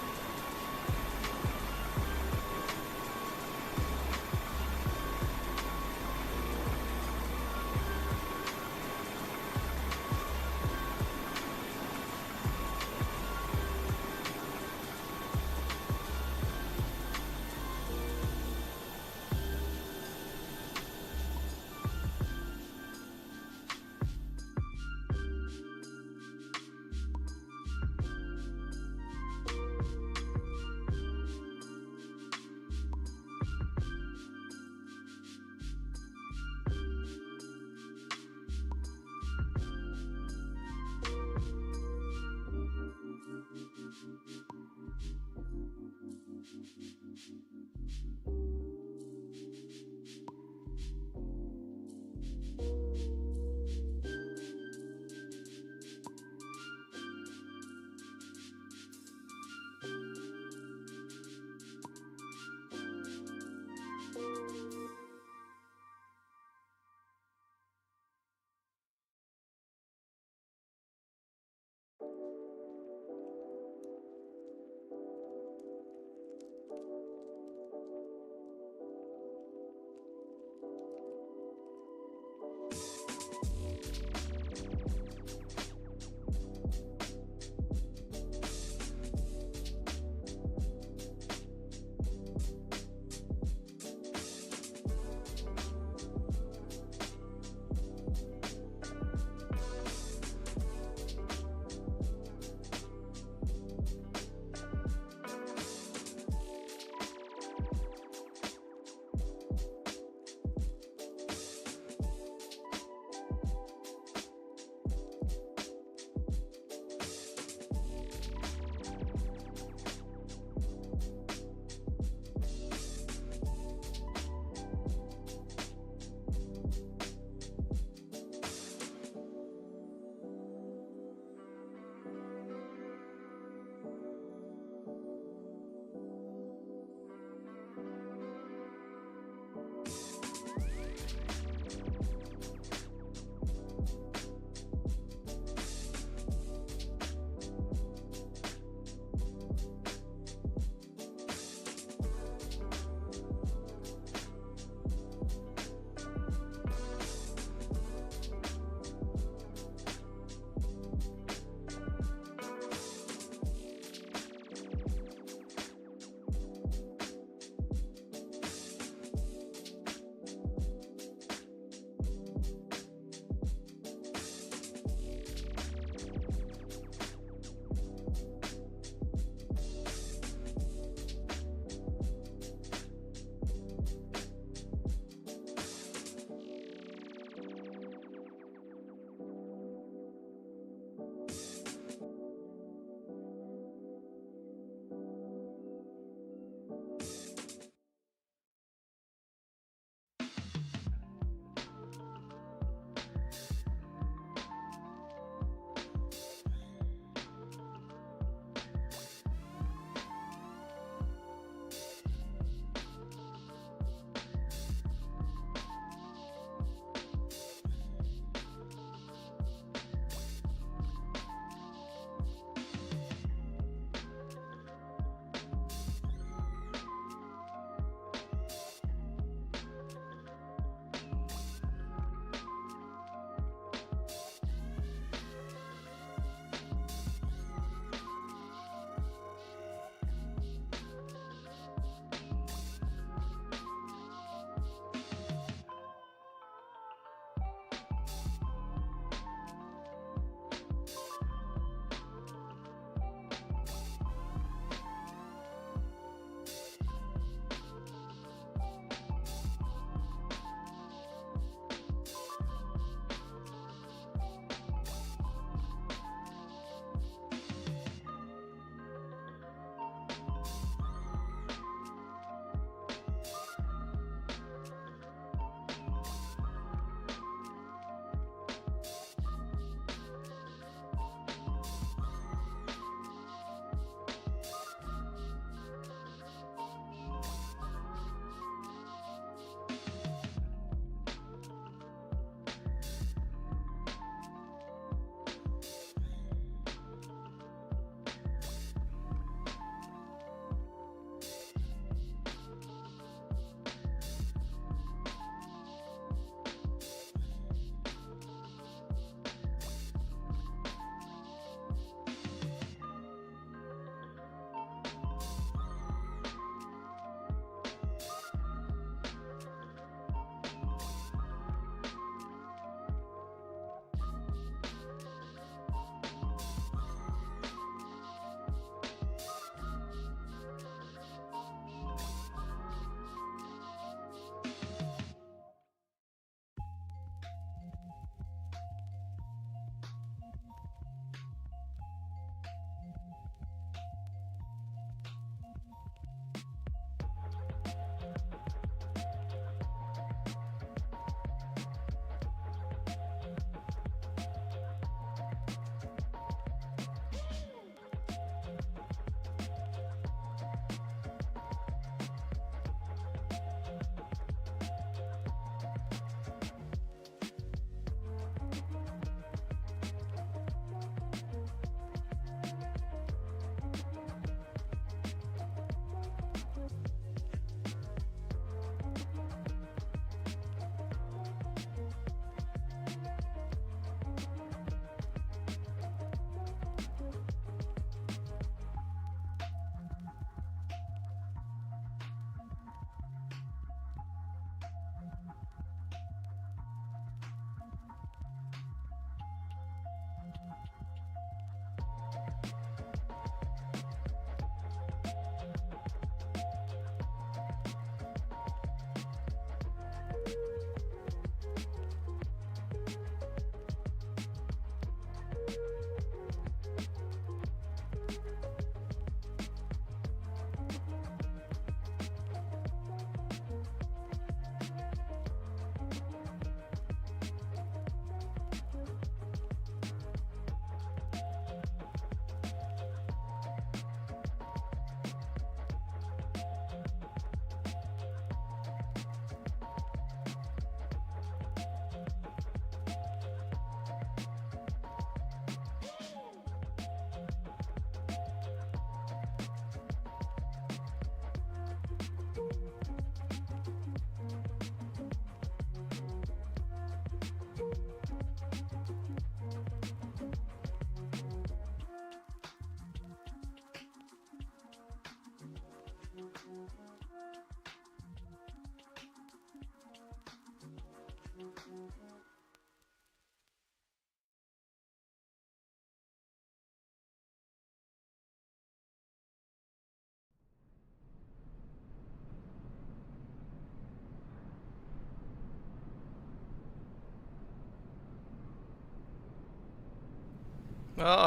Well,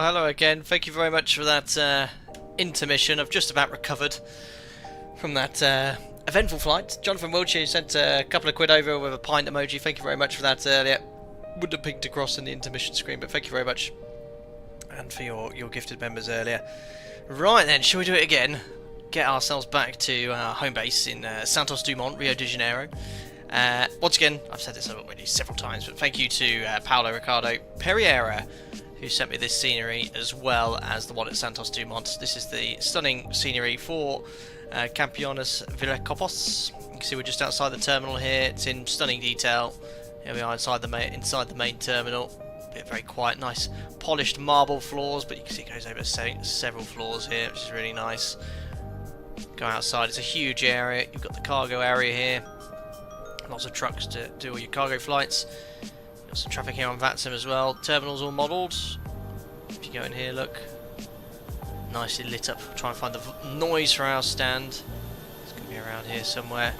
hello again. Thank you very much for that intermission. I've just about recovered from that eventful flight. Jonathan Wiltshire sent a couple of quid over with a pint emoji. Thank you very much for that earlier. Wouldn't have pinged across in the intermission screen, but thank you very much. And for your gifted members earlier. Right then, shall we do it again? Get ourselves back to our home base in Santos Dumont, Rio de Janeiro. Once again, I've said this already several times, but thank you to Paolo Ricardo Pereira, who sent me this scenery as well as the one at Santos Dumont. This is the stunning scenery for Campinas Viracopos. You can see we're just outside the terminal here. It's in stunning detail. Here we are inside the main terminal. Very quiet, nice polished marble floors, but you can see it goes over several floors here, which is really nice. Go outside, it's a huge area. You've got the cargo area here. Lots of trucks to do all your cargo flights. Got some traffic here on VATSIM as well. Terminals all modelled. If you go in here, look. Nicely lit up. Try and find the noise for our stand. It's going to be around here somewhere.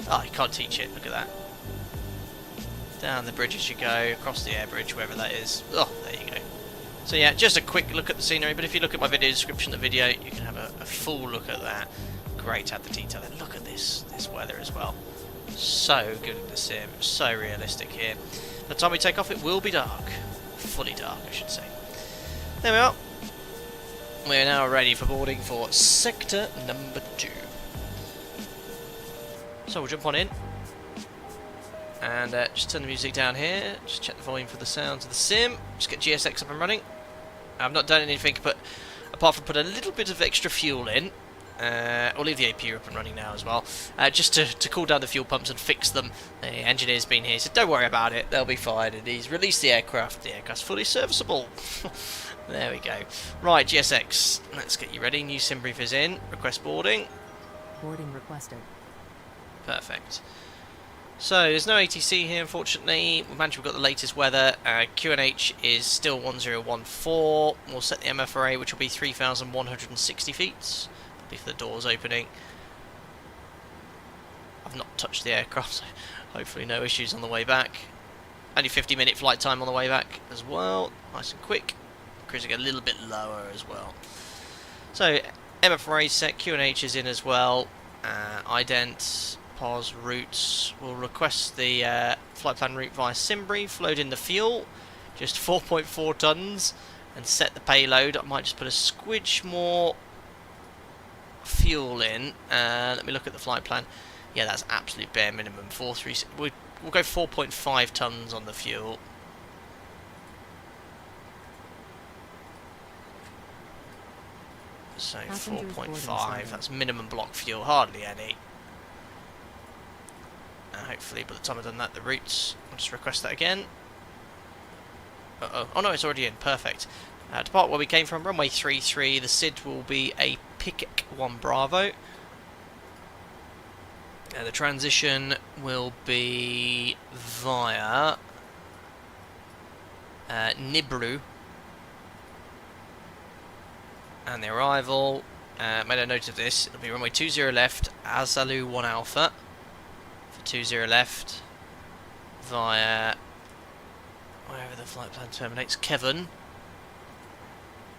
Oh, you can't teach it. Look at that. Down the bridge as you go, across the air bridge, wherever that is. Oh, there you go. So yeah, just a quick look at the scenery, but if you look at my video description of the video, you can have a full look at that. Great to have the detail. And look at this weather as well. So good in the sim, so realistic here. By the time we take off, it will be dark. Fully dark, I should say. There we are. We are now ready for boarding for sector number 2. So we'll jump on in. And just turn the music down here. Just check the volume for the sounds of the sim. Just get GSX up and running. I've not done anything but apart from put a little bit of extra fuel in. I'll leave the APU up and running now as well, just to cool down the fuel pumps and fix them. The engineer's been here, so don't worry about it, they'll be fine. And he's released the aircraft. The aircraft's fully serviceable. There we go. Right, GSX, let's get you ready. New sim brief is in. Request boarding. Boarding requested. Perfect. So there's no ATC here, unfortunately. We've got the latest weather. QNH is still 1014. We'll set the MFRA, which will be 3,160 feet. Be for the doors opening. I've not touched the aircraft, so hopefully no issues on the way back. Only 50-minute flight time on the way back as well. Nice and quick. Cruising a little bit lower as well. So MFRA set, QNH is in as well. Ident, POS, routes. We'll request the flight plan route via SimBrief. Load in the fuel, just 4.4 tons, and set the payload. I might just put a squidge more fuel in. Let me look at the flight plan. Yeah, that's absolute bare minimum. 436. We'll go 4.5 tons on the fuel. So 4.5. That's minimum block fuel. Hardly any. Hopefully, by the time I've done that, the routes. I'll just request that again. Oh no, it's already in. Perfect. Depart where we came from, runway 33. The SID will be a Pickett 1 Bravo. The transition will be via Nibru. And the arrival, made a note of this, it'll be runway 20 left, Azalu 1 Alpha. For 20 left, via wherever the flight plan terminates, Kevin.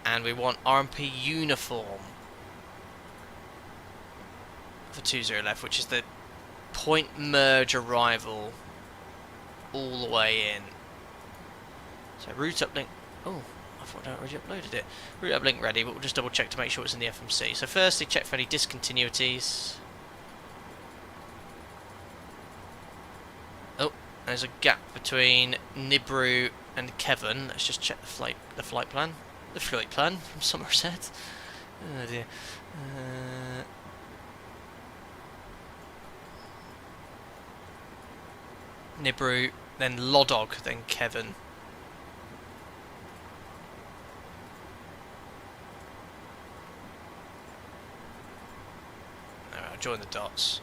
And we want RMP uniform for 20 left, which is the point merge arrival all the way in. So route uplink. Oh, I thought I'd already uploaded it. Route uplink ready, but we'll just double check to make sure it's in the FMC. So firstly, check for any discontinuities. Oh, there's a gap between Nibru and Kevin. Let's just check the flight plan. The flight plan from Somerset. Oh dear. Nibru, then Lodog, then Kevin. Alright, I'll join the dots.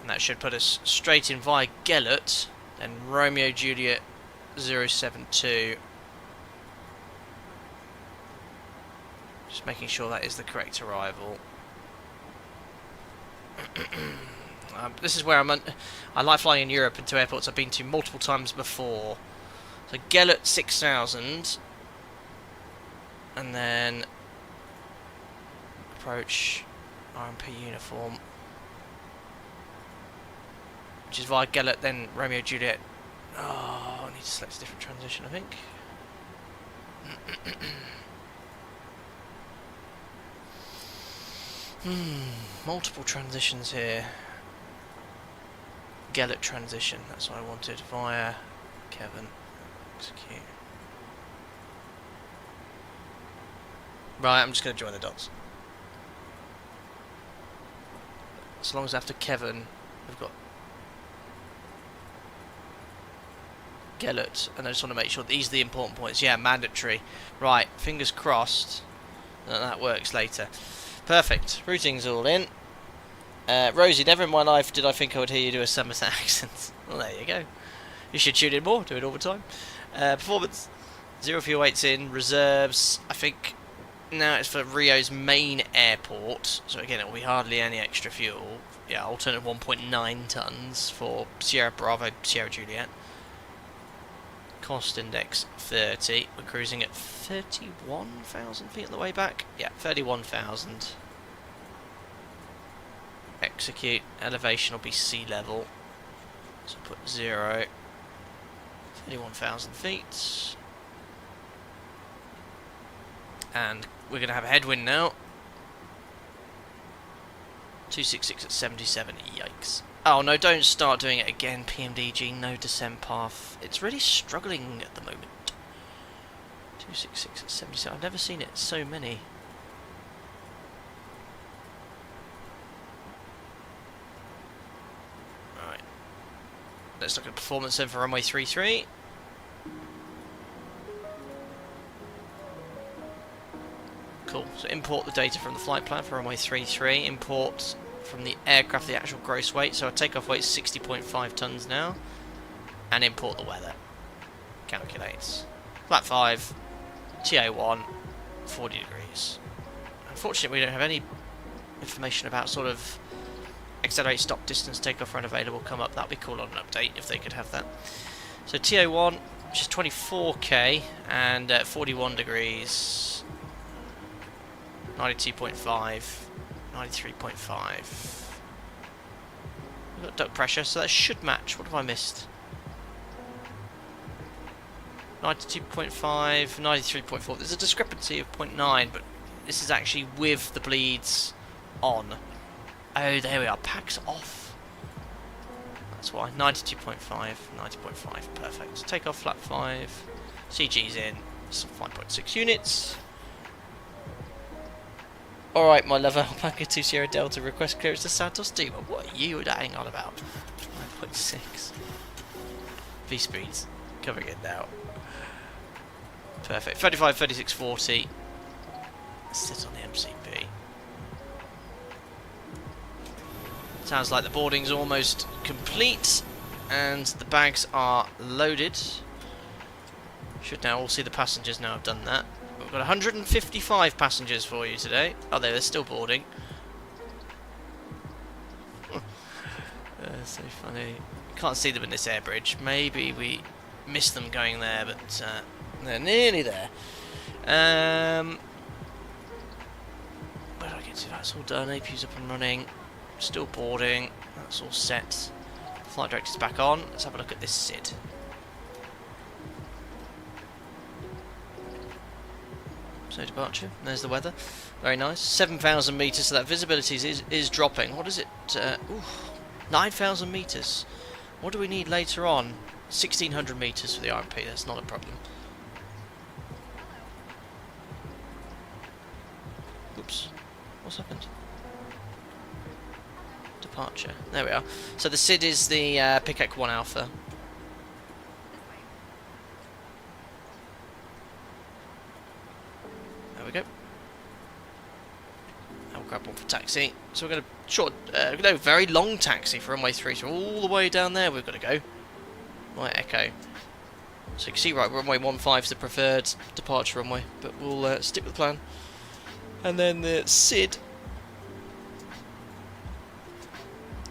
And that should put us straight in via Gellert, then Romeo Juliet 072. Just making sure that is the correct arrival. This is where I like flying in Europe into airports I've been to multiple times before. So Gellert 6000, and then approach RMP uniform, which is via Gellert, then Romeo Juliet. Oh, I need to select a different transition, I think. Multiple transitions here. Gellert transition, that's what I wanted, via Kevin. Execute. Right, I'm just going to join the dots. As long as after Kevin, we've got Gellert, and I just want to make sure that these are the important points. Yeah, mandatory. Right, fingers crossed that works later. Perfect. Routing's all in. Rosie, never in my life did I think I would hear you do a Somerset accent. Well, there you go. You should tune in more. Do it all the time. Performance. 0 fuel weights in. Reserves. I think now it's for Rio's main airport. So again, it will be hardly any extra fuel. Yeah, alternate 1.9 tons for Sierra Bravo, Sierra Juliet. Cost index 30. We're cruising at 31,000 feet on the way back. Yeah, 31,000. Execute. Elevation will be sea level. So put 0. 31,000 feet. And we're going to have a headwind now. 266 at 77. Yikes. Oh no, don't start doing it again, PMDG. No descent path. It's really struggling at the moment. 266 at 77. I've never seen it so many. Alright. Let's look at performance then for runway 33. Cool. So import the data from the flight plan for runway 33. Import from the aircraft the actual gross weight. So our takeoff weight is 60.5 tons now. And import the weather. Calculates. Flat 5. TA1. 40 degrees. Unfortunately, we don't have any information about sort of accelerate, stop, distance, takeoff, run available come up. That'd be cool on an update if they could have that. So TA1, which is 24k and 41 degrees. 92.5. 93.5. We've got duct pressure, so that should match. What have I missed? 92.5, 93.4. There's a discrepancy of 0.9, but this is actually with the bleeds on. Oh, there we are. Packs off. That's why. 92.5, 90.5. Perfect. Take off flat 5. CG's in. So 5.6 units. Alright, my lover, Alpaca 2 Sierra Delta, request clearance to Santos Dumont. What are you hanging on about? 5.6. V speeds. Covering it now. Perfect. 35, 36, 40. Sit on the MCP. Sounds like the boarding's almost complete. And the bags are loaded. Should now all see the passengers now I've done that. We've got 155 passengers for you today. Oh, they're still boarding. So funny. Can't see them in this air bridge. Maybe we missed them going there, but they're nearly there. Where do I get to? That's all done. APU's up and running. Still boarding. That's all set. Flight director's back on. Let's have a look at this SID. So departure. There's the weather. Very nice. 7,000 metres, so that visibility is dropping. What is it? 9,000 metres. What do we need later on? 1,600 metres for the RMP. That's not a problem. Oops. What's happened? Departure. There we are. So the SID is the PICAC 1 Alpha. There we go. I'll grab one for taxi. So we're going to very long taxi for runway 3. So all the way down there we've got to go. Right, Echo. So you can see, right, runway 15 is the preferred departure runway, but we'll stick with the plan. And then the SID.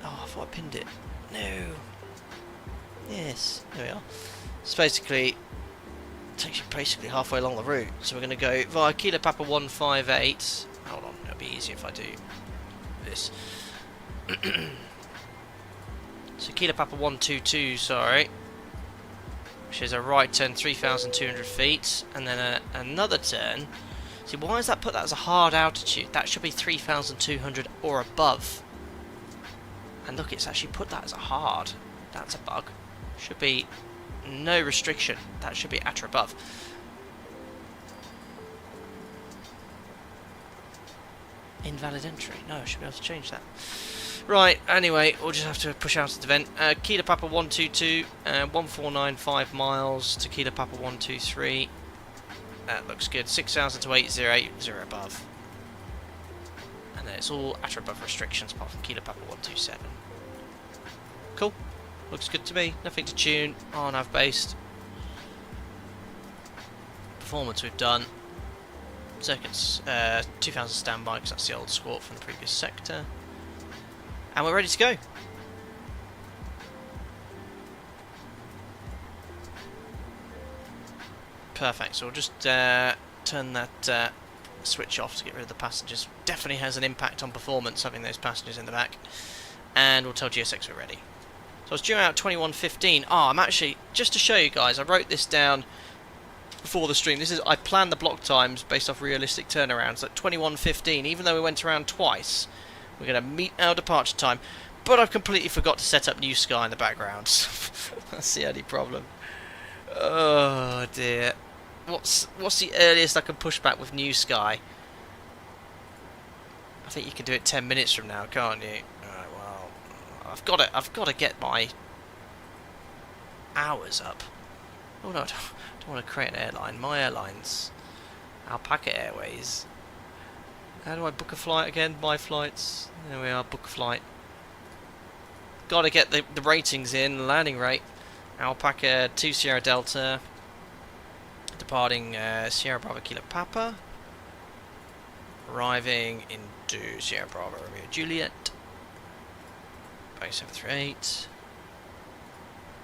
Oh, I thought I pinned it. No. Yes, there we are. It's basically, takes you basically halfway along the route. So we're going to go via Kilo Papa 158. Hold on, it'll be easier if I do this. So Kilo Papa 122, sorry. Which is a right turn, 3,200 feet. And then another turn. See, why does that put that as a hard altitude? That should be 3,200 or above. And look, it's actually put that as a hard. That's a bug. Should be no restriction. That should be at or above. Invalid entry. No, I should be able to change that. Right, anyway, we'll just have to push out of the vent. Kilo Papa 122, 1495 miles to Kilo Papa 123. That looks good. 6,000 to 808, 0 above. And then it's all at or above restrictions apart from Kilo Papa 127. Cool. Looks good to me. Nothing to tune. RNAV based. Performance we've done. Circuits 2000 standby because that's the old squawk from the previous sector. And we're ready to go. Perfect. So we'll just turn that switch off to get rid of the passengers. Definitely has an impact on performance having those passengers in the back. And we'll tell GSX we're ready. So I was due out 21:15. I'm actually, just to show you guys, I wrote this down before the stream. I planned the block times based off realistic turnarounds at 21:15. Even though we went around twice, we're going to meet our departure time. But I've completely forgot to set up New Sky in the background. That's the only problem. Oh dear. What's the earliest I can push back with New Sky? I think you can do it 10 minutes from now, can't you? Alright, well, I've got to get my hours up. Oh no, I don't want to create an airline. My airline's Alpaca Airways. How do I book a flight again? My flights. There we are, book a flight. Got to get the ratings in, landing rate. Alpaca 2 Sierra Delta. Departing Sierra Bravo Kilo Papa. Arriving into Sierra Bravo Romeo Juliet. Boeing 738.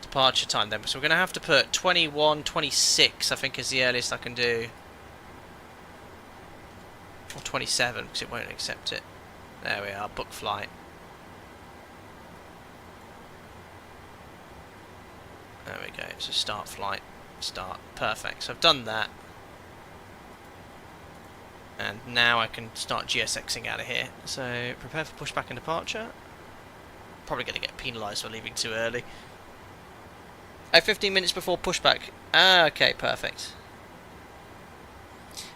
Departure time then. So we're going to have to put 21:26, I think is the earliest I can do. Or 27 because it won't accept it. There we are, book flight. There we go, so start flight. Start. Perfect. So I've done that. And now I can start GSXing out of here. So prepare for pushback and departure. Probably going to get penalised for leaving too early. 15 minutes before pushback. Okay, perfect.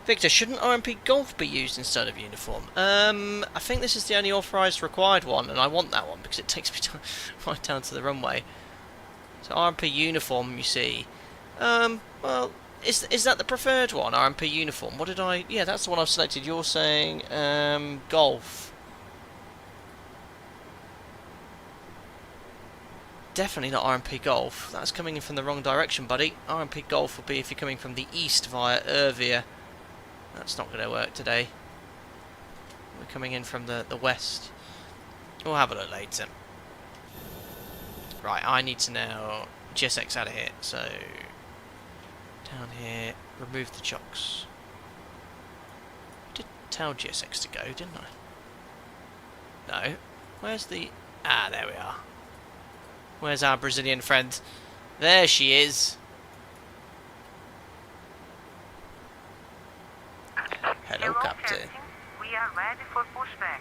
Victor, shouldn't RMP Golf be used instead of uniform? I think this is the only authorised required one, and I want that one because it takes me right down to the runway. So RMP uniform, you see. Well, is that the preferred one, RMP uniform? What did I... Yeah, that's the one I've selected. You're saying Golf. Definitely not RMP Golf. That's coming in from the wrong direction, buddy. RMP Golf will be if you're coming from the east via Irvia. That's not going to work today. We're coming in from the west. We'll have a look later. Right, I need to now GSX out of here. So, down here, remove the chocks. I did tell GSX to go, didn't I? No. Where's the... Ah, there we are. Where's our Brazilian friend? There she is. Hello, Captain. Captain. We are ready for pushback.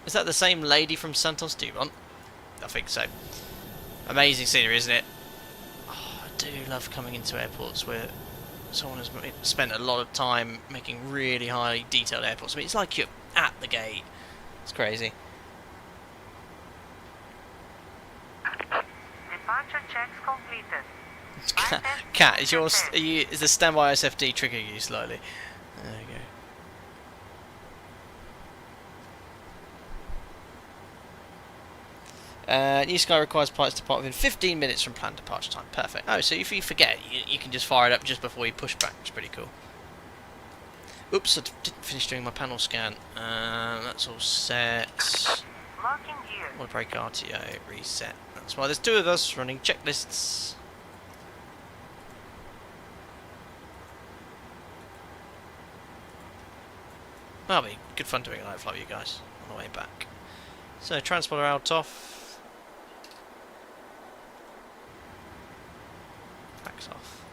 Is that the same lady from Santos Dumont? I think so. Amazing scenery, isn't it? Oh, I do love coming into airports where someone has spent a lot of time making really high detailed airports. I mean, it's like you're at the gate. It's crazy. Departure checks completed. Cat, is the standby SFD triggering you slightly? There you New Sky requires pilots to depart within 15 minutes from planned departure time. Perfect. Oh, so if you forget, you can just fire it up just before you push back. It's pretty cool. Oops, I didn't finish doing my panel scan. That's all set. Locking gear. We'll break RTO, reset. That's why there's two of us running checklists. That'll be good fun doing a night flight with you guys on the way back. So, transponder out off. Backs off.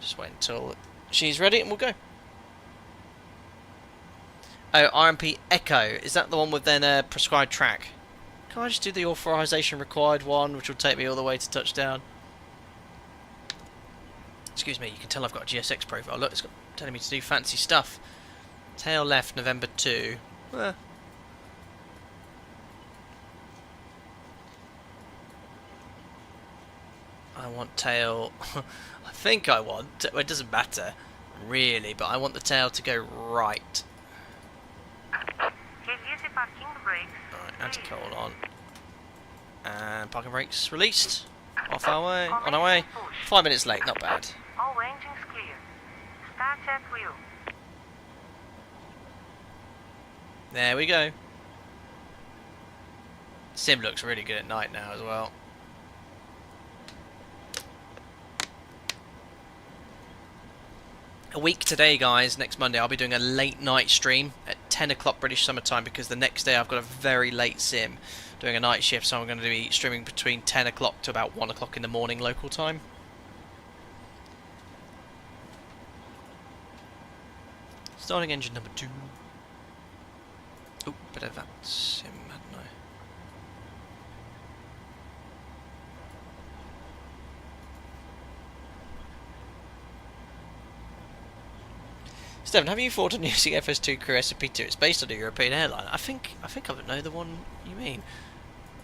Just wait until she's ready and we'll go. Oh, RMP Echo. Is that the one with then a prescribed track? Can I just do the authorization required one, which will take me all the way to touchdown? Excuse me, you can tell I've got a GSX profile. Look, it's telling me to do fancy stuff. Tail left, November 2. I want tail... I think I want... Well, it doesn't matter, really, but I want the tail to go right. Release parking brakes. Alright, anti-cold on. And parking brakes released. Off our way, on our way. 5 minutes late, not bad. All engines clear. Start at wheel. There we go. Sim looks really good at night now as well. A week today, guys. Next Monday I'll be doing a late night stream at 10 o'clock British Summer Time, because the next day I've got a very late sim doing a night shift, so I'm going to be streaming between 10 o'clock to about 1 o'clock in the morning local time. Starting engine number 2. Oh, bit of that sim, hadn't I? Stephen, have you thought on using FS2 Crew SP2? It's based on a European airline. I think I would know the one you mean.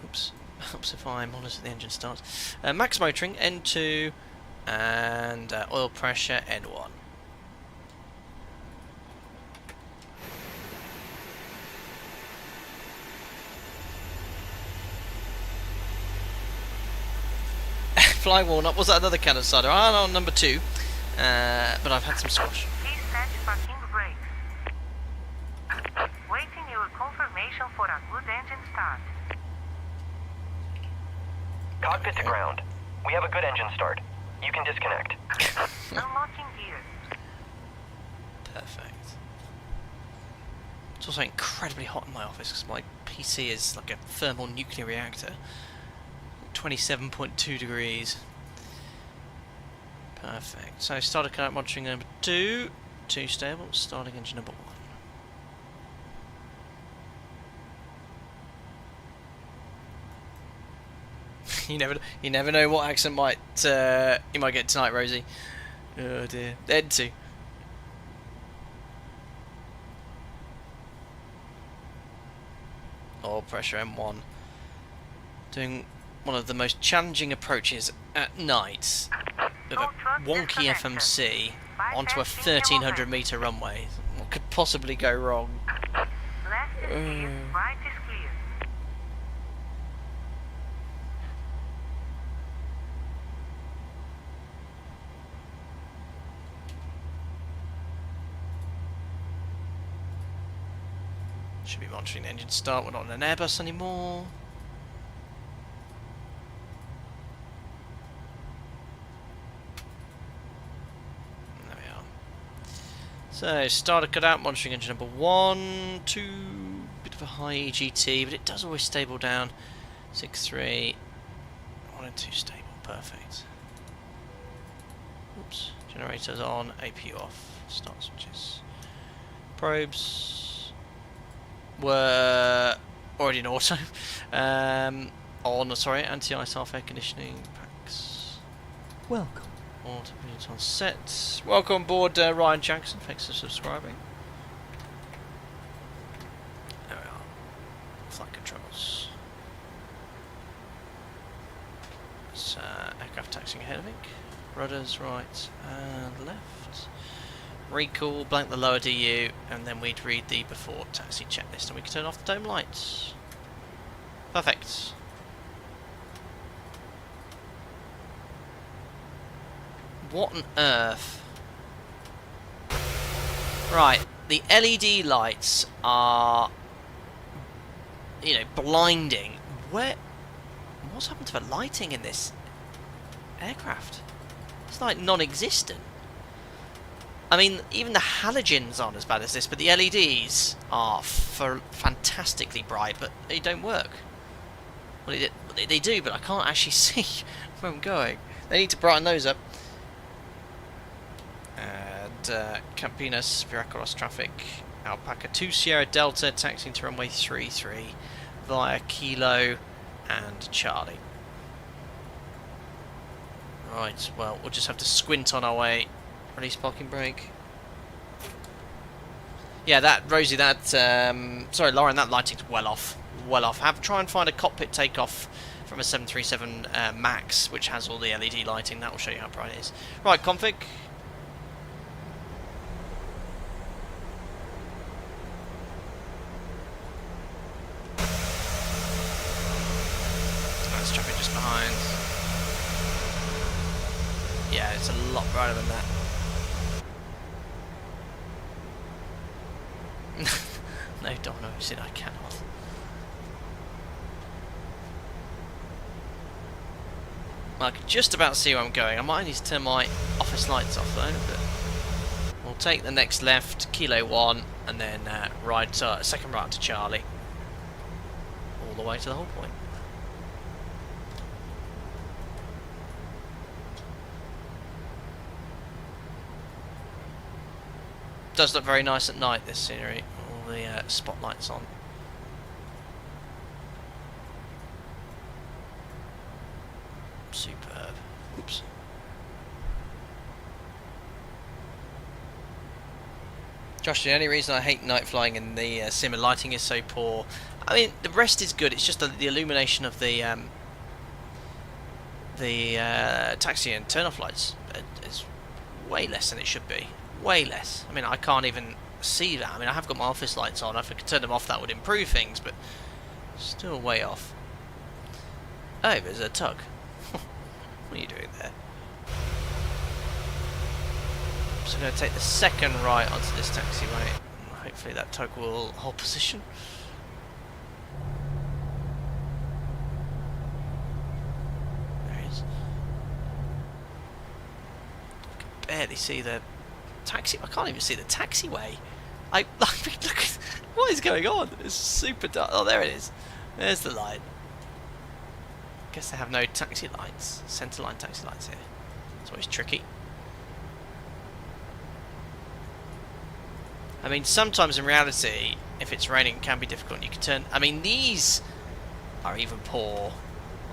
Oops. Oops, if I'm honest with the engine starts. Max motoring, N2, and oil pressure, N1. Flying walnut. Was that another cannon cider? Ah, no, number 2. But I've had some squash. Please set parking brakes. Waiting your confirmation for a good engine start. Cockpit to ground. We have a good engine start. You can disconnect. Unlocking gear. Perfect. It's also incredibly hot in my office because my PC is like a thermal nuclear reactor. 27.2 degrees. Perfect. So starter current monitoring number 2. 2 stable. Starting engine number 1. You never know what accent might you might get tonight, Rosie. Oh dear. N2. Oil pressure M1. Doing one of the most challenging approaches at night with a wonky FMC onto a 1300 meter runway. What could possibly go wrong? Left is clear, right is clear. Should be monitoring the engine start. We're not on an Airbus anymore. There we are. So, starter cut out, monitoring engine number 1, 2, bit of a high EGT, but it does always stable down. 6.3, 1 and 2 stable, perfect. Oops, generators on, APU off, start switches. Probes were already in auto. Sorry, anti-ice half air conditioning packs. Welcome. Auto units on set. Welcome on board, Ryan Jackson. Thanks for subscribing. There we are. Flight controls. It's aircraft taxiing ahead of me. Rudders right and left. Recall, blank the lower DU, and then we'd read the before taxi checklist, and we can turn off the dome lights. Perfect. What on earth? Right, the LED lights are, you know, blinding. What's happened to the lighting in this aircraft? It's like non-existent. I mean, even the halogens aren't as bad as this, but the LEDs are fantastically bright, but they don't work. Well, they do, but I can't actually see where I'm going. They need to brighten those up. And Campinas, Viracopos traffic, Alpaca 2 Sierra Delta, taxiing to runway 33 via Kilo and Charlie. Right, well, we'll just have to squint on our way. Release parking brake. Yeah, Rosie, sorry, Lauren, that lighting's well off. Well off. Try and find a cockpit takeoff from a 737 MAX, which has all the LED lighting. That will show you how bright it is. Right, config. That's traffic just behind. Yeah, it's a lot brighter than that. No, don't know. I cannot. I can just about see where I'm going. I might need to turn my office lights off though. But we'll take the next left, Kilo 1, and then second right to Charlie, all the way to the whole point. Does look very nice at night, this scenery. All the spotlights on. Superb. Oops. Josh, the only reason I hate night flying in the sim, lighting is so poor. I mean, the rest is good. It's just the illumination of the taxi and turn-off lights is way less than it should be. Way less. I mean, I can't even see that. I mean, I have got my office lights on. If I could turn them off, that would improve things, but still way off. Oh, there's a tug. What are you doing there? So I'm going to take the second right onto this taxiway. Hopefully that tug will hold position. There he is. I can barely see the taxi. I can't even see the taxiway. Look at what is going on. It's super dark. Oh, there it is. There's the light. Guess they have no taxi lights, centre line taxi lights here. It's always tricky. I mean, sometimes in reality, if it's raining, it can be difficult. You can turn. I mean, these are even poor.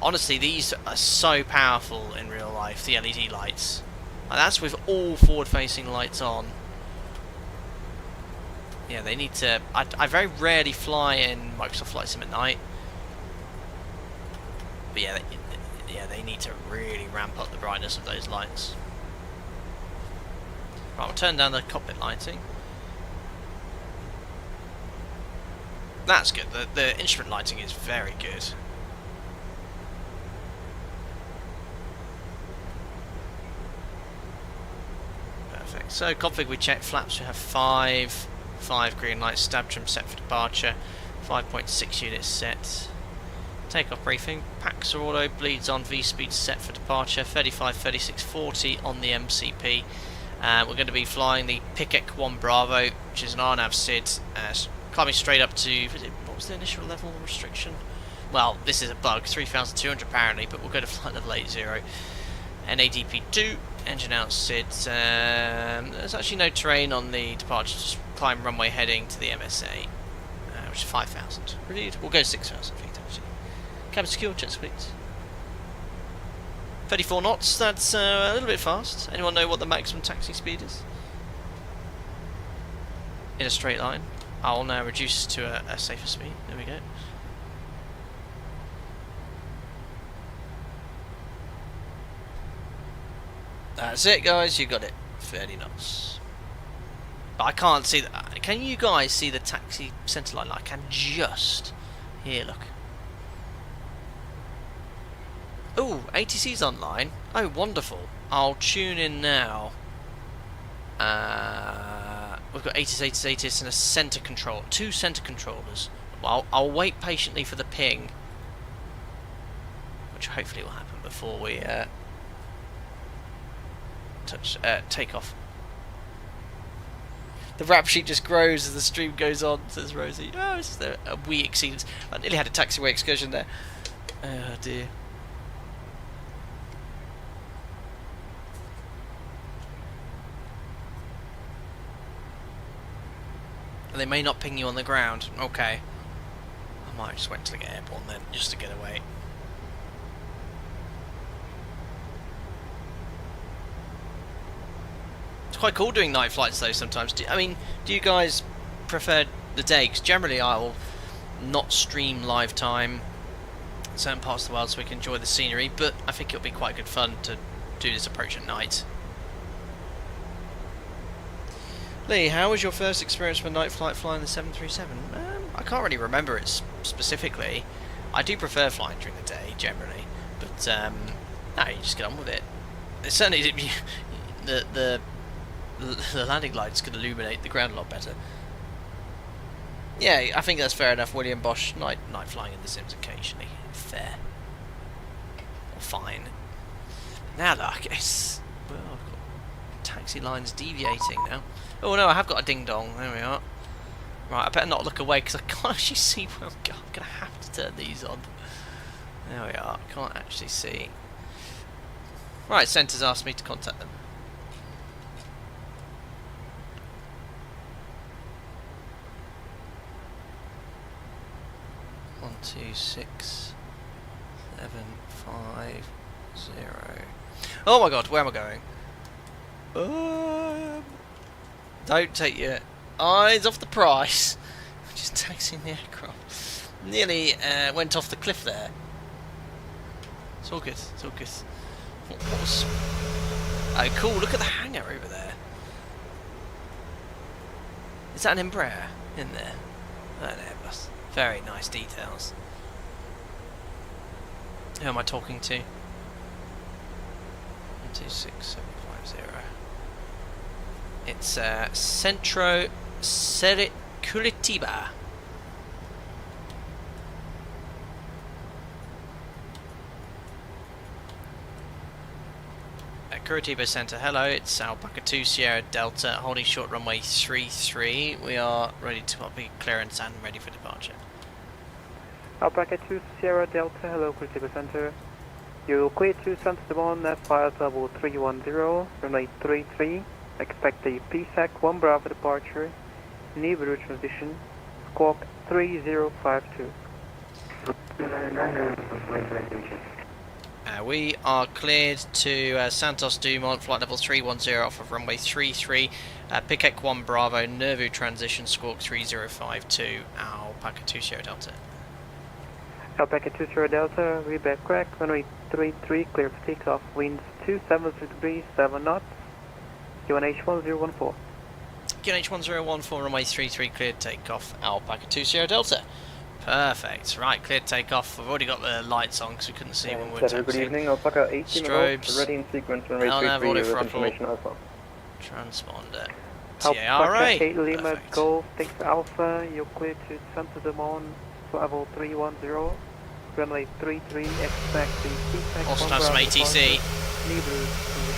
Honestly, these are so powerful in real life. The LED lights. And that's with all forward-facing lights on. Yeah, they need to. I very rarely fly in Microsoft Flight Sim at night. But yeah, they need to really ramp up the brightness of those lights. Right, we'll turn down the cockpit lighting. That's good. The instrument lighting is very good. Perfect. So config, we check flaps. We have 5 green lights. Stab trim set for departure. 5.6 units set. Takeoff briefing. Packs are auto. Bleeds on. V-speed set for departure. 35, 36, 40 on the MCP. We're going to be flying the Pickek 1 Bravo, which is an RNAV SID, climbing straight up to, what was the initial level restriction? Well, this is a bug, 3,200 apparently, but we'll go to flight level 80. NADP 2, engine out SID. There's actually no terrain on the departure, just climb runway heading to the MSA, which is 5,000. Relieved. We'll go 6,000 feet actually. Cabin secure, jet split. 34 knots, that's a little bit fast. Anyone know what the maximum taxi speed is? In a straight line. I'll now reduce to a safer speed. There we go. That's it, guys. You got it. 30 knots. But I can't see that. Can you guys see the taxi centre line? I can just. Here, look. Oh, ATC's online. Oh, wonderful. I'll tune in now. We've got ATIS and a center control. 2 center controllers. Well, I'll wait patiently for the ping, which hopefully will happen before we take off. The rap sheet just grows as the stream goes on, says Rosie. Oh, it's just we exceeded. I nearly had a taxiway excursion there. Oh dear. They may not ping you on the ground. Okay. I might just wait till I get airborne then, just to get away. It's quite cool doing night flights though sometimes. Do you guys prefer the day? Because generally I'll not stream live time in certain parts of the world so we can enjoy the scenery, but I think it'll be quite good fun to do this approach at night. Lee, how was your first experience with a night flight flying the 737? I can't really remember it specifically. I do prefer flying during the day, generally. But, no, you just get on with it. It's certainly, the landing lights can illuminate the ground a lot better. Yeah, I think that's fair enough. William Bosch, night flying in the Sims occasionally. Fair. Or fine. Now look, it's... Well, I've got taxi lines deviating now. Oh no, I have got a ding dong. There we are. Right, I better not look away because I can't actually see where I'm going. I'm going to have to turn these on. There we are. I can't actually see. Right, Centre's asked me to contact them. One, 2, 6, 7, 5, 0. Oh my god, where am I going? Don't take your eyes off the prize. I'm just taxiing the aircraft. Nearly went off the cliff there. It's all good. It's all good. What was? Oh, cool! Look at the hangar over there. Is that an Embraer in there? Oh, an Airbus. Very nice details. Who am I talking to? 1, 2, 6, 7, 5, 0. It's Centro Curitiba. Curitiba Centre, hello, it's Alpaca 2 Sierra Delta, holding short runway 33. We are ready to be clearance and ready for departure. Alpaca 2 Sierra Delta, hello, Curitiba Centre. You're clear to Santos Dumont, flight level 310, runway 33. Expect a PSAC 1 Bravo departure, Nibiru transition, squawk 3052. We are cleared to Santos Dumont, flight level 310 off of runway 33, Piquet 1 Bravo, Nervu transition, squawk 3052, Alpaca 2 Sierra Delta. Alpaca 2 Sierra Delta, reback crack, runway 33, clear for takeoff, winds 270 degrees, 7 knots, QNH 1014. QNH 1014, runway 33, cleared takeoff, Alpaca 2 Sierra Delta. Perfect. Right, cleared takeoff. We've already got the lights on because we couldn't see when we were taxiing. Good evening, Alpaca 18 strobes, ready in sequence, runway 33 with information alpha. Transponder, Alpaca TARA. 8 Lima Golf, takes Alpha, you're clear to Santos Dumont, level 310, runway 33, expect the PSAC. Also have some ATC.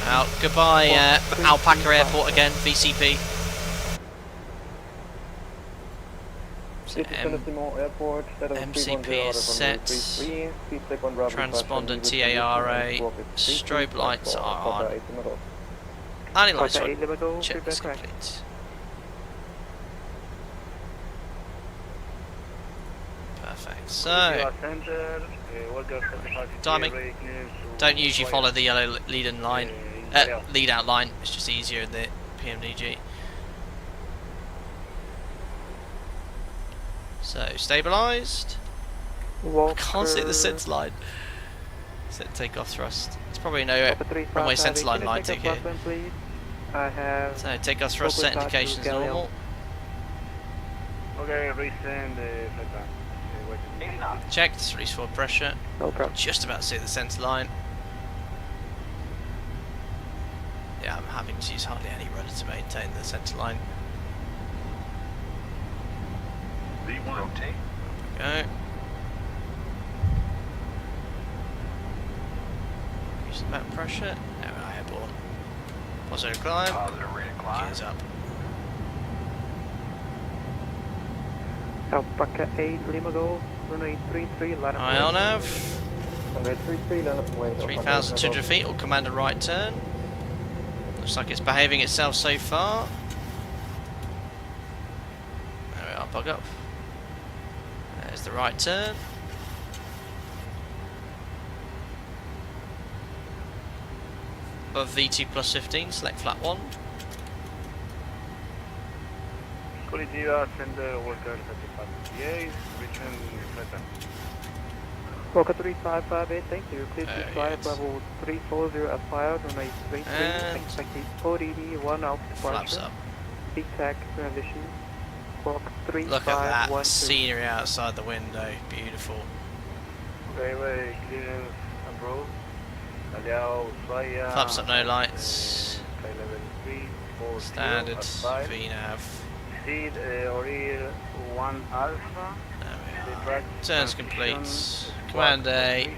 Out. Goodbye, Alpaca Airport again, VCP. MCP is set. Transponder TARA. Strobe lights are on. Landing lights on. Check this complete. Perfect. So, timing. Don't usually follow the yellow lead-in line. Lead-out line. It's just easier in the PMDG. So, stabilised. I can't see the sense line. Set takeoff thrust. It's probably no runway sense line to here. So, takeoff thrust set indications normal. Okay, resend the flight plan. Checked, release forward pressure. No problem. Just about to see the centre line. Yeah, I'm having to use hardly any rudder to maintain the centre line. V1. Rotate. Go. Use the back pressure. Now we're airborne. Positive climb. Positive rate of climb. Gears up. Alpaca 8 Lima Golf, runway 33, line up. High on nav. Runway 33, line up away. 3,200 feet, or command a right turn. Looks like it's behaving itself so far. There we are, bug up. There's the right turn. Above V2 plus 15, select flat 1. Coletiva, send the workers at the PMDG, return flight. Walker 3558, thank you. Clear to fly yes. at level 340 at fire, runway 33, And expected ODD 1 out Flaps departure. up. VTAC transition. Walk 3513. Look at that scenery outside the window, beautiful. Railway clearance approved. Aliao, Ushuaia. Flaps up, no lights. Flight level 340 Standard at 5. VNAV. Seed Oriel 1 Alpha. There we are. Turns complete. Command A.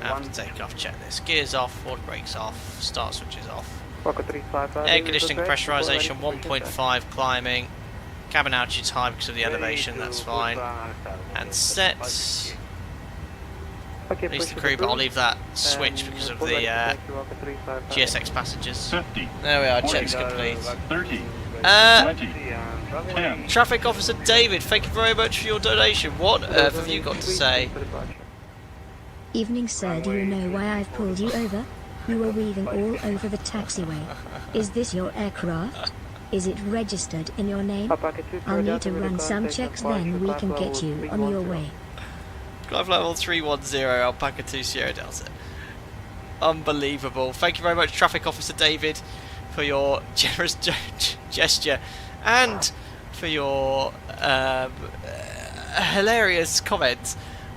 After takeoff, check this. Gears off, forward brakes off, start switches off. Walker 3558. Air conditioning pressurization 1.5 climbing. Cabin altitude's high because of the elevation, that's fine. And set. Okay, At least the push crew, it but I'll through. leave that switch because of Full the ready to take you, Walker 358. GSX passengers. 50. There we are, checks complete. 30. 20. 10. Traffic Officer David, thank you very much for your donation. What on earth have you got to say? Evening, sir. Do you know why I've pulled you over? You were weaving all over the taxiway. Is this your aircraft? Is it registered in your name? I'll need to run some checks, then we can get you on your way. Climb level 310, Alpaca 2 Sierra Delta. Unbelievable. Thank you very much, Traffic Officer David, for your generous gesture and for your hilarious comments.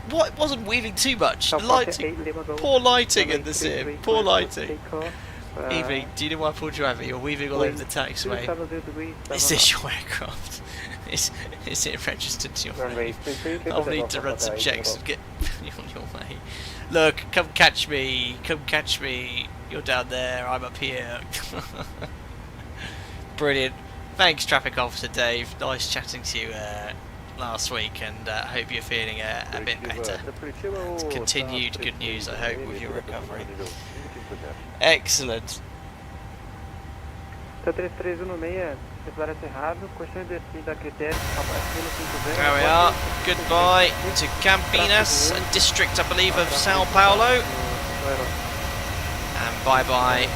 What wasn't weaving too much? Lighting, poor lighting in the sim. Poor lighting. Evie, do you know why I pulled you over? You're weaving all over the taxiway. Is this your aircraft? Is it registered to your name? I'll need to run some checks and get you on your way. Look, come catch me. Come catch me. You're down there. I'm up here. Brilliant. Thanks, Traffic Officer Dave. Nice chatting to you last week, and hope you're feeling a bit better. It's continued good news, I hope, with your recovery. Excellent. There we are. Goodbye to Campinas, a district, I believe, of Sao Paulo. And bye-bye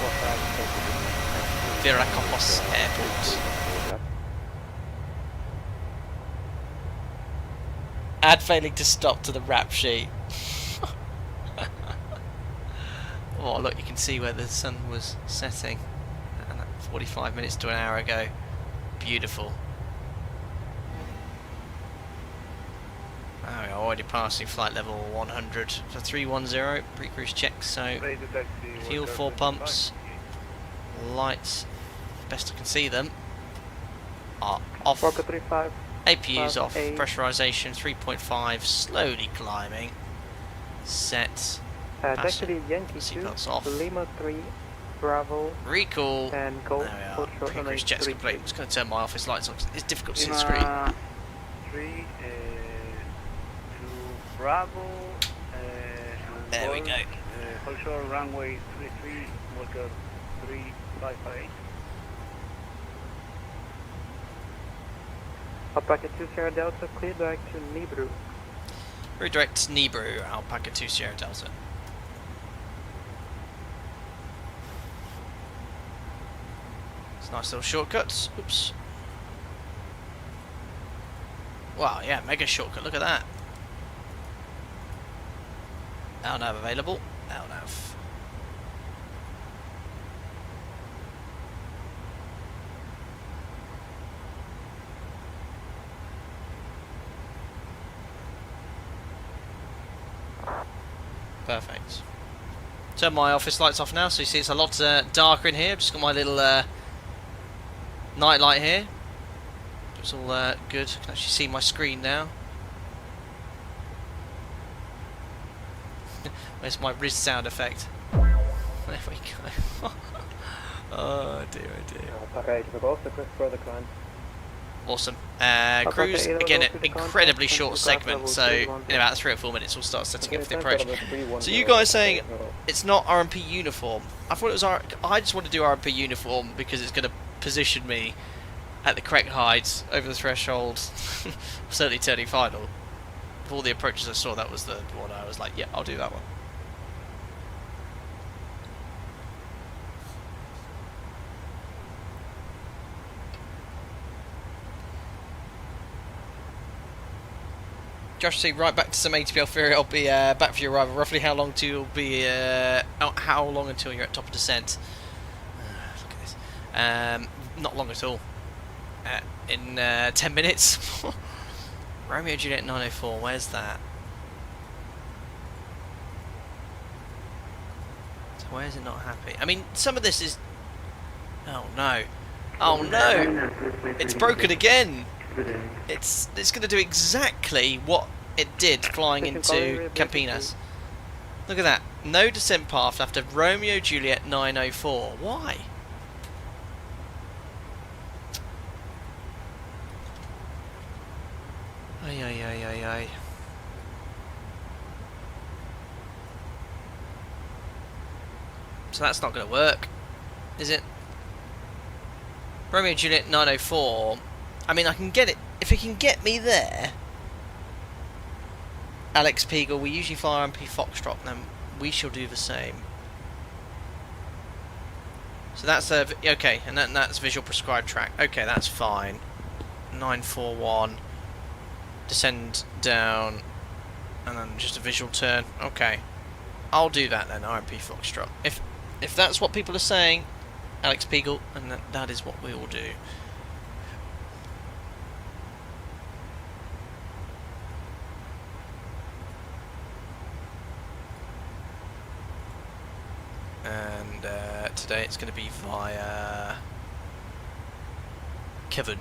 Viracopos Airport. Add failing to stop to the rap sheet. Oh, look, you can see where the sun was setting 45 minutes to an hour ago. Beautiful. Oh, we're already passing flight level 100 for 310, pre-cruise check, so fuel 4 pumps, lights, best I can see them, are off, APU's off, pressurization 3.5, slowly climbing, set, seatbelts off, Lima 3, Bravo, recall, and go. there we are, pre-cruise check's complete. I'm just going to turn my office lights on, it's difficult to see the screen. 3, 2, Bravo, There we go. Hold short runway 33, Walker 355. Alpaca 2 Sierra Delta, clear direct to Nibru. Redirect to Nibru, Alpaca 2 Sierra Delta. It's a nice little shortcuts. Oops. Wow, yeah, mega shortcut, look at that. LNAV available. LNAV. Perfect. Turn my office lights off now, so you see it's a lot darker in here. I've just got my little night light here. It's all good. I can actually see my screen now. Where's my Riz sound effect? There we go. Oh dear, oh dear. Package Golf, request for the climb. Awesome. Cruise, again, an incredibly short segment, so in about 3 or 4 minutes we'll start setting up for the approach. So you guys saying it's not RMP uniform. I thought it was I just want to do RMP uniform because it's going to position me at the correct height over the threshold, certainly turning final. Of all the approaches I saw, that was the one I was like, yeah, I'll do that one. Josh, say right back to some ATPL theory. I'll be back for your arrival. Roughly how long till you'll be? How long until you're at top of descent? Look at this. Not long at all. In 10 minutes. Romeo Juliet 904. Where's that? So why is it not happy? I mean, some of this is. Oh no! Oh no! It's broken again. It's going to do exactly what it did flying into Campinas. Look at that. No descent path after Romeo Juliet 904. Why? Ay, ay, ay, ay, ay. So that's not going to work, is it? Romeo Juliet 904. I mean, I can get it. If it can get me there, Alex Peagle, we usually fly RMP Foxtrot, then we shall do the same. So that's okay, and that's visual prescribed track. Okay, that's fine. 941, descend down, and then just a visual turn. Okay, I'll do that then. RMP Foxtrot. If that's what people are saying, Alex Peagle, and that is what we will do. And today it's going to be via Kevin.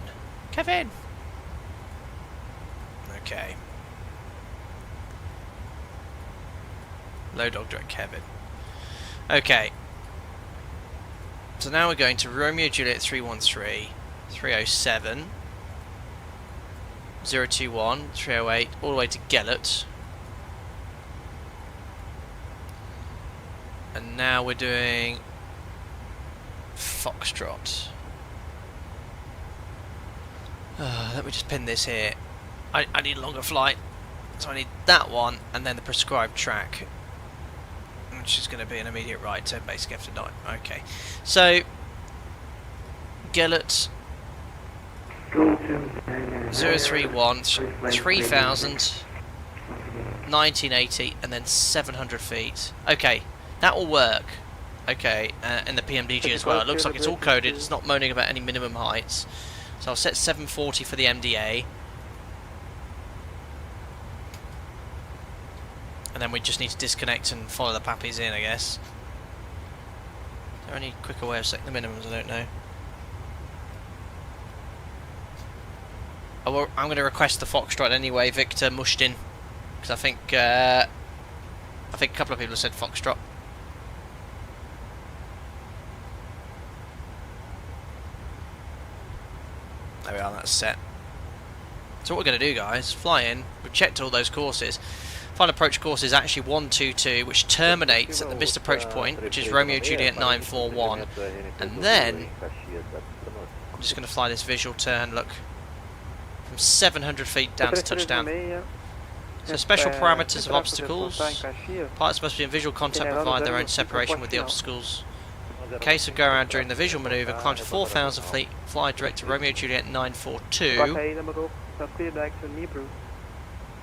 Okay. Low dog direct Kevin. Okay. So now we're going to Romeo Juliet 313, 307, 021, 308, all the way to Gellert. And now we're doing Foxtrot. Let me just pin this here. I need a longer flight, so I need that one and then the prescribed track, which is going to be an immediate right turn basic after 9. Okay, so Gellert 031, 3000, 1980, and then 700 feet. Okay. That will work, okay, and the PMDG as well. It looks like it's all coded, it's not moaning about any minimum heights. So I'll set 740 for the MDA. And then we just need to disconnect and follow the pappies in, I guess. Is there any quicker way of setting the minimums? I don't know. Oh, well, I'm going to request the Foxtrot anyway, Victor Mushtin, because I think a couple of people have said Foxtrot. There we are, that's set. So what we're going to do, guys, fly in. We've checked all those courses. Final approach course is actually 122, which terminates at the missed approach point, which is Romeo Juliet 941. And then I'm just going to fly this visual turn, look, from 700 feet down to touchdown. So special parameters of obstacles. Pilots must be in visual contact, provide their own separation with the obstacles. In case of go around during the visual manoeuvre, climb to 4,000 feet, fly direct to Romeo Juliet 942,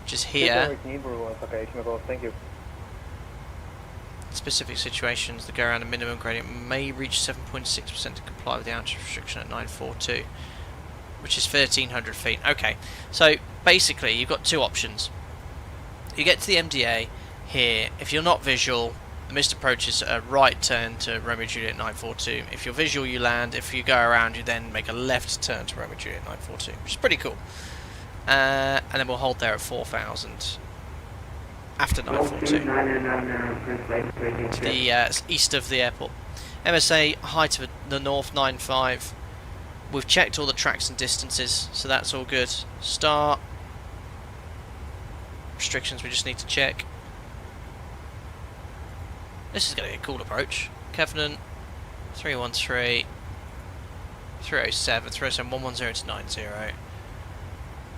which is here. Specific situations, the go around and minimum gradient may reach 7.6% to comply with the altitude restriction at 942, which is 1,300 feet. Okay, so basically you've got two options. You get to the MDA, here. If you're not visual, the missed approach is a right turn to Romeo Juliet 942. If you're visual, you land. If you go around, you then make a left turn to Romeo Juliet 942, which is pretty cool. And then we'll hold there at 4,000 after 942 to the east of the airport. MSA high to the north 95. We've checked all the tracks and distances, so that's all good. Start. Restrictions we just need to check. This is going to be a cool approach. Covenant 313 307 307 110 to 90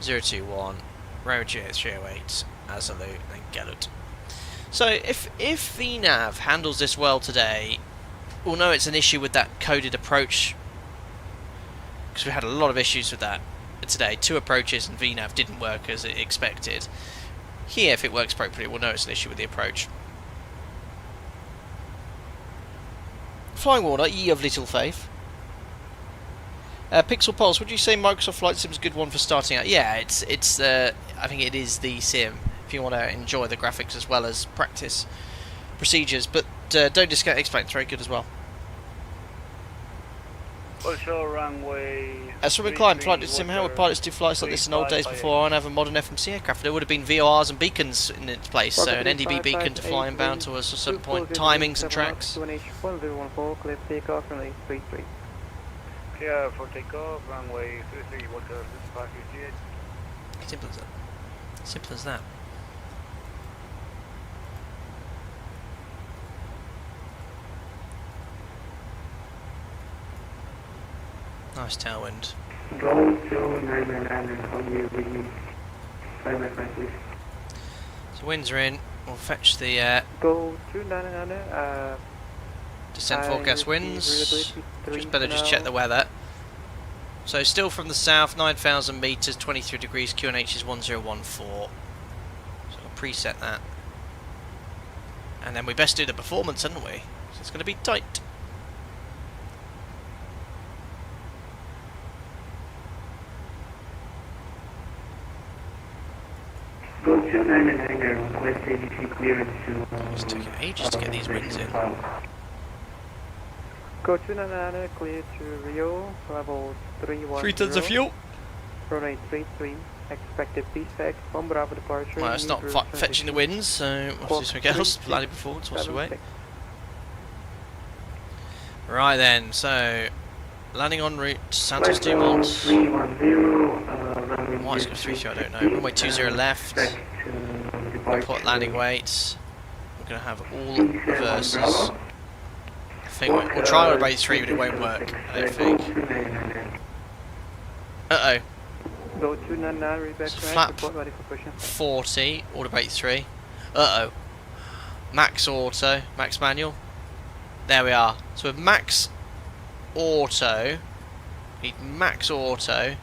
021 Road Juliet 308 Azalu and Gallut. So if VNAV handles this well today, we'll know it's an issue with that coded approach, because we had a lot of issues with that today. 2 approaches and VNAV didn't work as expected. Here, if it works appropriately, we'll know it's an issue with the approach. Flying Warner, ye of little faith. Pixel Pulse, would you say Microsoft Flight Sim is a good one for starting out? Yeah, it's I think it is the sim if you want to enjoy the graphics as well as practice procedures. But don't discount X-Plane, it's very good as well. Also runway. As from a client flight sim, how would pilots do flights like this in old days before I have a modern FMC aircraft? There would have been VORs and beacons in its place, so an NDB beacon to fly inbound to us at some point, timings and tracks. Clear takeoff, runway 33. Clear for takeoff, runway 33, water, package. Simple as that. Simple as that. Nice tailwind. Go to 999 and on you reading 5 please. So winds are in. We'll fetch the go to 999. descent forecast winds. Just better just check the weather. So still from the south, 9,000 meters, 23 degrees. QNH is 1014. So we'll preset that. And then we best do the performance, hadn't we? So it's going to be tight. Go to 999, request ADC clearance to... It's taking ages to get these winds in. Go to 999, clear to Rio, level 310. 3 tons of fuel. Runway 33, expected PSEC, 1 Bravo departure. Well, it's not fetching the winds, so we'll do something else. Landing performance, what's the wait? Right then, so landing en route to Santos Dumont. Why it's going 3 I don't know. Runway 20 left. Put landing weights. We're going to have all reverses. I think we'll try runway 3, but it won't work. I don't think. Uh oh. Go to 99, So flap 40, autobrake 3. Uh oh. Max auto, max manual. There we are. So with max auto, need max auto,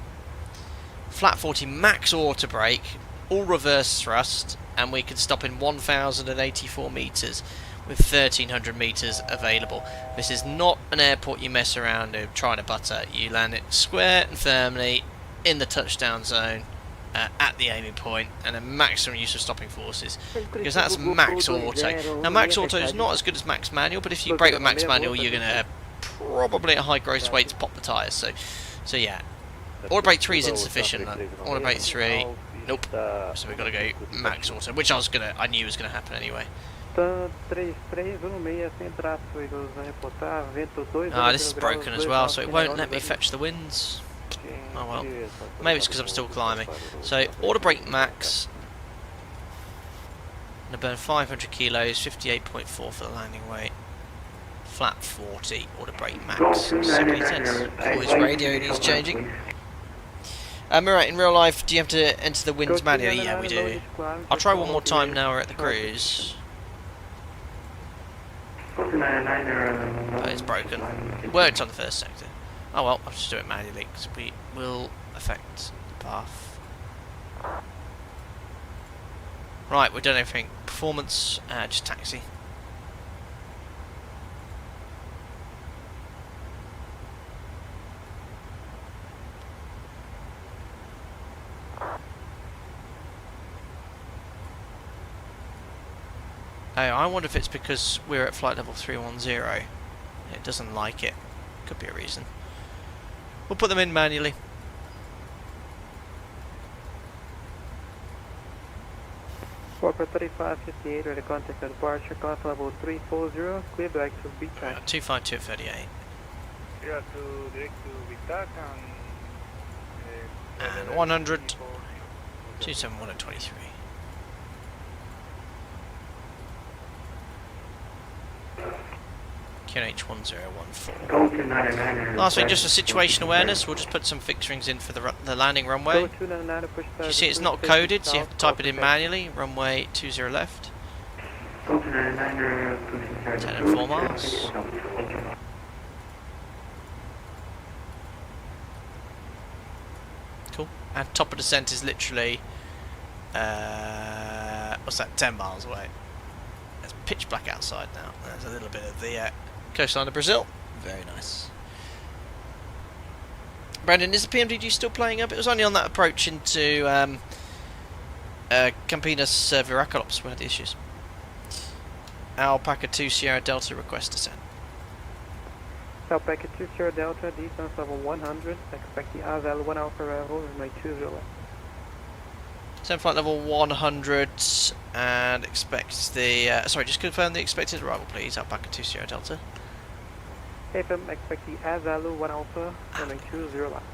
flat 40 max auto brake, all reverse thrust, and we can stop in 1,084 meters with 1,300 meters available. This is not an airport you mess around with trying to butter. You land it square and firmly in the touchdown zone at the aiming point, and a maximum use of stopping forces, because that's max auto. Now max auto is not as good as max manual, but if you brake with max manual you're going to probably at high gross weight to pop the tyres, so yeah. Autobrake 3 is insufficient. Autobrake 3, nope. So we've got to go max auto, which I knew was going to happen anyway. Ah, this is broken as well, so it won't let me fetch the winds. Oh well, maybe it's because I'm still climbing. So autobrake max. I'm going to burn 500 kilos, 58.4 for the landing weight. Flap 40, autobrake max. Simply tense. Always radio needs changing. Alright, in real life, do you have to enter the winds manually? Yeah, we do. I'll try one more time now we're at the cruise. But it's broken. It worked on the first sector. Oh well, I'll just do it manually because we will affect the path. Right, we've done everything. Performance, just taxi. Oh, I wonder if it's because we're at flight level 310. It doesn't like it. Could be a reason. We'll put them in manually. Fokker 3558, ready to contact departure, class level 340, clear back to BTAC. 252 at 38. Yeah, to direct to BTAC And 100, 271 at 23. QNH 1014. Last week, just for situation awareness, we'll just put some fixings in for the landing runway. You see it's not coded, so you have to type it in manually. Runway 20 left. 10 and 4 miles. Cool. And top of descent is literally, what's that, 10 miles away. It's pitch black outside now. There's a little bit of the coastline of Brazil. Very nice. Brandon, is the PMDG still playing up? It was only on that approach into Campinas Viracopos we had the issues. Alpaca 2 Sierra Delta request descent. Alpaca 2 Sierra Delta, distance level 100, expect the AVL 1 Alpha arrival, runway 20 left. Send flight level 100 and expects the, sorry, just confirm the expected arrival please, Alpaca 2 Sierra Delta. AFM, expect the AVL 1 Alpha, runway 20 left.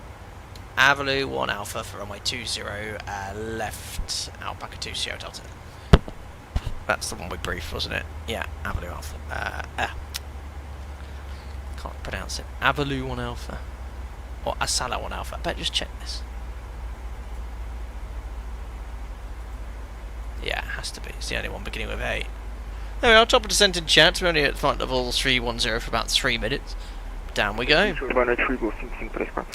Avalu 1 Alpha for runway 20 left, Alpaca 2 Sierra Delta. That's the one we briefed, wasn't it? Yeah, Avalu Alpha. Can't pronounce it. Avalu 1 Alpha. Or Asala 1 Alpha. I better just check this. Yeah, it has to be. It's the only one beginning with A. There we are, top of descent in chat. We're only at flight level 310 for about 3 minutes. Down we go.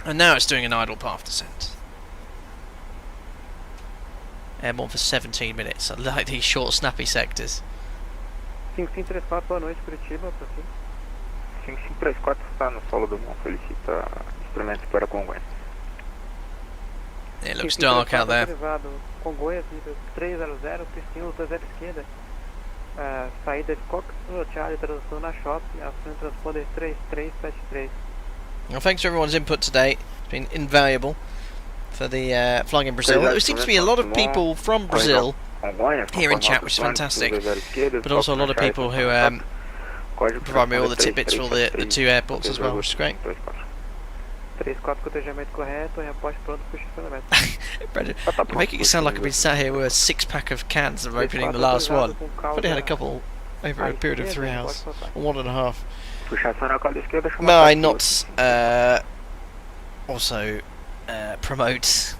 And now it's doing an idle path descent. Airborne for 17 minutes. I like these short, snappy sectors. 5534, boa noite, Curitiba, proceed. 5534 está no solo do Dumont, solicita instrumentos para Congonhas. It looks dark out there. Congonhas, nível 300, piscinhos da zero esquerda. Saída de Cox, Charlie, tradução na shopping, ação transponder 3373. Well, thanks for everyone's input today. It's been invaluable for the flying in Brazil. There seems to be a lot of people from Brazil here in chat, which is fantastic. But also a lot of people who provide me all the tidbits for all the two airports as well, which is great. 34 cotejamento correto, reposte pronto para estacionamento. Brendan, you're making it sound like I've been sat here with a 6-pack of cans and opening the last one. I've only had a couple over a period of 3 hours, or 1.5. May I not also promote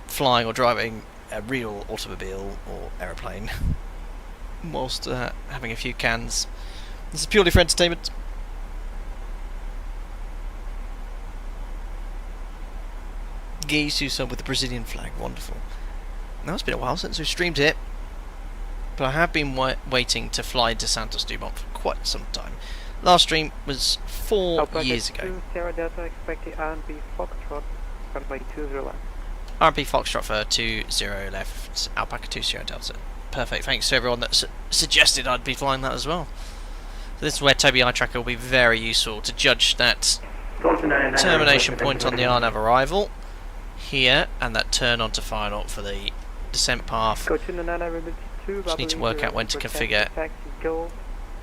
flying or driving a real automobile or aeroplane whilst having a few cans? This is purely for entertainment. Guy Susan with the Brazilian flag, wonderful. Now it's been a while since we've streamed it, but I have been waiting to fly to Santos Dumont for quite some time. Last stream was 4 years ago. Sierra Delta, expect the RP Foxtrot, runway 20 left. RP Foxtrot for 20 left, Alpaca 2 Sierra Delta. Perfect, thanks to everyone that suggested I'd be flying that as well. So this is where Toby Eye Tracker will be very useful to judge that termination point on the RNAV arrival here, and that turn on to final for the descent path. Just need to work out when to configure. Taxi Gold,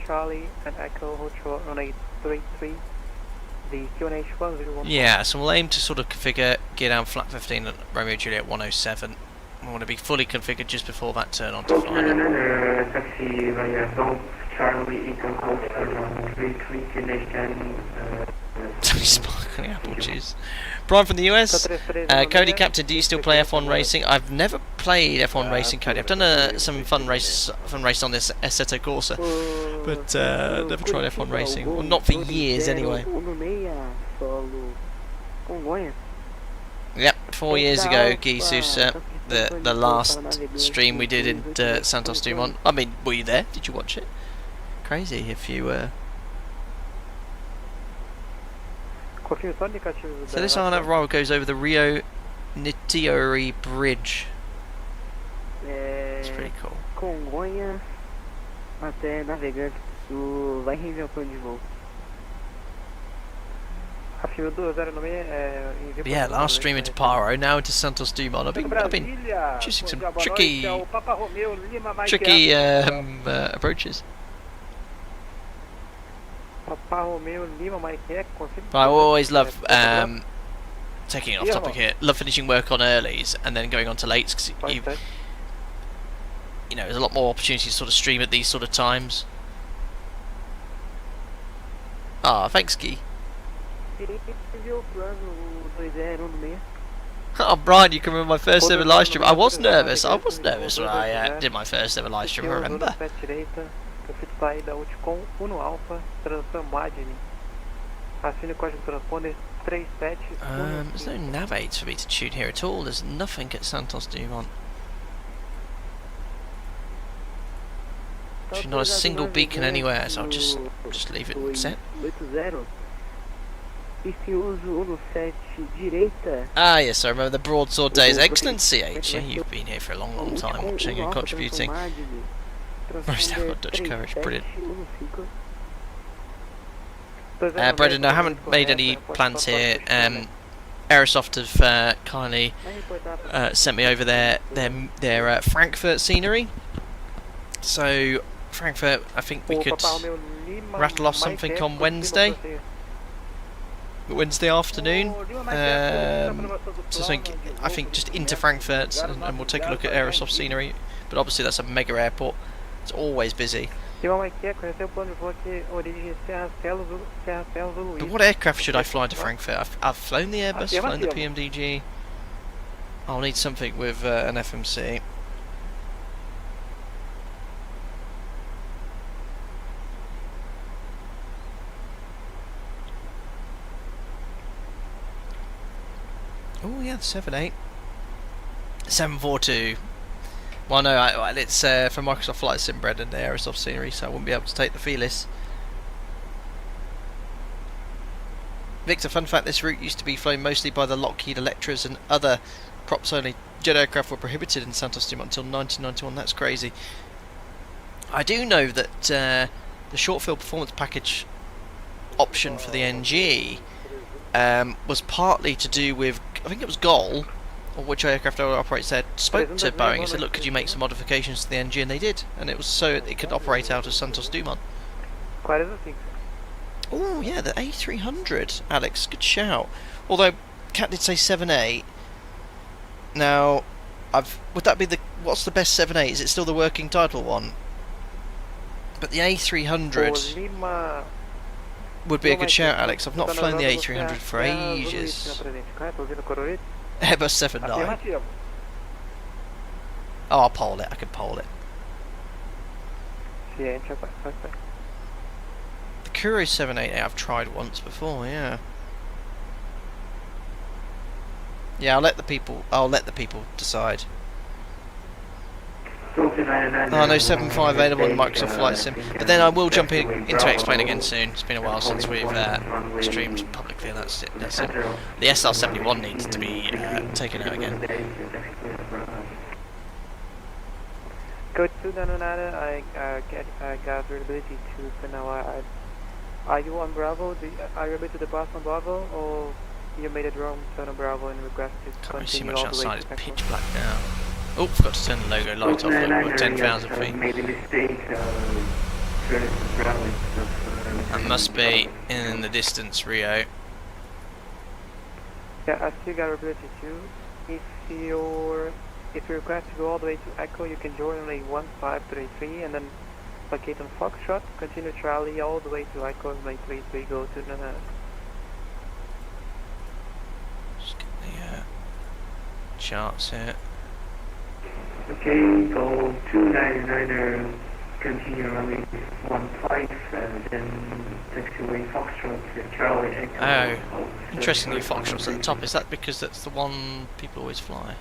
Charlie and Echo Hotel on 833. The QNH 101. Yeah, so we'll aim to sort of configure gear down flat 15 at Romeo Juliet 107. We want to be fully configured just before that turn on to final. Taxi Charlie Echo Hotel 133, Sparkling apple juice. Brian from the US. Cody Captain, do you still play F1 racing? I've never played F1 racing, Cody. I've done some fun race on this Assetto Corsa, but never tried F1 racing. Well, not for years anyway. Yep, 4 years ago, Guy Sousa, the last stream we did in Santos Dumont. I mean, were you there? Did you watch it? Crazy if you were. So this RNAV arrival goes over the Rio Nitiori Bridge. It's pretty cool. até navegante, tu vai reenviar o plano de voo. But yeah, last stream into Paro, now into Santos Dumont. I've been choosing some tricky approaches. But I always love taking it off topic here. Love finishing work on earlies and then going on to lates because you know, there's a lot more opportunity to sort of stream at these sort of times. Ah, thanks, Guy. Oh, Brian, you can remember my first ever live stream. I was nervous. When I did my first ever live stream. I remember. There's no nav aids for me to tune here at all. There's nothing at Santos Dumont. Actually, not a single beacon anywhere, so I'll just leave it set. Ah, yes, I remember the broadsword days. Excellent, CH. Yeah, you've been here for a long, long time watching and contributing. Most have got Dutch courage. Brilliant. Brendan, I haven't made any plans here. Aerosoft have kindly sent me over their Frankfurt scenery. So Frankfurt, I think we could rattle off something on Wednesday afternoon. So I think just into Frankfurt, and we'll take a look at Aerosoft scenery. But obviously that's a mega airport. It's always busy. But what aircraft should I fly to Frankfurt? I've flown the Airbus, flown the PMDG. I'll need something with an FMC. Oh yeah, the 78. 742. Well no, it's for Microsoft Flight Sim Bread and the Aerosoft scenery, so I wouldn't be able to take the Felis. Victor, fun fact, this route used to be flown mostly by the Lockheed Electras, and other props only jet aircraft were prohibited in Santos Dumont until 1991. That's crazy. I do know that the short field performance package option for the NG was partly to do with, I think it was GOL, or which aircraft operates there, spoke to Boeing and said, look, could you make some modifications to the NG, and they did, and it was so it could operate out of Santos Dumont. Oh yeah, the A300, Alex, good shout. Although Cat did say 7.8. Now, would that be what's the best 7.8? Is it still the working title one? But the A300 would be a good shout, Alex. I've not flown the A300 for ages. Airbus 79. Oh, I'll pole it. I can pole it. The Kuro 788 I've tried once before. Yeah. Yeah, I'll let the people decide. Oh, no 7.5 available on Microsoft Flight Sim. But then I will jump into X-Plane again soon. It's been a while since we've streamed publicly. That's it. The SR-71 needs to be taken out again. Go to Danonada. I got availability to Panawa. Are you on Bravo? Are you able to depart on Bravo, or you made it wrong? Turn on Bravo and request to can't see continue much all the way outside. to It's pitch black now. Oh, forgot to turn the logo light off at 10,000 feet. That must be in the distance, Rio. Yeah, I still got availability too. If you request to go all the way to Echo, you can join only 1533 and then locate on Foxtrot, continue Charlie all the way to Echo, and 33 go to Nana. Just get the charts here. Okay, go 299er, continue running 15, then taxiway Foxtrot, Charlie Echo. Oh, interestingly, Foxtrot's at the top. Is that because that's the one people always fly?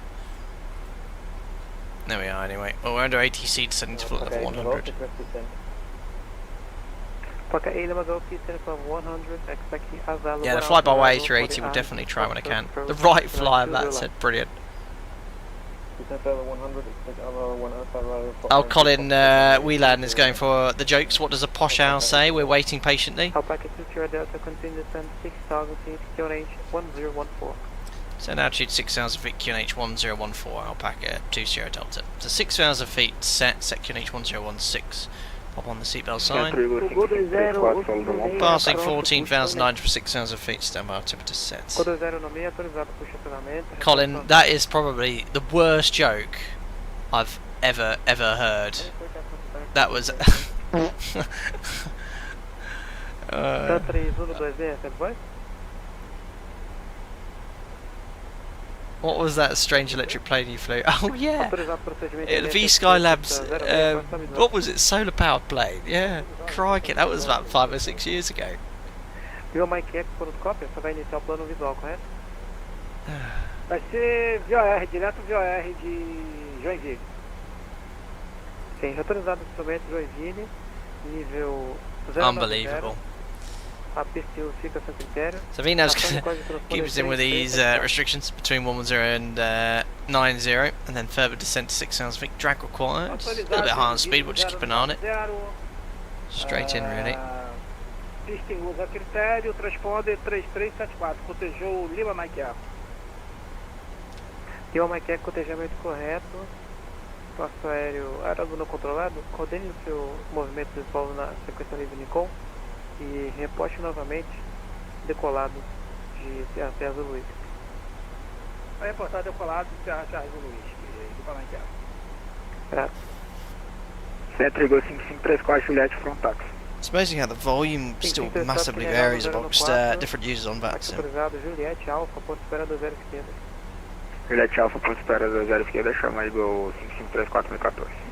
There we are, anyway. Well, we're under ATC descending to flight level 100. Yeah, the fly-by-way through 80 will definitely try when I can. The right flyer, that said, brilliant. Oh, Colin Whelan is going for the jokes. What does a posh owl say? We're waiting patiently. Alpaca 2 Sierra Delta, continue descent 6,000 feet, QNH 1014. So altitude 6,000 feet, QNH 1014, Alpaca 2 Sierra Delta. So 6,000 feet set QNH 1016. Pop on the seatbelt sign. Passing 14,900 for 6,000 feet, standby altimeter set. Colin, that is probably the worst joke I've ever heard. That was... What was that strange electric plane you flew? Oh yeah, the V Skylab's, what was it, solar powered plane? Yeah, crikey, that was about 5 or 6 years ago. Viu, Mike Echo, Viracopos, só vai iniciar o plano visual, correto? Vai ser VOR, direto VOR de Joinville. Sim, autorizado instrumento Joinville, nível 090. Unbelievable. A pista fica sem critério. So Vinav's going to keep us in with these restrictions between 110 and 90, and then further descent to 6,000 feet. Drag required. A little bit higher on speed, we'll just keep an eye on it. Straight in, really. Pista em uso a critério, transponder 3374, cotejou Lima Mike Echo. Lima Mike Echo, cotejamento correto. Espaço aéreo aeródromo não controlado. Coordene o seu movimento visual na sequência livre Nikon. E reposte novamente decolado de Serra Azul Luiz. Vai reportar decolado de Serra Azul Luiz, do Palanqueiro. Graças. Centro 5534 Juliette Frontax. It's amazing how the volume still massively varies amongst different users on that sim. Autorizado Juliette Alpha, ponto espera 20 esquerda. Juliette Alpha, ponto espera 20 esquerda, chama aí do 5534 2014.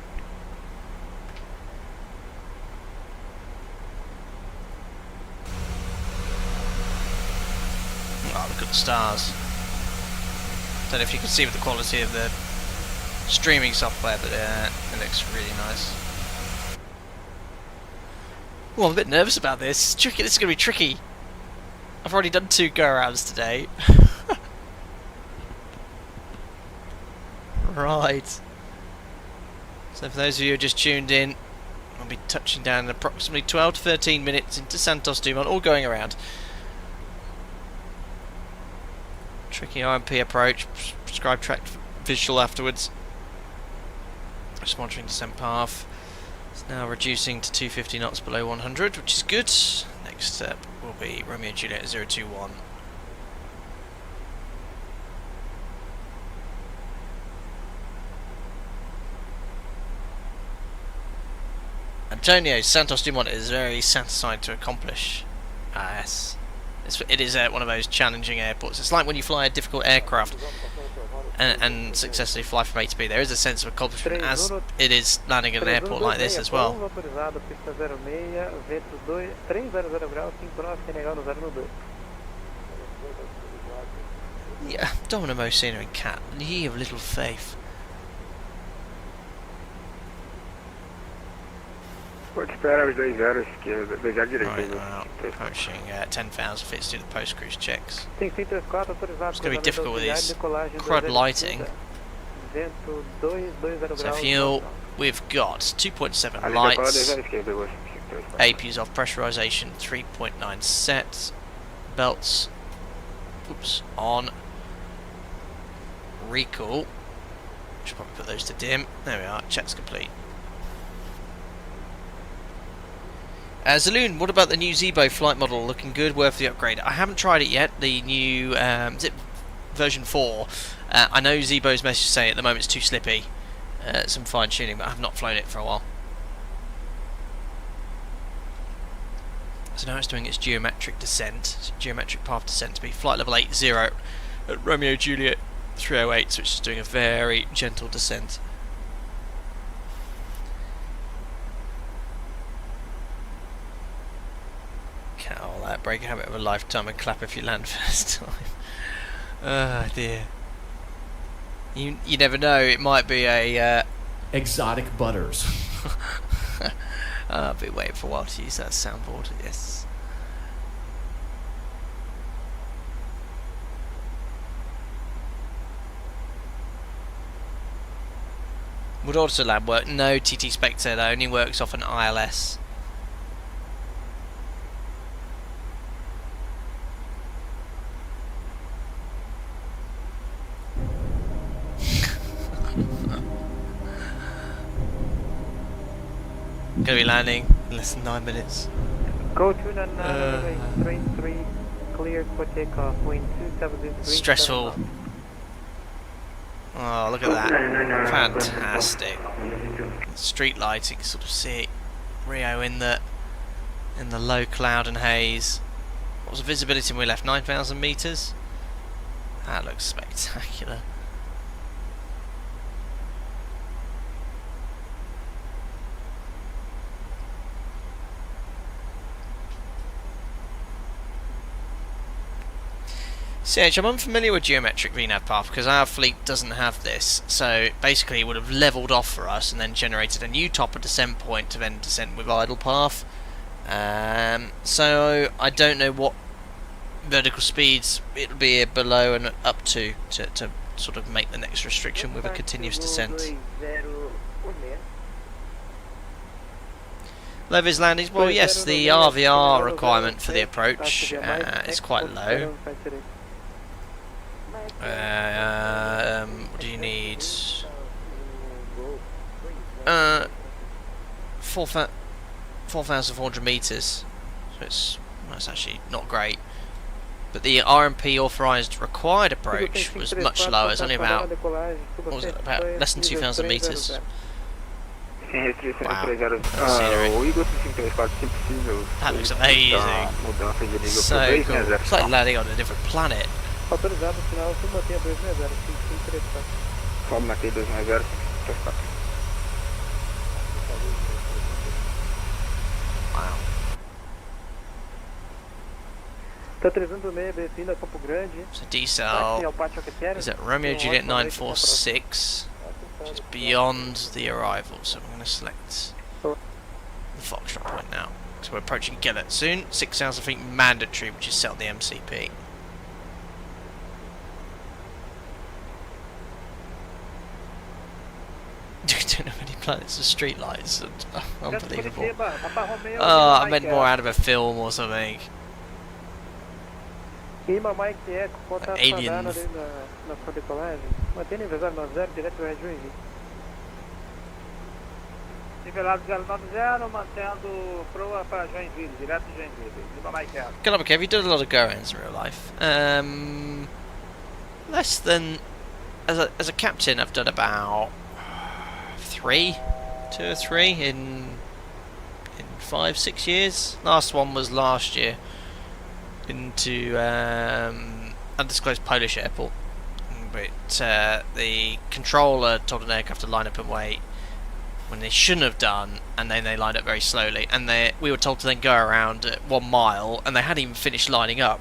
Oh, look at the stars. Don't know if you can see with the quality of the streaming software, but it looks really nice. Oh, I'm a bit nervous about this. It's tricky. This is going to be tricky. I've already done 2 go-arounds today. Right. So for those of you who just tuned in, I'll be touching down in approximately 12 to 13 minutes into Santos Dumont, all going around. Tricky IMP approach, prescribed track visual afterwards. Just monitoring descent path. It's now reducing to 250 knots below 100, which is good. Next step will be Romeo Juliet 021. Antonio, Santos Dumont is very satisfied to accomplish. Yes. It is one of those challenging airports. It's like when you fly a difficult aircraft and successfully fly from A to B. There is a sense of accomplishment as it is landing at an airport like this as well. Yeah, Domino Mocena and Cat, ye of little faith. Pode esperar os 20 esquerda, 20 direita. Right, now, approaching 10,000 feet to do the post-cruise checks. It's going to be difficult with these crud lighting. So fuel, we've got 2.7 lights, APUs off, pressurization 3.9 sets, belts, oops, on, recall, should probably put those to dim, there we are, checks complete. Zaloon, what about the new Zebo flight model? Looking good, worth the upgrade. I haven't tried it yet, the new version 4. I know Zebo's message saying at the moment it's too slippy. Some fine tuning, but I have not flown it for a while. So now it's doing its geometric descent, geometric path descent to be flight level 80 at Romeo Juliet 308, so it's just doing a very gentle descent. Oh, that break a habit of a lifetime and clap if you land first time. Oh dear. You never know, it might be a exotic butters. I'll be waiting for a while to use that soundboard, yes. Would Autoland work? No, TT Spectre, that only works off an ILS. Gonna be landing in less than 9 minutes. Go to the runway 33, cleared for takeoff, wind 273. Stressful. Oh, look at that. Fantastic. Street lighting, sort of see Rio in the low cloud and haze. What was the visibility when we left? 9,000 meters? That looks spectacular. CH, I'm unfamiliar with geometric VNAV path because our fleet doesn't have this, so basically it would have levelled off for us and then generated a new top of descent point to then descend with idle path. So I don't know what vertical speeds it'll be below and up to sort of make the next restriction with a continuous descent. Levis landings, well yes, the RVR requirement for the approach is quite low. What do you need? 4,400 meters. So that's actually not great. But the RMP authorized required approach was much lower. It's only about, what was it, about less than 2,000 meters. Wow. That looks amazing. So cool. It's like landing on a different planet. Autorizado final, tu mantenha 260, 534. Sobe naquele 260, 534. Wow. Tá 306, bem-vindo a Campo Grande. So decel is at Romeo Juliet 946, which is beyond the arrival. So I'm going to select the Foxtrot point now. So we're approaching Gillett soon. 6,000 feet mandatory, which is set on the MCP. Don't have any planets or street lights. Unbelievable. Oh, I meant more out of a film or something. Aliens. Good up, okay. Have you done a lot of go-ins in real life? Less than as a captain, I've done about 2 or 3 in 5-6 years. Last one was last year into undisclosed Polish airport, but the controller told an aircraft to line up and wait when they shouldn't have done, and then they lined up very slowly, and we were told to then go around at 1 mile, and they hadn't even finished lining up.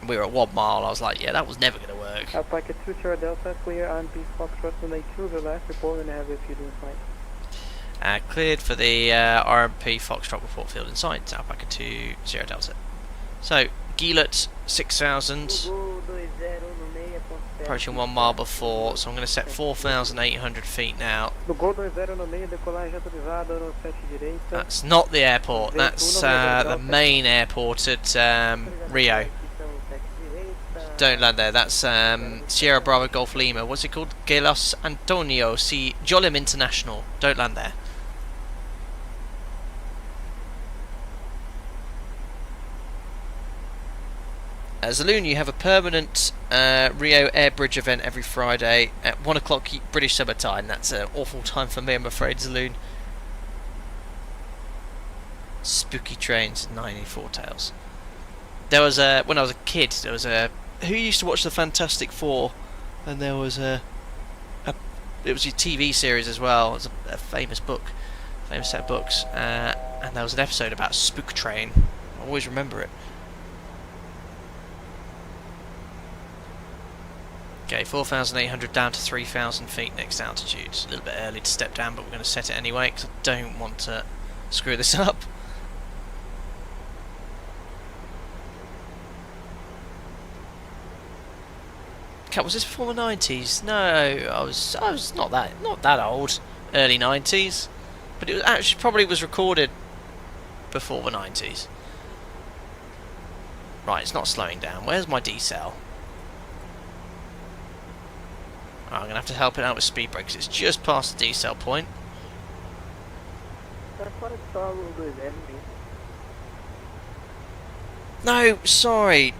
We were at 1 mile. I was like, yeah, that was never going to work. Alpaca 2 Sierra Delta, clear on Peace Foxtrot, runway 2 the last report, and have if you do flight. Cleared for the RMP Foxtrot report field in sight, Alpaca 2 Sierra Delta. So, Gillett 6,000, approaching 1 mile before, so I'm going to set 4,800 feet now. That's not the airport, that's the main airport at Rio. Don't land there, that's Sierra Bravo Golf Lima. What's it called? Gelos Antonio C. Jolim International. Don't land there. Zaloon, you have a permanent Rio Airbridge event every Friday at 1 o'clock British Summer Time. That's an awful time for me, I'm afraid, Zaloon. Spooky trains, 94 tails. There was a, when I was a kid, there was a, who used to watch the Fantastic Four, and there was it was a TV series as well. It was a famous book, famous set of books, and there was an episode about Spook Train. I always remember it. Okay, 4,800 down to 3,000 feet next altitude. It's a little bit early to step down, but we're going to set it anyway because I don't want to screw this up. Was this before the 90s? No, I was not that old. early 90s, but it was actually probably was recorded before the 90s. Right, it's not slowing down. Where's my decel? Right, I'm going to have to help it out with speed brake because it's just past the decel point. No, sorry.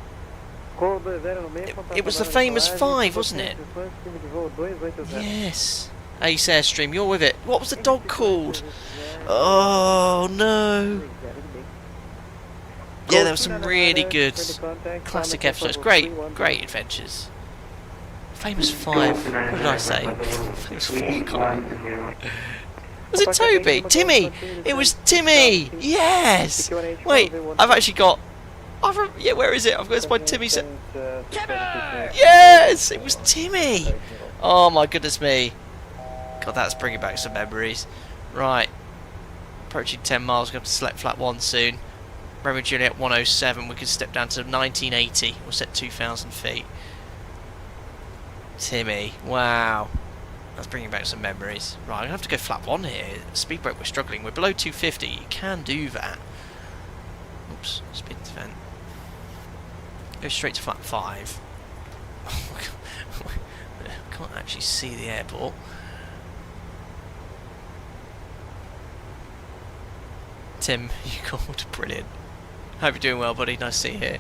It was the famous 5, wasn't it? Yes. Ace Airstream, you're with it. What was the dog called? Oh, no. Yeah, there were some really good classic episodes. Great adventures. Famous 5. What did I say? Famous 4. Was it Toby? Timmy! It was Timmy! Yes! Wait, I've actually got... yeah, where is it? I've got my Timmy set. Yes! It was Timmy! Oh my goodness me. God, that's bringing back some memories. Right. Approaching 10 miles, going to select flat 1 soon. Romeo Juliet 107, we can step down to 1980. We'll set 2,000 feet. Timmy, wow. That's bringing back some memories. Right, I'm going to have to go flat 1 here. Speed brake, we're struggling. We're below 250. You can do that. Oops, speed event. Go straight to flat 5. Can't actually see the airport. Tim, you called. Brilliant. Hope you're doing well, buddy. Nice to see you here.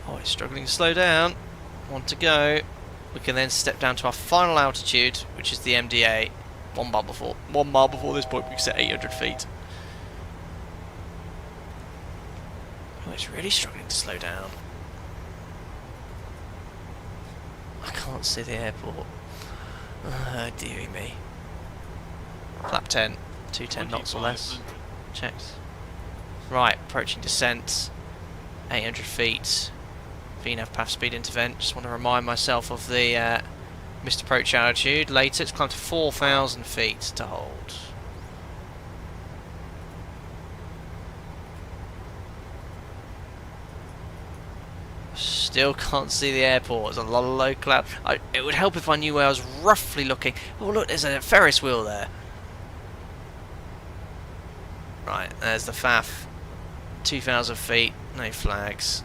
Oh, it's struggling to slow down. 1 to go. We can then step down to our final altitude, which is the MDA. 1 mile before this point, we can set 800 feet. Oh, it's really struggling to slow down. I can't see the airport. Oh, dearie me. Flap 10, 210 knots or less. Checked. Right, approaching descent. 800 feet. VNAV path speed intervent. Just want to remind myself of the missed approach altitude. Later, it's climbed to 4,000 feet to hold. Still can't see the airport. There's a lot of low cloud. It would help if I knew where I was roughly looking. Oh look, there's a Ferris wheel there. Right, there's the FAF. 2,000 feet, no flags.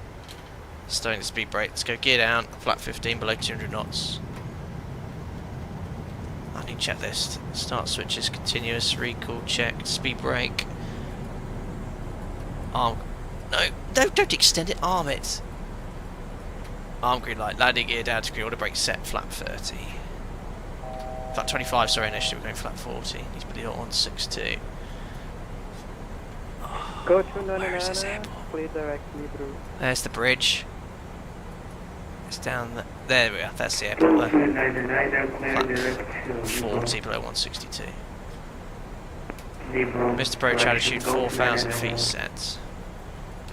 Starting the speed brake. Let's go gear down. Flat 15 below 200 knots. I need to check this. Start switches continuous. Recall checked. Speed brake. Arm. No, don't extend it. Arm it. Arm green light, landing gear down to green, order brake set, flat 30. Flat 25, sorry, initially we're going flat 40. Needs to be on 162. Oh, Go to where is this airport? Please directly through. There's the bridge. It's down there we are, that's the airport there. Flat 40 below 162. Missed approach altitude 4,000 feet set.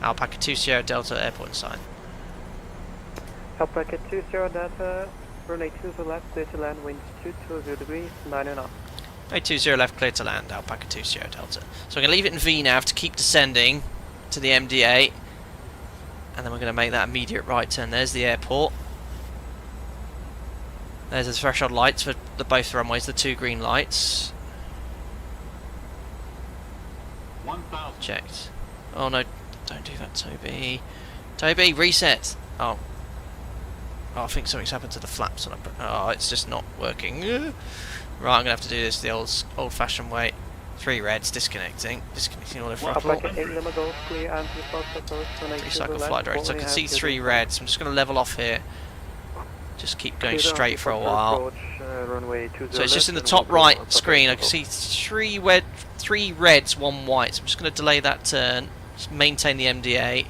Alpaca 2 Sierra Delta airport in sight. Alpaca 20 Delta, runway 20 left, clear to land, winds 220 degrees, 9 knots. Runway 20 left, clear to land, Alpaca 2 Sierra Delta. So I'm going to leave it in VNAV to keep descending to the MDA, and then we're going to make that immediate right turn. There's the airport. There's the threshold lights for both the runways, the 2 green lights. 1,000. Checked. Oh no, don't do that, Toby. Toby, reset! Oh, I think something's happened to the flaps. Oh, it's just not working. Right, I'm going to have to do this the old-fashioned way. 3 reds, disconnecting all the throttle. 3 cycle flight director. So I can see 3 reds. I'm just going to level off here. Just keep going straight for a while. So it's just in the top right screen. I can see 3 reds, 1 white. So I'm just going to delay that turn. Just maintain the MDA.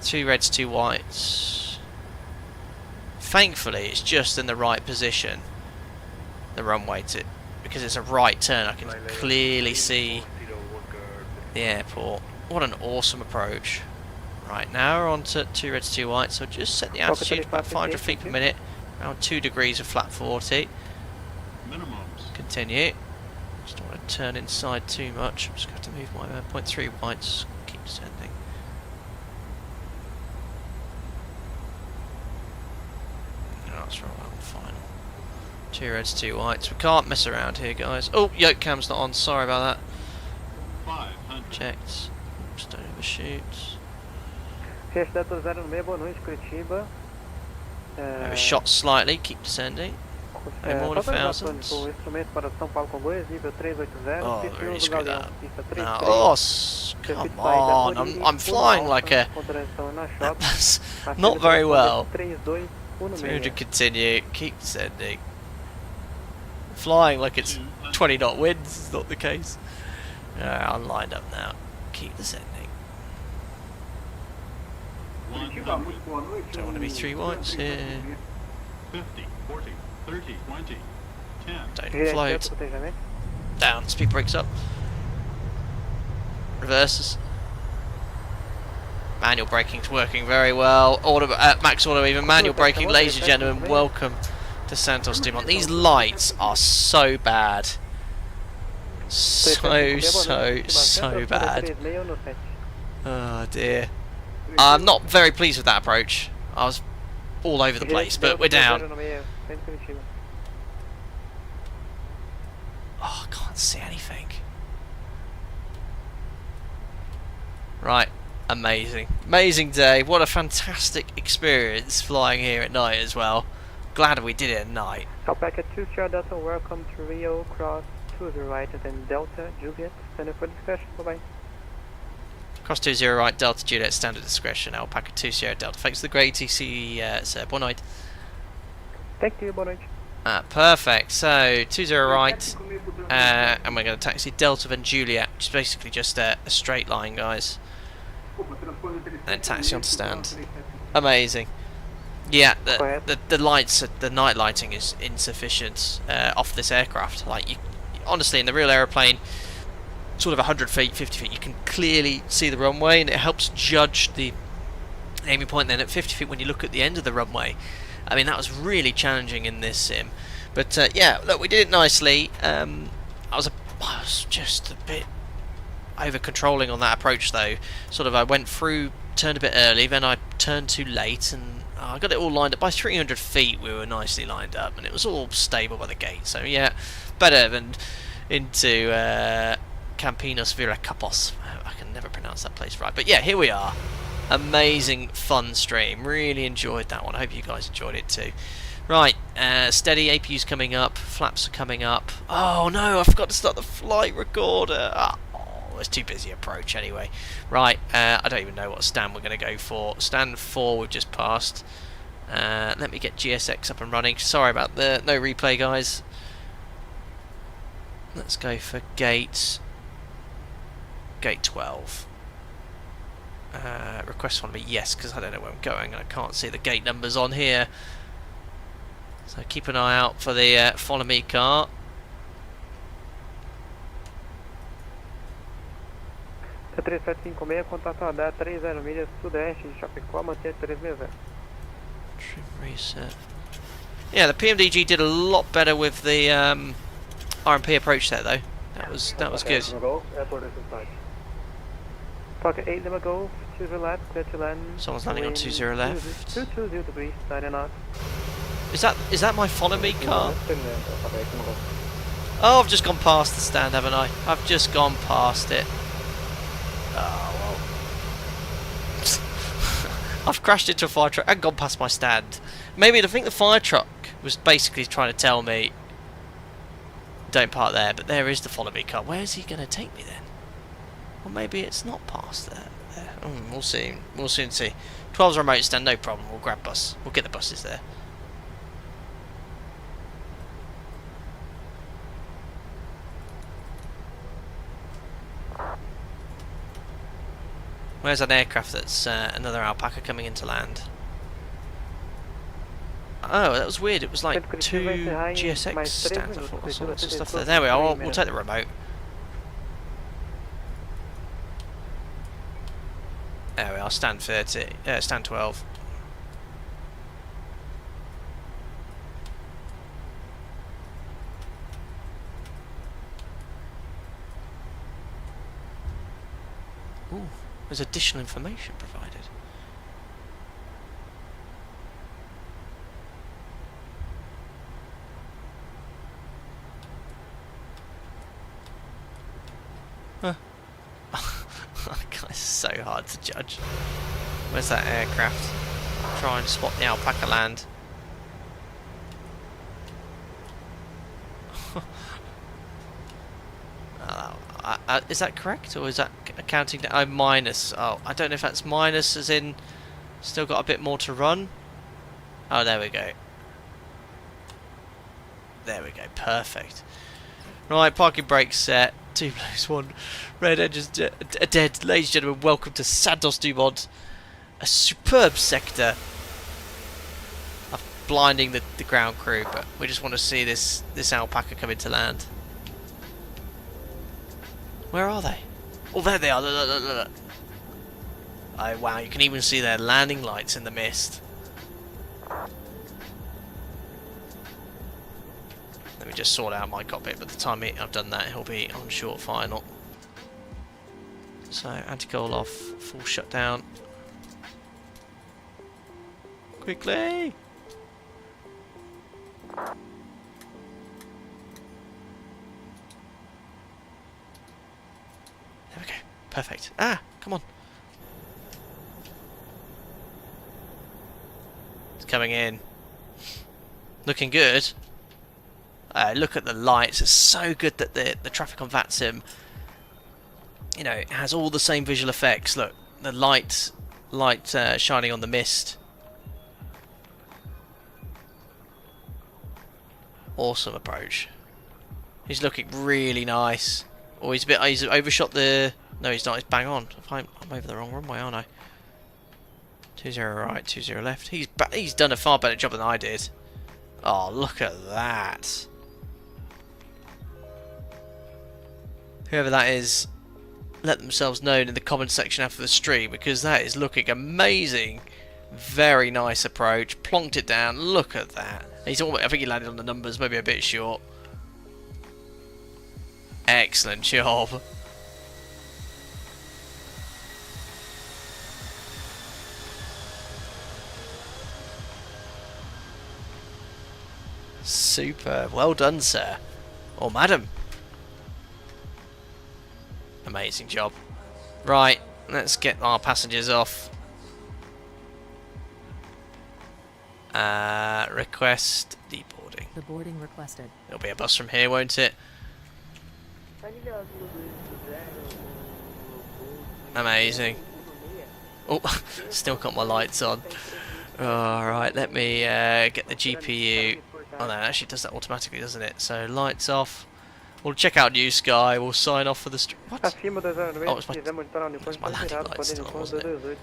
2 reds, 2 whites. Thankfully, it's just in the right position. The runway because it's a right turn. I can clearly see the airport. What an awesome approach. Right, now we're on to 2 reds, 2 whites. So just set the altitude about 500 feet per minute. Around 2 degrees of flat 40. Minimums. Continue. Just don't want to turn inside too much. I'm just going to have to move my 0.3 whites. Keep descending. Let's roll out final. 2 reds, 2 whites. We can't mess around here, guys. Oh, yoke cam's not on. Sorry about that. 500. Checked. Oops, don't overshoot. Fiat Delta 06, boa noite, Curitiba. Overshot slightly. Keep descending. No more than thousands. O instrumento para São Paulo Congonhas, nível 380. Oh, pista really do screwed Galeão, that up. pista No, 33. come on. I'm flying like a... That's not very well. 300 continue. Keep descending. Flying like it's 20 knot winds is not the case. I'm lined up now. Keep descending. Don't want to be 3 whites here. 50, 40, 30, 20, 10. Don't float. Down. Speed brakes up. Reverses. Manual braking's working very well. Max auto even. Manual braking, ladies and gentlemen. Welcome to Santos Dumont. These lights are so bad. So bad. Oh dear. I'm not very pleased with that approach. I was all over the place, but we're down. Oh, I can't see anything. Right, amazing. Amazing day. What a fantastic experience flying here at night as well. Glad we did it at night. Alpaca 2 Sierra Delta, welcome to Rio, cross 20 right, and then Delta, Juliet, standard for discretion, bye-bye. Cross 20 right, Delta Juliet, standard discretion, Alpaca 2 Sierra Delta. Thanks to the great TC, sir. Bon night. Thank you, bon night. Perfect. So 20 right, and we're going to taxi Delta then Juliet, which is basically just a straight line, guys. And then taxi onto stand. Amazing. Yeah, the lights, the night lighting is insufficient off this aircraft. Like, honestly, in the real aeroplane, sort of 100 feet, 50 feet, you can clearly see the runway, and it helps judge the aiming point. Then at 50 feet, when you look at the end of the runway, I mean, that was really challenging in this sim. But yeah, look, we did it nicely. I was just a bit over controlling on that approach, though. Sort of, I went through, turned a bit early, then I turned too late, and I got it all lined up. By 300 feet, we were nicely lined up, and it was all stable by the gate. So yeah, better than into Campinas Viracopos. I can never pronounce that place right, but yeah, here we are. Amazing fun stream. Really enjoyed that one. I hope you guys enjoyed it too. Right, steady. APU's coming up. Flaps are coming up. Oh no, I forgot to start the flight recorder. Oh, it's too busy approach anyway. Right, I don't even know what stand we're going to go for. Stand 4 we've just passed. Let me get GSX up and running. Sorry about the no replay, guys. Let's go for gate 12. Request want to be yes, because I don't know where I'm going and I can't see the gate numbers on here. So keep an eye out for the follow me car. C3756, contato radar 30 milhas sudeste de Chapecó, manter 360. Trim reset. Yeah, the PMDG did a lot better with the RMP approach there, though. That was good. Pocket 8 Lima Golf, 20 left, clear to land. Someone's landing on 20 left. 220 degrees, 90 knots. Is that my follow me car? Oh, I've just gone past the stand, haven't I? I've just gone past it. Oh well. I've crashed into a fire truck and gone past my stand. Maybe I think the fire truck was basically trying to tell me don't park there, but there is the follow me car. Where's he going to take me then? Or maybe it's not past there. We'll see. We'll soon see. 12's remote stand, no problem. We'll grab bus. We'll get the buses there. Where's an aircraft that's another alpaca coming into land? Oh, that was weird. It was like 2 GSX stands. I thought I saw lots of stuff there. There we are. We'll take the remote. There we are. Stand 30. Stand 12. Ooh. There's additional information provided. Huh. God, it's so hard to judge. Where's that aircraft? Try and spot the alpaca land. Is that correct, or is that accounting? Oh, minus. Oh, I don't know if that's minus as in still got a bit more to run. Oh, there we go. There we go. Perfect. Right, parking brakes set. 2 blues, 1 red, engines dead. Ladies and gentlemen, welcome to Santos Dumont. A superb sector of blinding the ground crew, but we just want to see this alpaca come into land. Where are they? Oh, there they are. Look, look, look, look. Oh, wow, you can even see their landing lights in the mist. Let me just sort out my cockpit. By the time I've done that, he'll be on short final. So, anti-coal off, full shutdown. Quickly! There we go. Perfect. Ah, come on. It's coming in. Looking good. Look at the lights. It's so good that the traffic on VATSIM, you know, it has all the same visual effects. Look, the light shining on the mist. Awesome approach. He's looking really nice. Oh, he's overshot the. No, he's not. He's bang on. I'm over the wrong runway, aren't I? 20 right, 20 left. He's done a far better job than I did. Oh, look at that. Whoever that is, let themselves know in the comment section after the stream, because that is looking amazing. Very nice approach. Plonked it down. Look at that. I think he landed on the numbers, maybe a bit short. Excellent job. Superb. Well done, sir. Or madam. Amazing job. Right, let's get our passengers off. Request deboarding. The boarding requested. There'll be a bus from here, won't it? Amazing. Oh, still got my lights on. Alright, let me get the GPU. Oh no, it actually does that automatically, doesn't it? So, lights off. We'll check out New Sky, we'll sign off for the What? Oh, it's my landing lights still on, wasn't it?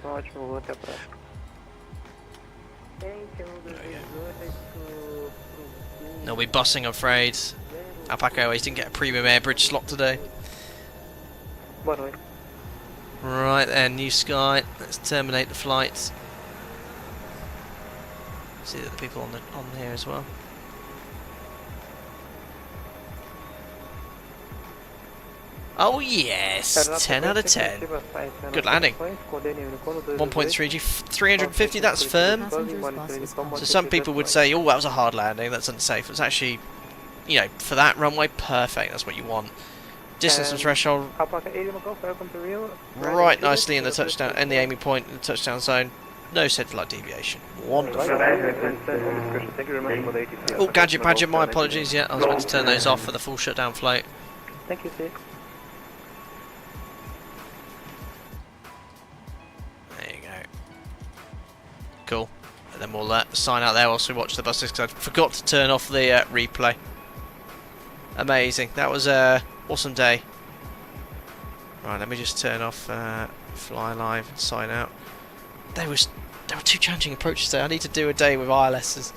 They'll be bussing, I'm afraid. Alpaca Airways didn't get a premium air bridge slot today. Right then, New Sky. Let's terminate the flight. See the people on here as well. Oh yes, 10 out of 10. Good landing. 1.3G, 350, that's firm. So some people would say, oh, that was a hard landing, that's unsafe. It's actually, you know, for that runway, perfect, that's what you want. Distance and threshold, right nicely in the touchdown, in the aiming point, in the touchdown zone. No set flight deviation. Wonderful. Oh, gadget badget, my apologies, yeah, I was meant to turn those off for the full shutdown float. Thank you, sir. Cool. And then we'll sign out there whilst we watch the buses, because I forgot to turn off the replay. Amazing. That was a awesome day. Right, let me just turn off fly live and sign out. There were two challenging approaches there. I need to do a day with ILSs.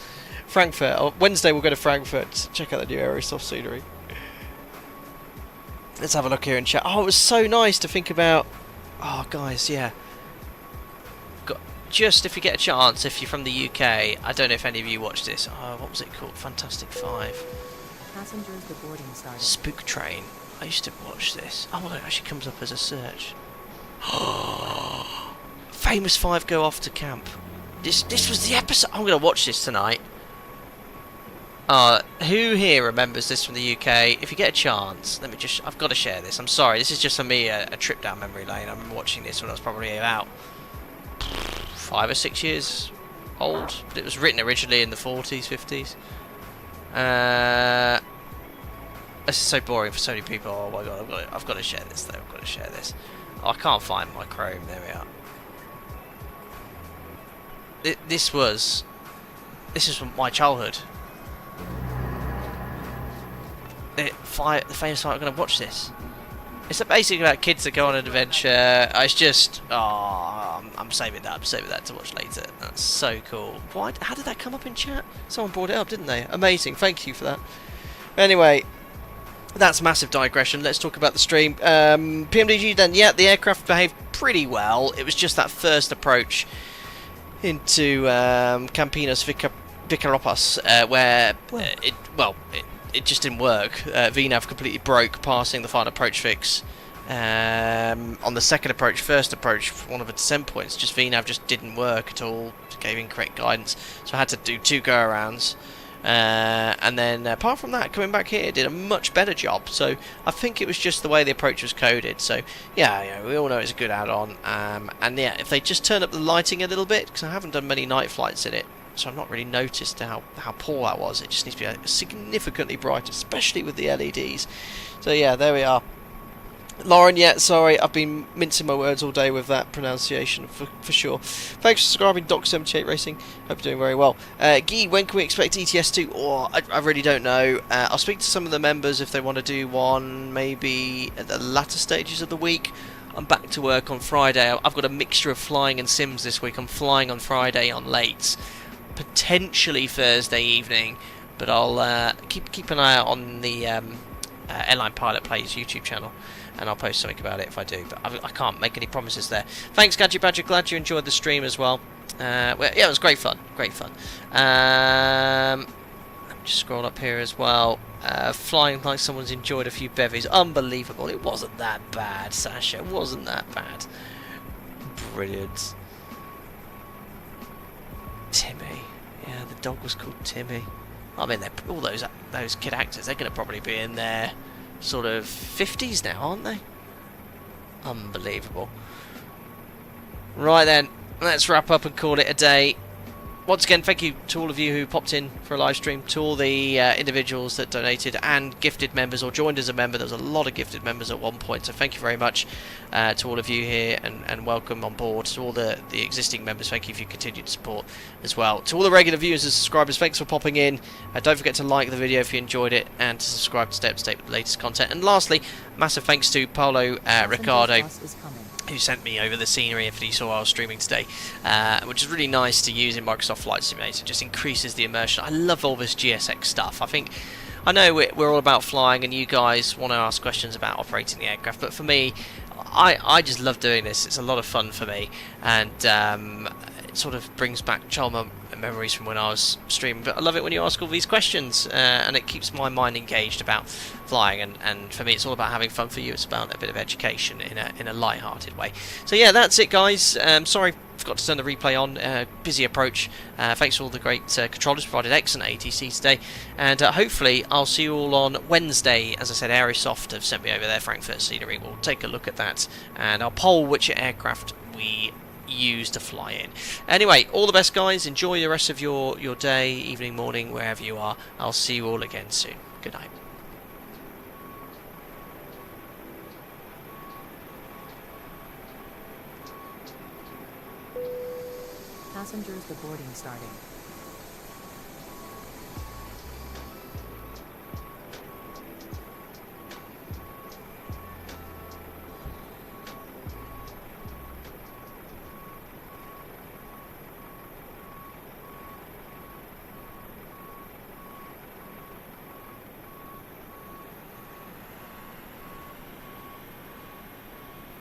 Frankfurt. Wednesday we'll go to Frankfurt to check out the new Aerosoft scenery. Let's have a look here and chat. Oh, it was so nice to think about. Oh, guys, yeah. Just if you get a chance, if you're from the UK, I don't know if any of you watched this. Oh, what was it called? Fantastic Five. Passengers to boarding started. Spook Train. I used to watch this. Oh, well, it actually comes up as a search. Famous Five go off to camp. This was the episode. I'm going to watch this tonight. Who here remembers this from the UK? If you get a chance, I've got to share this. I'm sorry, this is just for me a trip down memory lane. I remember watching this when I was probably about 5 or 6 years old, but it was written originally in the 40s, 50s. This is so boring for so many people. Oh my god, I've got to share this though. I've got to share this. Oh, I can't find my Chrome. There we are. This is from my childhood. The famous fight. I'm going to watch this. It's basically about kids that go on an adventure. It's just, I'm saving that. I'm saving that to watch later. That's so cool. Why? How did that come up in chat? Someone brought it up, didn't they? Amazing. Thank you for that. Anyway, that's massive digression. Let's talk about the stream. PMDG then. Yeah, the aircraft behaved pretty well. It was just that first approach into Campinas Viracopos where it just didn't work. VNAV completely broke, passing the final approach fix. On the second approach, first approach, one of the descent points, VNAV just didn't work at all. Gave incorrect guidance, so I had to do 2 go-arounds. And then, apart from that, coming back here, it did a much better job. So I think it was just the way the approach was coded. So yeah, we all know it's a good add-on. And yeah, if they just turn up the lighting a little bit, because I haven't done many night flights in it, so I've not really noticed how poor that was. It just needs to be significantly brighter, especially with the LEDs. So yeah, there we are. Lauren, yeah, sorry, I've been mincing my words all day with that pronunciation, for sure. Thanks for subscribing, Doc78 Racing. Hope you're doing very well. Guy, when can we expect ETS2? Oh, I really don't know. I'll speak to some of the members if they want to do one, maybe at the latter stages of the week. I'm back to work on Friday. I've got a mixture of flying and sims this week. I'm flying on Friday on lates, potentially Thursday evening, but I'll keep an eye out on the Airline Pilot Plays YouTube channel, and I'll post something about it if I do, but I can't make any promises there. Thanks, Gadget Badger. Glad you enjoyed the stream as well. Yeah, it was great fun. Great fun. Let me just scroll up here as well. Flying like someone's enjoyed a few bevies. Unbelievable. It wasn't that bad, Sasha. It wasn't that bad. Brilliant. Timmy. Yeah, the dog was called Timmy. I mean, all those kid actors, they're going to probably be in their sort of 50s now, aren't they? Unbelievable. Right then, let's wrap up and call it a day. Once again, thank you to all of you who popped in for a live stream, to all the individuals that donated and gifted members or joined as a member. There was a lot of gifted members at one point, so thank you very much to all of you here, and welcome on board. To all the existing members, thank you for your continued support as well. To all the regular viewers and subscribers, thanks for popping in. Don't forget to like the video if you enjoyed it, and to subscribe to stay up to date with the latest content. And lastly, massive thanks to Paulo Ricardo, who sent me over the scenery if you saw I was streaming today, which is really nice to use in Microsoft Flight Simulator. It just increases the immersion. I love all this GSX stuff. I know we're all about flying, and you guys want to ask questions about operating the aircraft, but for me, I just love doing this. It's a lot of fun for me, and it sort of brings back child memories from when I was streaming. But I love it when you ask all these questions, and it keeps my mind engaged about flying, and for me it's all about having fun. For you it's about a bit of education in a light-hearted way. So yeah, that's it, guys. Sorry, forgot to turn the replay on. Busy approach. Thanks to all the great controllers, provided excellent ATC today, and hopefully I'll see you all on Wednesday. As I said, Aerosoft have sent me over their Frankfurt scenery. We'll take a look at that, and I'll poll which aircraft we use to fly in. Anyway, all the best, guys. Enjoy the rest of your day, evening, morning, wherever you are. I'll see you all again soon. Good night. Passengers, the boarding starting.